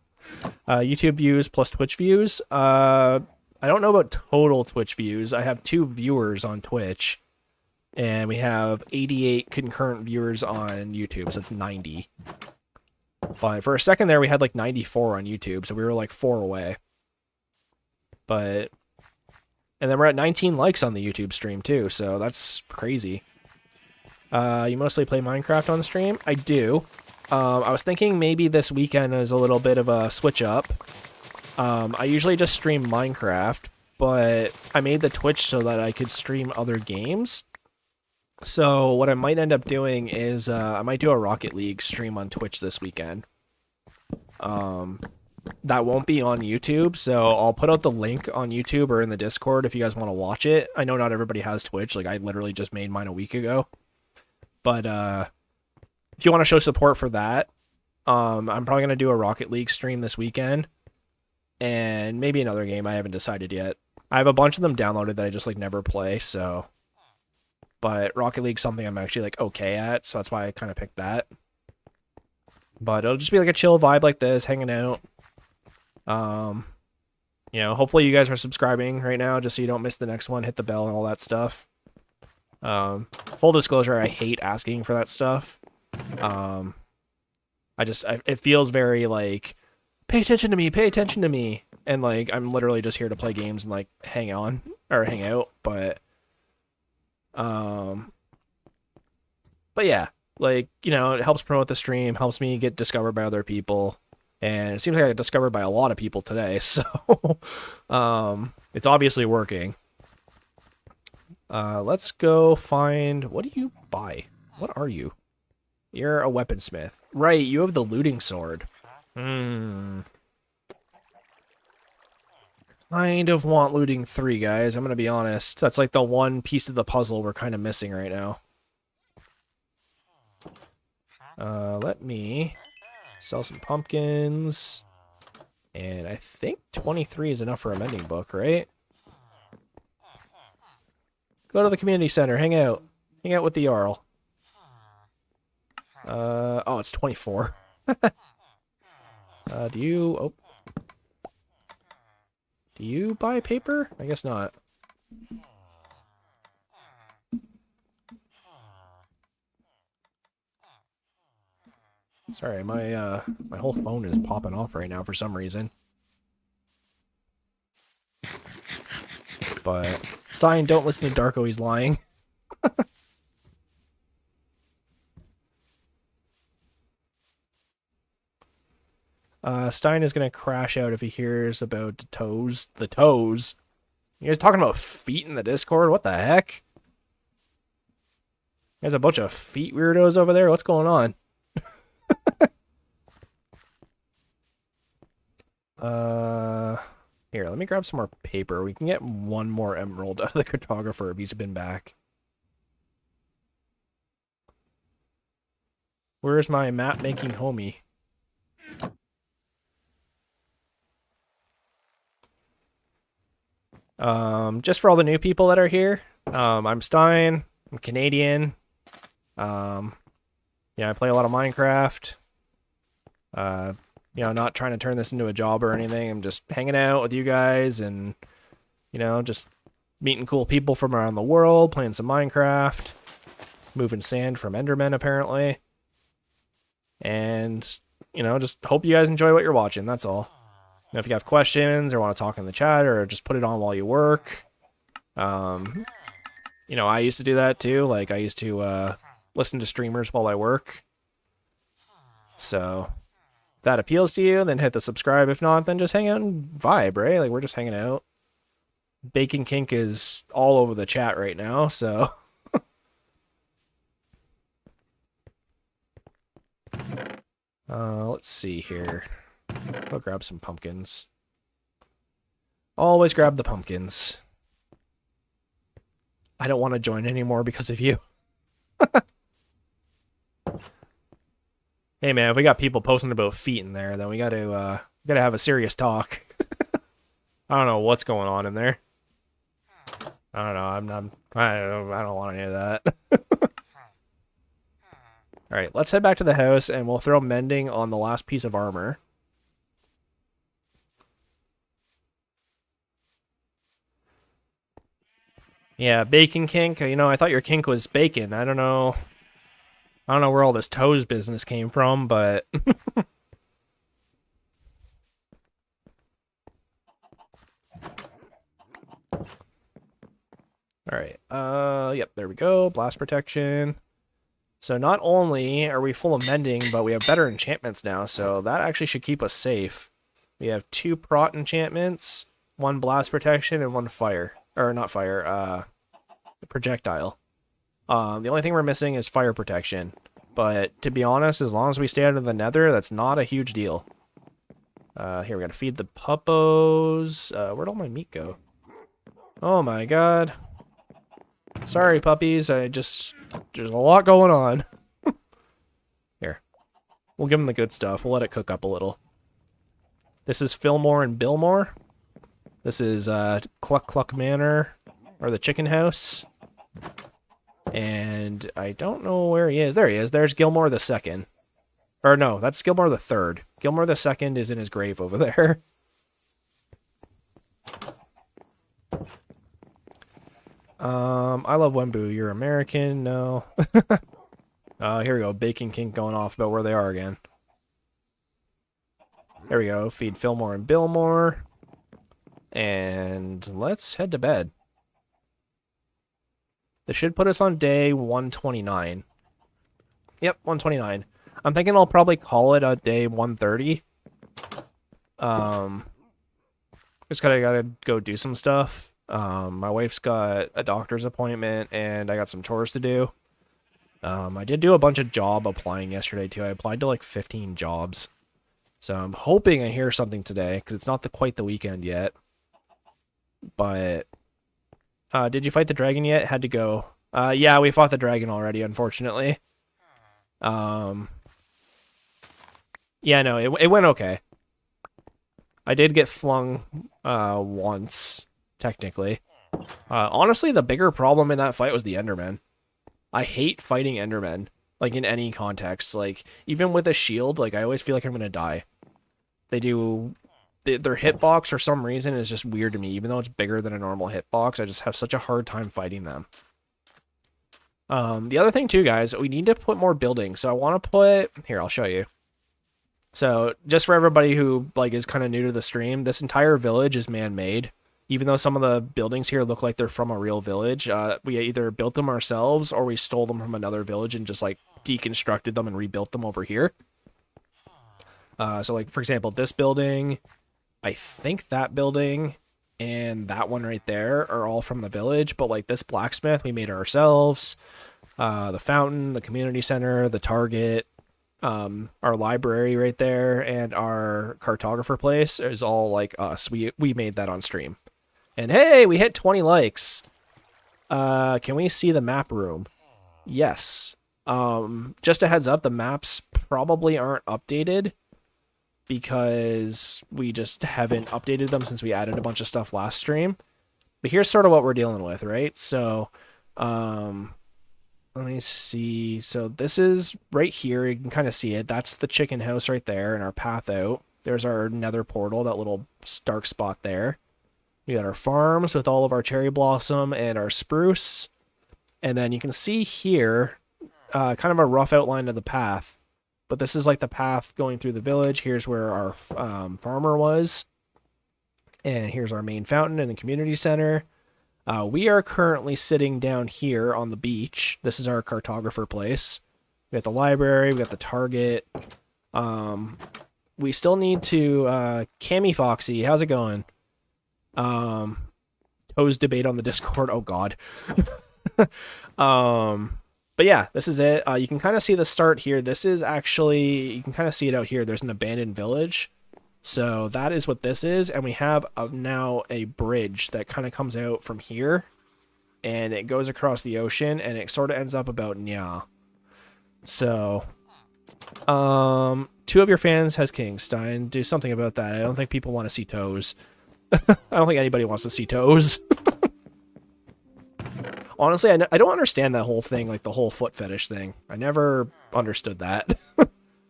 YouTube views plus Twitch views. I don't know about total Twitch views. I have 2 viewers on Twitch. And we have 88 concurrent viewers on YouTube, so it's 90. But for a second there, we had like 94 on YouTube, so we were like 4 away. But... And then we're at 19 likes on the YouTube stream, too, so that's crazy. You mostly play Minecraft on the stream? I do. I was thinking maybe this weekend is a little bit of a switch up. I usually just stream Minecraft, but I made the Twitch so that I could stream other games. So what I might end up doing is I might do a Rocket League stream on Twitch this weekend. That won't be on YouTube, so I'll put out the link on YouTube or in the Discord if you guys want to watch it. I know not everybody has Twitch, like I literally just made mine a week ago. But if you want to show support for that, I'm probably going to do a Rocket League stream this weekend. And maybe another game I haven't decided yet. I have a bunch of them downloaded that I just like never play, so... but Rocket League's something I'm actually like okay at, so that's why I kind of picked that. But it'll just be like a chill vibe like this, hanging out. You know, hopefully you guys are subscribing right now just so you don't miss the next one, hit the bell and all that stuff. Full disclosure, I hate asking for that stuff. It feels very like, pay attention to me, and like I'm literally just here to play games and like hang out, but yeah, like, you know, it helps promote the stream, helps me get discovered by other people, and it seems like I got discovered by a lot of people today, so it's obviously working. Let's go find, what do you buy? What are you? You're a weaponsmith. Right, you have the looting sword. Kind of want looting 3, guys. I'm gonna be honest. That's like the one piece of the puzzle we're kind of missing right now. Let me sell some pumpkins. And I think 23 is enough for a mending book, right? Go to the community center, hang out. Hang out with the Jarl. Oh, it's 24. Do you buy paper? I guess not. Sorry, my whole phone is popping off right now for some reason. But Stein, don't listen to Darko, he's lying. Stein is gonna crash out if he hears about the toes. The toes? You guys talking about feet in the Discord? What the heck? There's a bunch of feet weirdos over there. What's going on? Here, let me grab some more paper. We can get one more emerald out of the cartographer if he's been back. Where's my map making homie? Just for all the new people that are here, I'm Stein, I'm Canadian, yeah, I play a lot of Minecraft, you know, not trying to turn this into a job or anything, I'm just hanging out with you guys and, you know, just meeting cool people from around the world, playing some Minecraft, moving sand from Endermen apparently, and, you know, just hope you guys enjoy what you're watching, that's all. Now, if you have questions or want to talk in the chat or just put it on while you work, you know, I used to do that too. Like, I used to listen to streamers while I work. So, if that appeals to you, then hit the subscribe. If not, then just hang out and vibe, right? Like, we're just hanging out. Bacon Kink is all over the chat right now, so... let's see here. I'll grab some pumpkins. Always grab the pumpkins. I don't want to join anymore because of you. Hey man, if we got people posting about feet in there, then we gotta have a serious talk. I don't know what's going on in there. I don't know. I don't want any of that. All right, let's head back to the house and we'll throw mending on the last piece of armor. Yeah, bacon kink. You know, I thought your kink was bacon. I don't know where all this toes business came from, but all right. Yep, there we go. Blast protection. So not only are we full of mending, but we have better enchantments now, so that actually should keep us safe. We have 2 prot enchantments, 1 blast protection, and 1 fire. Or not fire, projectile. The only thing we're missing is fire protection. But to be honest, as long as we stay out of the nether, that's not a huge deal. Here, we gotta feed the puppos. Where'd all my meat go? Oh my god. Sorry, puppies. There's a lot going on. Here. We'll give them the good stuff. We'll let it cook up a little. This is Fillmore and Billmore. This is Cluck Cluck Manor, or the chicken house. And I don't know where he is. There he is. There's Gilmore the second. Or no, that's Gilmore the third. Gilmore the second is in his grave over there. I love Wembu. You're American. No. Here we go. Bacon Kink going off about where they are again. There we go. Feed Fillmore and Billmore. And let's head to bed. This should put us on day 129. Yep, 129. I'm thinking I'll probably call it a day 130. Just gotta go do some stuff. My wife's got a doctor's appointment, and I got some chores to do. I did do a bunch of job applying yesterday, too. I applied to like 15 jobs. So I'm hoping I hear something today, because it's not quite the weekend yet. But, did you fight the dragon yet? Had to go. Yeah, we fought the dragon already, unfortunately. Yeah, no, it went okay. I did get flung, once, technically. Honestly, the bigger problem in that fight was the Endermen. I hate fighting Endermen, like, in any context. Like, even with a shield, like, I always feel like I'm gonna die. They do... Their hitbox, for some reason, is just weird to me. Even though it's bigger than a normal hitbox, I just have such a hard time fighting them. The other thing, too, guys, we need to put more buildings. So I want to put... Here, I'll show you. So, just for everybody who, like, is kind of new to the stream, this entire village is man-made. Even though some of the buildings here look like they're from a real village, we either built them ourselves or we stole them from another village and just, like, deconstructed them and rebuilt them over here. So, like, for example, this building, I think that building, and that one right there are all from the village, but, like, this blacksmith, we made it ourselves. The fountain, the community center, the Target, our library right there, and our cartographer place is all, like, us. We made that on stream. And hey, we hit 20 likes. Can we see the map room? Yes. Just a heads up, the maps probably aren't updated because we just haven't updated them since we added a bunch of stuff last stream. But here's sort of what we're dealing with, right? So, let me see. So this is right here. You can kind of see it. That's the chicken house right there and our path out. There's our nether portal, that little dark spot there. We got our farms with all of our cherry blossom and our spruce. And then you can see here, kind of a rough outline of the path. But this is like the path going through the village. Here's where our farmer was. And here's our main fountain and the community center. We are currently sitting down here on the beach. This is our cartographer place. We got the library. We got the Target. We still need to... Cammy Foxy, how's it going? Toes debate on the Discord. Oh, God. But yeah, this is it. You can kind of see the start here. This is actually... You can kind of see it out here. There's an abandoned village. So that is what this is, and we have now a bridge that kind of comes out from here, and it goes across the ocean, and it sort of ends up about Nya. So, 2 of your fans has King. Stein, do something about that. I don't think people want to see toes. I don't think anybody wants to see toes. Honestly, I don't understand that whole thing, like the whole foot fetish thing. I never understood that.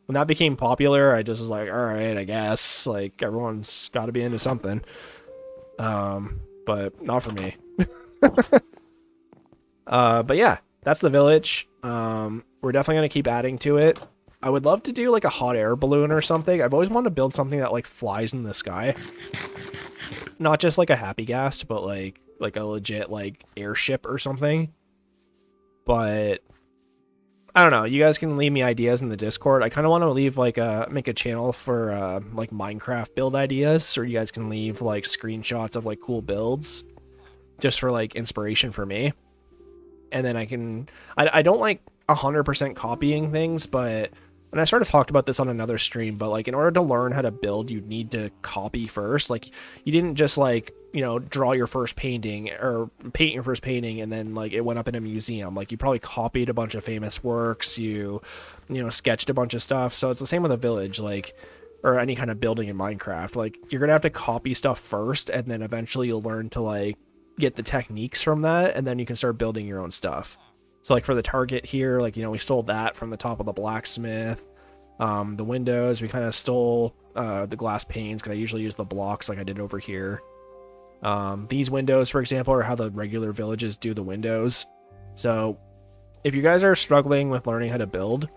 When that became popular, I just was like, all right, I guess. Like, everyone's got to be into something. But not for me. But yeah, that's the village. We're definitely going to keep adding to it. I would love to do, like, a hot air balloon or something. I've always wanted to build something that, like, flies in the sky. Not just, like, a happy gas, but, like a legit, like, airship or something. But... I don't know. You guys can leave me ideas in the Discord. I kind of want to leave like make a channel for like Minecraft build ideas, or you guys can leave like screenshots of like cool builds, just for like inspiration for me. And then I don't like 100% copying things, but and I sort of talked about this on another stream, but like in order to learn how to build, you need to copy first. Like you didn't just like, you know, draw your first painting or paint your first painting and then like it went up in a museum. Like you probably copied a bunch of famous works, you know, sketched a bunch of stuff. So it's the same with a village, like, or any kind of building in Minecraft. Like you're gonna have to copy stuff first, and then eventually you'll learn to like get the techniques from that, and then you can start building your own stuff. So like for the target here, like, you know, we stole that from the top of the blacksmith. The windows, we kind of stole the glass panes because I usually use the blocks like I did over here. These windows, for example, are how the regular villages do the windows. So if you guys are struggling with learning how to build,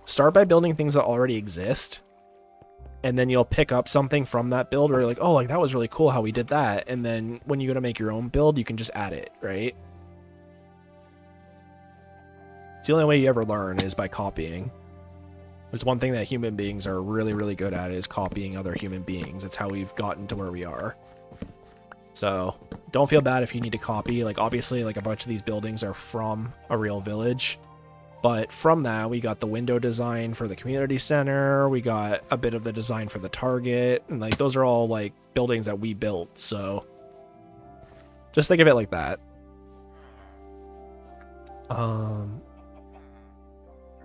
start by building things that already exist. And then you'll pick up something from that build where you're like, oh, like that was really cool how we did that. And then when you go to make your own build, you can just add it, right? It's the only way you ever learn is by copying. There's one thing that human beings are really, really good at is copying other human beings. It's how we've gotten to where we are. So don't feel bad if you need to copy. Like obviously like a bunch of these buildings are from a real village. But from that, we got the window design for the community center. We got a bit of the design for the target. And like those are all like buildings that we built. So just think of it like that.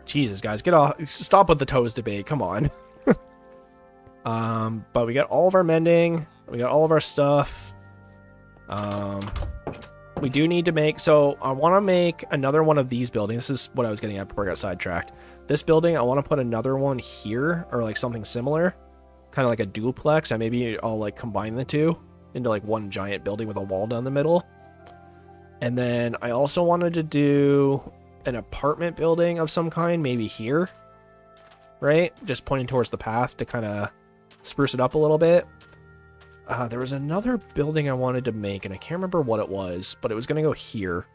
Jesus, guys, get off. Stop with the toes debate. Come on. But we got all of our mending. We got all of our stuff. We do need to make, so I want to make another one of these buildings. This is what I was getting at before I got sidetracked. This building, I want to put another one here, or like something similar, kind of like a duplex. And maybe I'll like combine the two into like one giant building with a wall down the middle. And then I also wanted to do an apartment building of some kind, maybe here, right? Just pointing towards the path to kind of spruce it up a little bit. There was another building I wanted to make, and I can't remember what it was, but it was going to go here.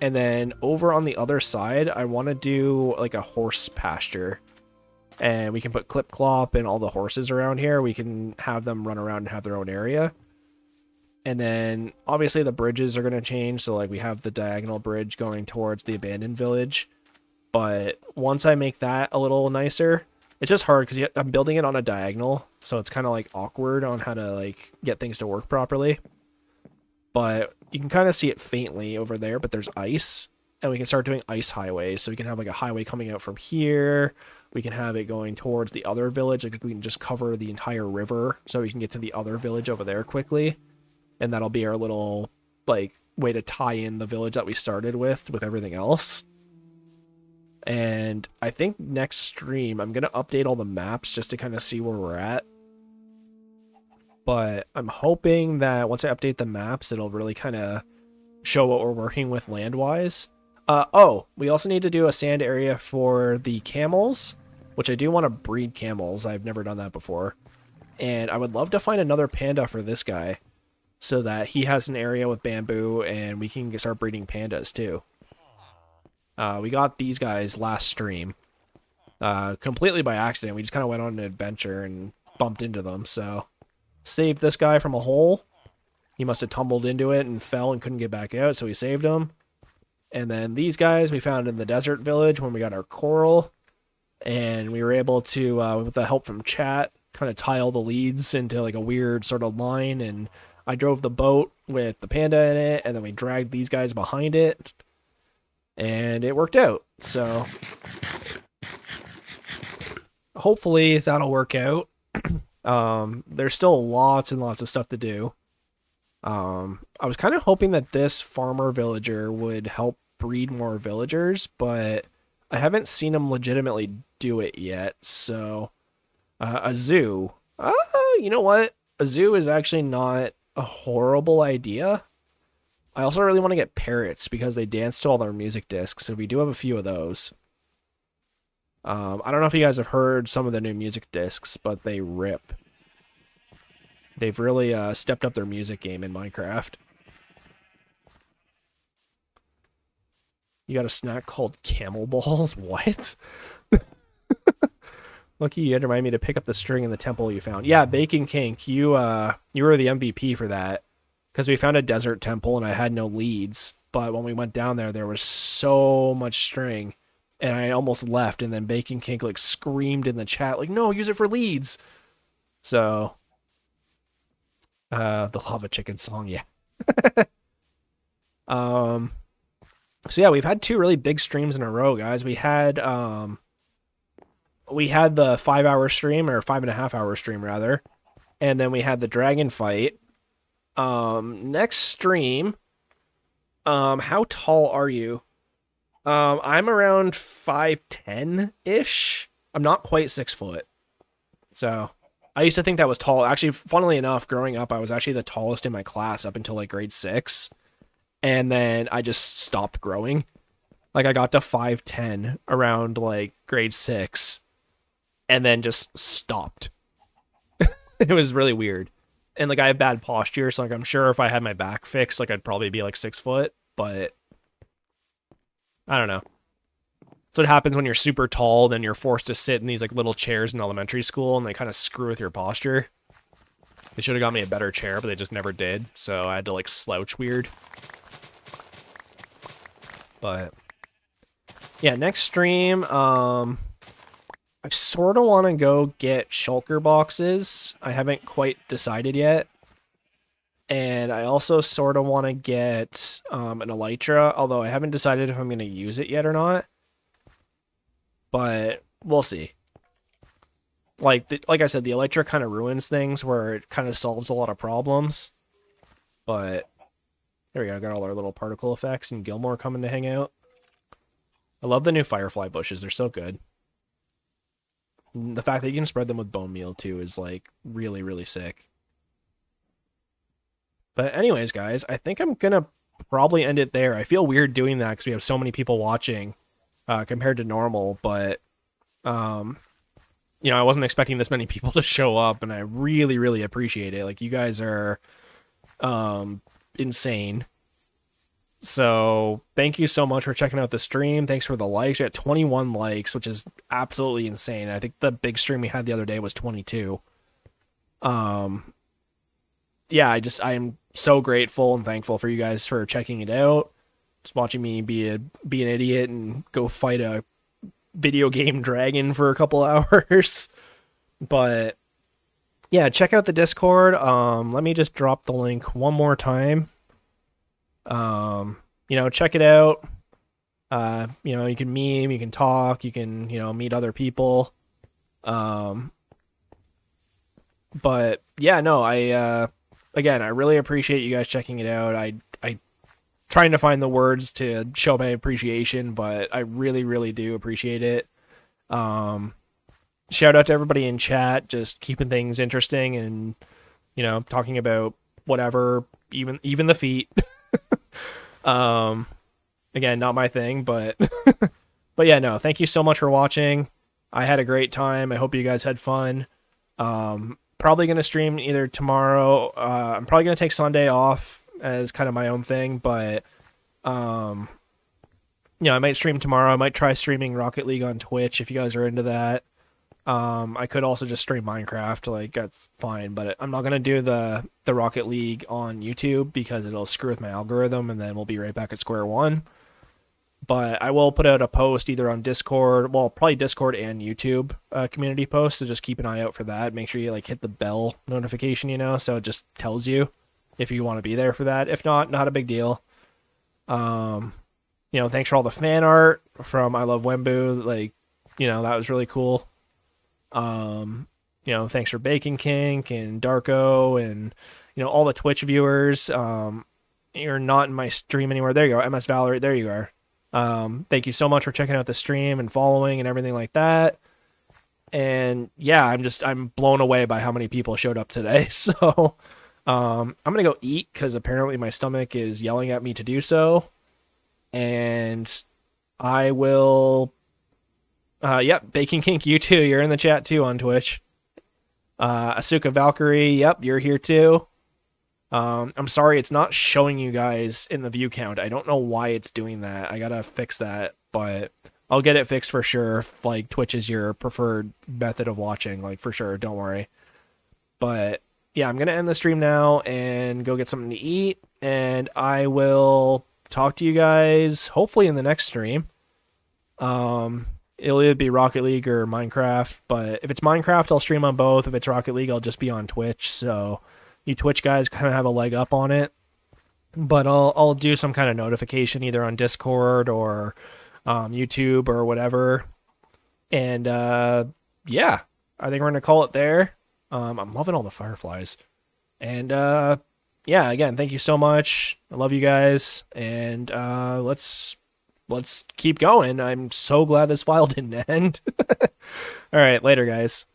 And then over on the other side, I want to do like a horse pasture. And we can put Clip Clop and all the horses around here. We can have them run around and have their own area. And then obviously the bridges are going to change. So like we have the diagonal bridge going towards the abandoned village. But once I make that a little nicer, it's just hard because I'm building it on a diagonal. So it's kind of like awkward on how to like get things to work properly. But you can kind of see it faintly over there, but there's ice. And we can start doing ice highways. So we can have like a highway coming out from here. We can have it going towards the other village. Like we can just cover the entire river so we can get to the other village over there quickly. And that'll be our little like way to tie in the village that we started with everything else. And I think next stream, I'm going to update all the maps just to kind of see where we're at. But I'm hoping that once I update the maps, it'll really kind of show what we're working with land-wise. Oh, we also need to do a sand area for the camels, which I do want to breed camels. I've never done that before. And I would love to find another panda for this guy so that he has an area with bamboo and we can start breeding pandas too. We got these guys last stream, completely by accident. We just kind of went on an adventure and bumped into them. So saved this guy from a hole. He must have tumbled into it and fell and couldn't get back out. So we saved him. And then these guys we found in the desert village when we got our coral. And we were able to, with the help from chat, kind of tie all the leads into like a weird sort of line. And I drove the boat with the panda in it. And then we dragged these guys behind it. And it worked out. So hopefully that'll work out. There's still lots and lots of stuff to do. I was kind of hoping that this farmer villager would help breed more villagers, but I haven't seen him legitimately do it yet. So a zoo. You know what? A zoo is actually not a horrible idea. I also really want to get parrots because they dance to all their music discs, so we do have a few of those. I don't know if you guys have heard some of the new music discs, but they rip. They've really stepped up their music game in Minecraft. You got a snack called camel balls? What? Lucky you had to remind me to pick up the string in the temple you found. Yeah, Bacon Kink, you were the MVP for that. Because we found a desert temple and I had no leads. But when we went down there, there was so much string. And I almost left. And then Bacon Kink like screamed in the chat, like, no, use it for leads. So, the Lava Chicken song, yeah. So yeah, we've had 2 really big streams in a row, guys. We had the 5-hour stream, or 5.5-hour stream, rather. And then we had the dragon fight. Next stream, how tall are you? I'm around 5'10" ish. I'm not quite 6 foot. So I used to think that was tall. Actually, funnily enough, growing up, I was actually the tallest in my class up until like grade 6. And then I just stopped growing. Like I got to 5'10" around like grade 6 and then just stopped. It was really weird. And like I have bad posture, so like I'm sure if I had my back fixed, like I'd probably be like 6 foot, but I don't know. So it happens when you're super tall, then you're forced to sit in these like little chairs in elementary school and they kind of screw with your posture. They should have got me a better chair, but they just never did. So I had to like slouch weird. But yeah, next stream, I sort of want to go get shulker boxes. I haven't quite decided yet. And I also sort of want to get an elytra, although I haven't decided if I'm going to use it yet or not. But we'll see. Like I said, the elytra kind of ruins things where it kind of solves a lot of problems. But there we go. Got all our little particle effects and Gilmore coming to hang out. I love the new firefly bushes. They're so good. The fact that you can spread them with bone meal too is like really, really sick. But anyways, guys, I think I'm going to probably end it there. I feel weird doing that because we have so many people watching compared to normal. But, you know, I wasn't expecting this many people to show up. And I really, really appreciate it. Like, you guys are insane. So thank you so much for checking out the stream. Thanks for the likes. We got 21 likes, which is absolutely insane. I think the big stream we had the other day was 22. Yeah, I am so grateful and thankful for you guys for checking it out. Just watching me be an idiot and go fight a video game dragon for a couple hours. But yeah, check out the Discord. Let me just drop the link one more time. You know, check it out. You know, you can meme, you can talk, you can, you know, meet other people. But yeah, no, again, I really appreciate you guys checking it out. I trying to find the words to show my appreciation, but I really, really do appreciate it. Shout out to everybody in chat, just keeping things interesting and, you know, talking about whatever, even the feet. Again, not my thing, but but yeah, no, thank you so much for watching. I had a great time. I hope you guys had fun. Probably going to stream either tomorrow. I'm probably going to take Sunday off as kind of my own thing, but you know, I might stream tomorrow. I might try streaming Rocket League on Twitch if you guys are into that. I could also just stream Minecraft, like that's fine, but I'm not going to do the Rocket League on YouTube because it'll screw with my algorithm and then we'll be right back at square one. But I will put out a post either on Discord, well, probably Discord and YouTube community post, so just keep an eye out for that. Make sure you like hit the bell notification, you know, so it just tells you if you want to be there for that. If not, not a big deal. You know, thanks for all the fan art from I Love Wembu. Like, you know, that was really cool. You know, thanks for Bacon Kink and Darko and, you know, all the Twitch viewers. You're not in my stream anymore. There you go. MS Valerie. There you are. Thank you so much for checking out the stream and following and everything like that. And yeah, I'm blown away by how many people showed up today. So, I'm going to go eat because apparently my stomach is yelling at me to do so. And I will, yep, Bacon Kink, you too. You're in the chat too on Twitch. Asuka Valkyrie, yep, you're here too. I'm sorry, it's not showing you guys in the view count. I don't know why it's doing that. I gotta fix that, but I'll get it fixed for sure if, like, Twitch is your preferred method of watching, like, for sure, don't worry. But, yeah, I'm gonna end the stream now and go get something to eat, and I will talk to you guys, hopefully in the next stream. It'll either be Rocket League or Minecraft, but if it's Minecraft, I'll stream on both. If it's Rocket League, I'll just be on Twitch, so you Twitch guys kind of have a leg up on it. But I'll do some kind of notification either on Discord or YouTube or whatever. And yeah, I think we're going to call it there. I'm loving all the fireflies. And yeah, again, thank you so much. I love you guys. And let's let's keep going. I'm so glad this file didn't end. All right, later, guys.